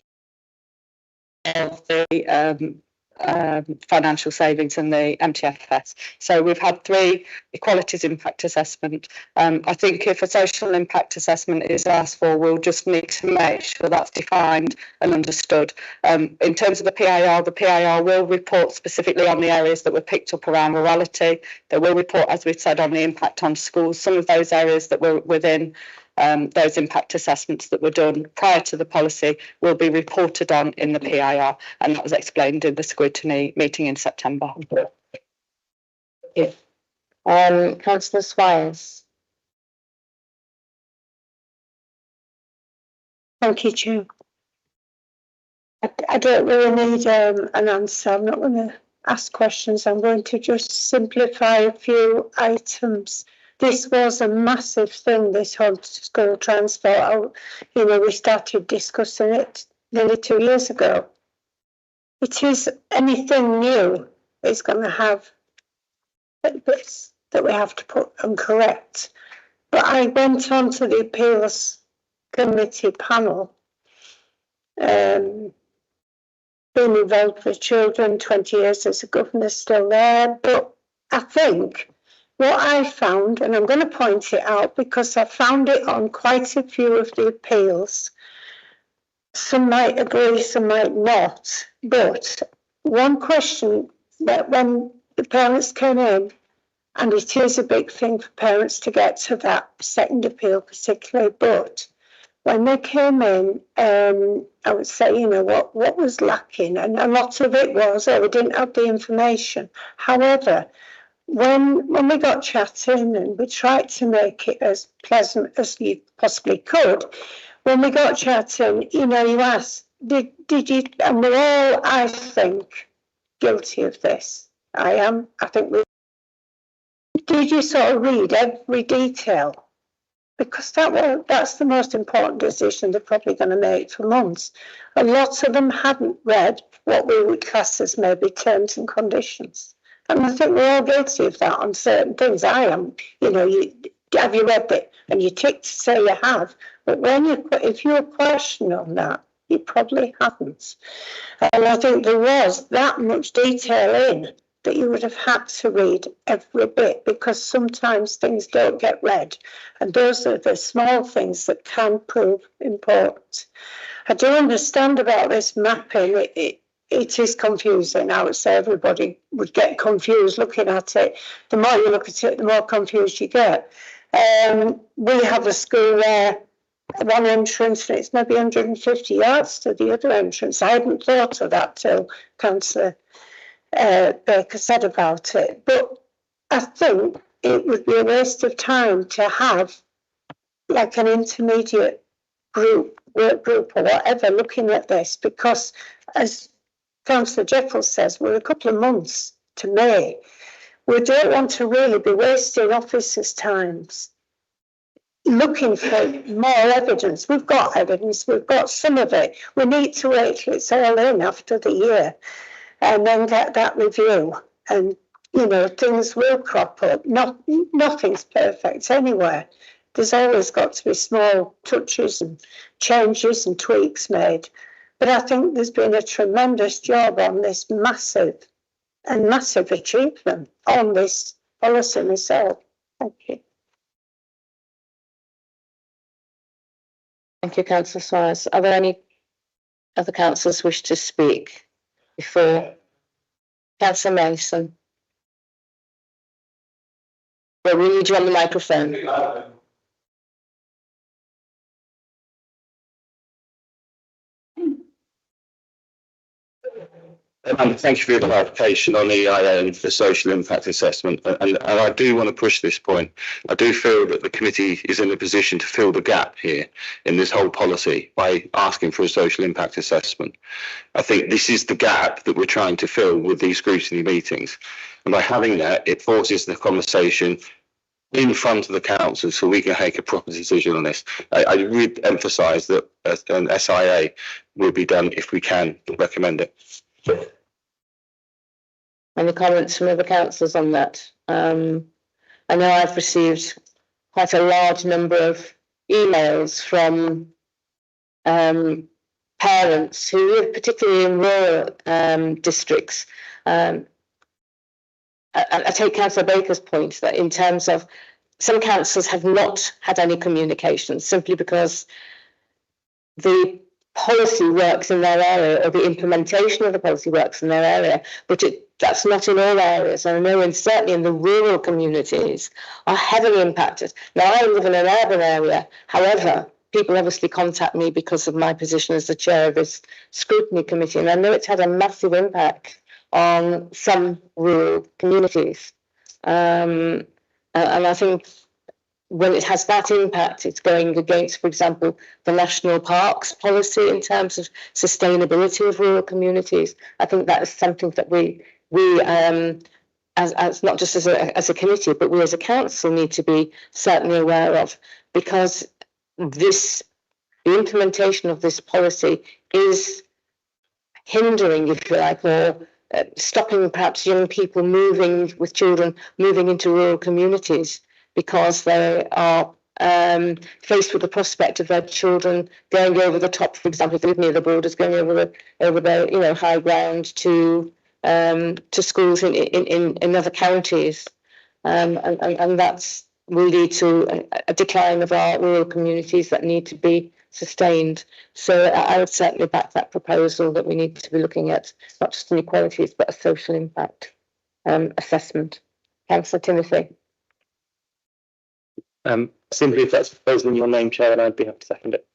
of the financial savings and the MTFS. So we've had 3 equalities impact assessment. I think if a social impact assessment is asked for, we'll just need to make sure that's defined and understood. In terms of the PIR will report specifically on the areas that were picked up around morality. They will report, as we've said, on the impact on schools. Some of those areas that were within those impact assessments that were done prior to the policy will be reported on in the PIR, and that was explained in the Scrutiny meeting in September. Yeah. Councillor Squires. Thank you, Chair. I don't really need an answer. I'm not going to ask questions. I'm going to just simplify a few items. This was a massive thing, this whole school transfer. We started discussing it nearly 2 years ago. It is anything new is going to have bits that we have to put and correct. But I went on to the appeals committee panel, been involved with children, 20 years as a governor, still there. But I think what I found, and I'm going to point it out because I found it on quite a few of the appeals. Some might agree, some might not. But one question that when the parents came in, and it is a big thing for parents to get to that second appeal particularly, but when they came in, I would say, you know, what was lacking, and a lot of it was, we didn't have the information. However, when we got chatting and we tried to make it as pleasant as you possibly could, when we got chatting, you know, you asked, did you, and we're all, I think, guilty of this. I think did you sort of read every detail? Because that's the most important decision they're probably going to make for months. A lot of them hadn't read what we would class as maybe terms and conditions. And I think we're all guilty of that on certain things. I am, you know, have you read it? And you tick to say you have. But if you're questioning on that, you probably haven't. And I think there was that much detail in that you would have had to read every bit, because sometimes things don't get read. And those are the small things that can prove important. I do understand about this mapping. It is confusing. I would say everybody would get confused looking at it. The more you look at it, the more confused you get. We have a school where one entrance, and it's maybe 150 yards to the other entrance. I hadn't thought of that till Councillor Baker said about it. But I think it would be a waste of time to have like an intermediate work group or whatever looking at this, because as Councillor Jeffels says, we're a couple of months to May. We don't want to really be wasting officers' times looking for more evidence. We've got evidence, we've got some of it. We need to wait till it's all in after the year and then get that review. And, you know, things will crop up. Nothing's perfect anywhere. There's always got to be small touches and changes and tweaks made. But I think there's been a tremendous job on this massive achievement on this policy myself. Thank you. Thank you, Councillor Swires. Are there any other councillors wish to speak before? Councillor Mason. Well, we need you on the microphone. Thank you for your clarification on EIA and the social impact assessment. And I do want to push this point. I do feel that the committee is in a position to fill the gap here in this whole policy by asking for a social impact assessment. I think this is the gap that we're trying to fill with these scrutiny meetings. And by having that, it forces the conversation in front of the council so we can make a proper decision on this. I would emphasise that an SIA will be done if we can recommend it. Any comments from other councillors on that? I know I've received quite a large number of emails from parents who live particularly in rural districts. I take Councillor Baker's point that in terms of some councils have not had any communication simply because the policy works in their area, or the implementation of the policy works in their area, but that's not in all areas. And I know certainly in the rural communities are heavily impacted. Now, I live in an urban area. However, people obviously contact me because of my position as the chair of this scrutiny committee, and I know it's had a massive impact on some rural communities. And I think when it has that impact, it's going against, for example, the national parks policy in terms of sustainability of rural communities. I think that is something that we as not just as a committee, but we as a council need to be certainly aware of, because the implementation of this policy is hindering, if you like, or stopping perhaps young people with children moving into rural communities, because they are faced with the prospect of their children going over the top, for example, if they live near the borders, going over the high ground to schools in other counties, and that will lead to a decline of our rural communities that need to be sustained. So I would certainly back that proposal that we need to be looking at not just inequalities but a social impact assessment. Councillor Timothy. Simply, if that's proposed in your name, Chair, then I'd be happy to second it.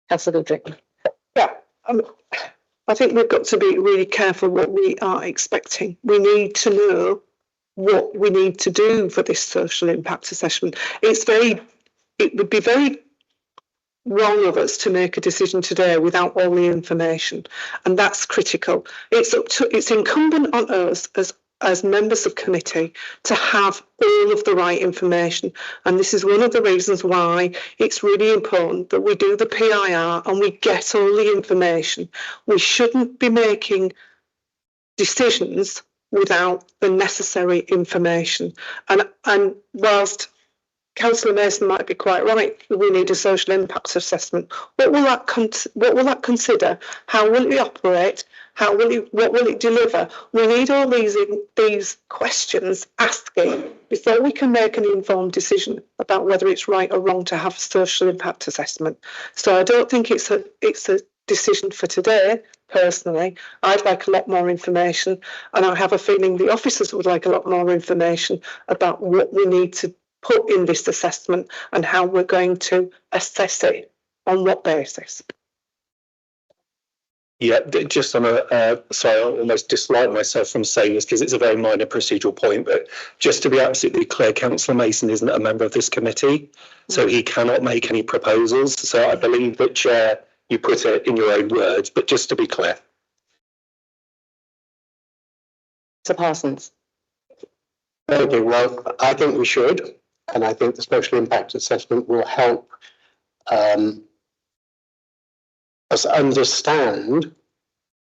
Councillor Goodrick. Yeah, I think we've got to be really careful what we are expecting. We need to know what we need to do for this social impact assessment. It would be very wrong of us to make a decision today without all the information, and that's critical. It's incumbent on us as members of committee to have all of the right information, and this is one of the reasons why it's really important that we do the PIR and we get all the information. We shouldn't be making decisions without the necessary information, and whilst Councillor Mason might be quite right, we need a social impact assessment. What will that consider? How will it operate? What will it deliver? We need all these questions asking before we can make an informed decision about whether it's right or wrong to have a social impact assessment. So I don't think it's a decision for today. Personally, I'd like a lot more information, and I have a feeling the officers would like a lot more information about what we need to put in this assessment and how we're going to assess it, on what basis. Yeah, just on sorry, I almost dislike myself from saying this because it's a very minor procedural point, but just to be absolutely clear, Councillor Mason isn't a member of this committee, so he cannot make any proposals. So I believe that, Chair, you put it in your own words, but just to be clear. Sir Parsons. Thank you. Well, I think we should, and I think the social impact assessment will help us understand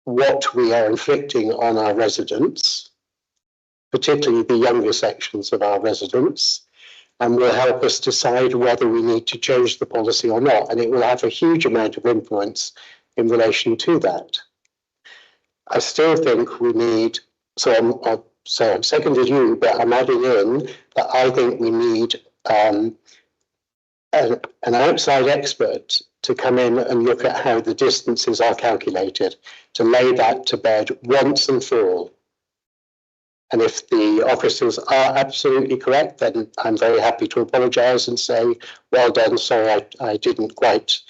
what we are inflicting on our residents, particularly the younger sections of our residents, and will help us decide whether we need to change the policy or not. And it will have a huge amount of influence in relation to that. I still think we need, I've seconded you, but I'm adding in that I think we need an outside expert to come in and look at how the distances are calculated, to lay that to bed once and for all. And if the officers are absolutely correct, then I'm very happy to apologise and say, well done, sorry, I didn't quite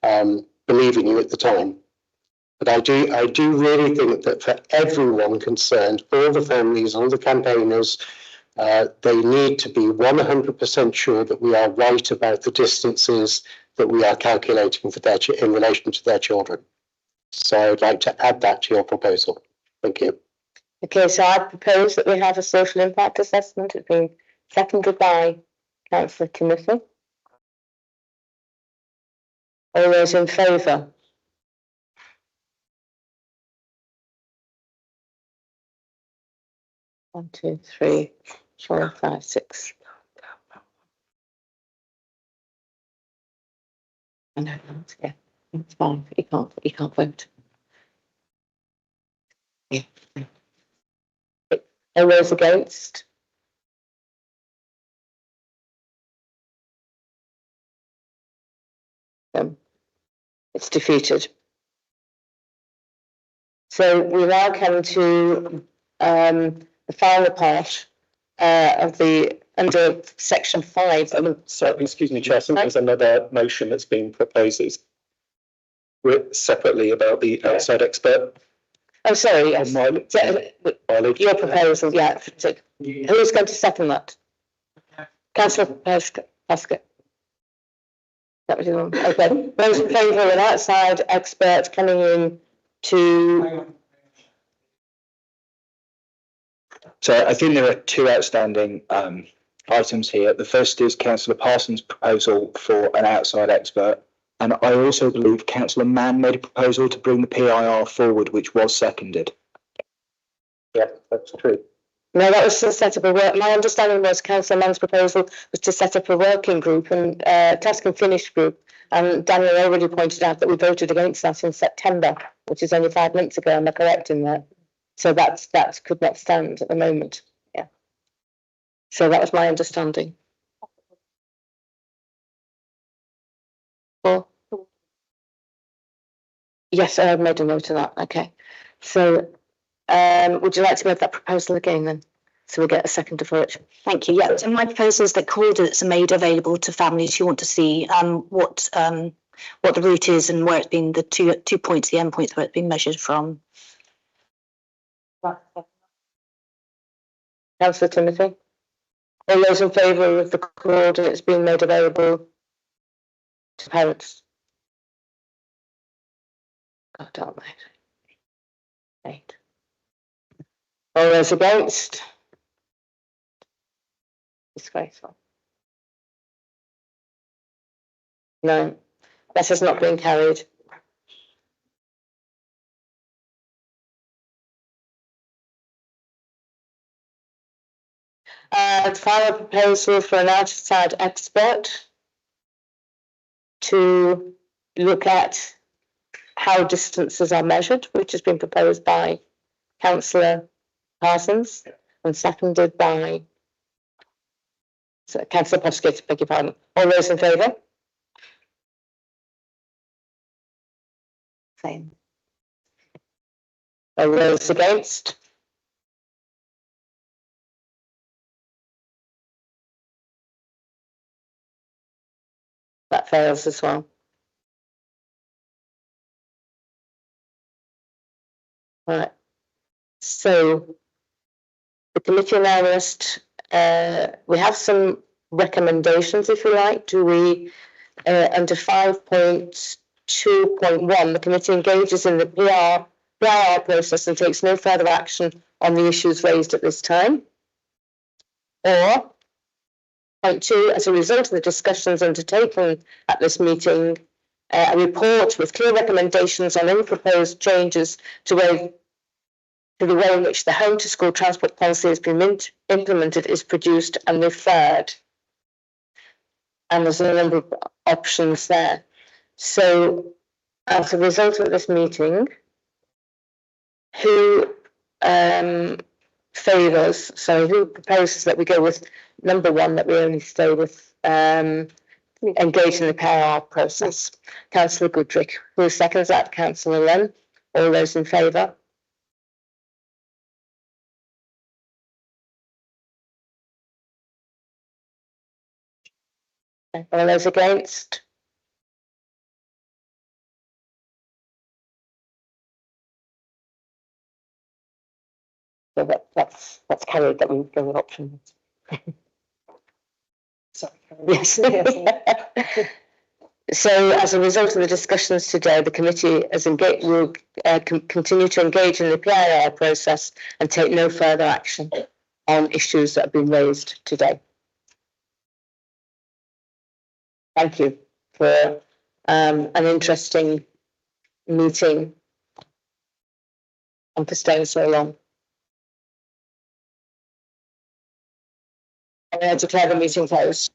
believe in you at the time. But I do really think that for everyone concerned, all the families, all the campaigners, they need to be 100% sure that we are right about the distances that we are calculating for in relation to their children. So I'd like to add that to your proposal. Thank you. Okay, so I propose that we have a social impact assessment. It's been seconded by Councillor Timothy. All those in favour? One, two, three, 4, 5, 6. I know, yeah, it's fine. You can't vote. Yeah. All those against? It's defeated. So we now come to the final part of the under section 5. Sorry, excuse me, Chair. I think there's another motion that's been proposed separately about the outside expert. Oh, sorry, yes. Your proposal, yeah. Who's going to second that? Councillor Plaskett. That was your one. Okay. Those in favour of an outside expert coming in to... So I think there are two outstanding items here. The first is Councillor Parsons' proposal for an outside expert. And I also believe Councillor Mann made a proposal to bring the PIR forward, which was seconded. Yeah, that's true. No, that was to set up a work. My understanding was Councillor Mann's proposal was to set up a working group and task and finish group. And Daniel already pointed out that we voted against that in September, which is only 5 months ago. Am I correct in that? So that could not stand at the moment. Yeah. So that was my understanding. Well, yes, I have made a note of that. Okay. So would you like to make that proposal again then? So we get a second for it. Thank you. Yeah, so my proposal is that coordinates are made available to families who want to see what what the route is and where it's been, the two points, the endpoints where it's been measured from. Councillor Timothy? All those in favour of the coordinates being made available to parents? God damn it. 8. All those against? Disgraceful. No, that has not been carried. The final proposal for an outside expert to look at how distances are measured, which has been proposed by Councillor Parsons and seconded by Councillor Poskett, beg your pardon. All those in favour? Same. All those against? That fails as well. Right. So the committee now must, we have some recommendations, if you like. Do we, under 5.2.1, the committee engages in the PIR process and takes no further action on the issues raised at this time? Or point 2, as a result of the discussions undertaken at this meeting, a report with clear recommendations on any proposed changes to the way in which the home to school transport policy has been implemented is produced and referred. And there's a number of options there. So as a result of this meeting, who who proposes that we go with number 1, that we only stay with engage in the PIR process? Councillor Goodrick. Who seconds that? Councillor Lunn. All those in favour? All those against? So that's carried, that we go with option. Sorry. Yes. So as a result of the discussions today, the committee will continue to engage in the PIR process and take no further action on issues that have been raised today. Thank you for an interesting meeting and for staying so long. I declare the meeting closed.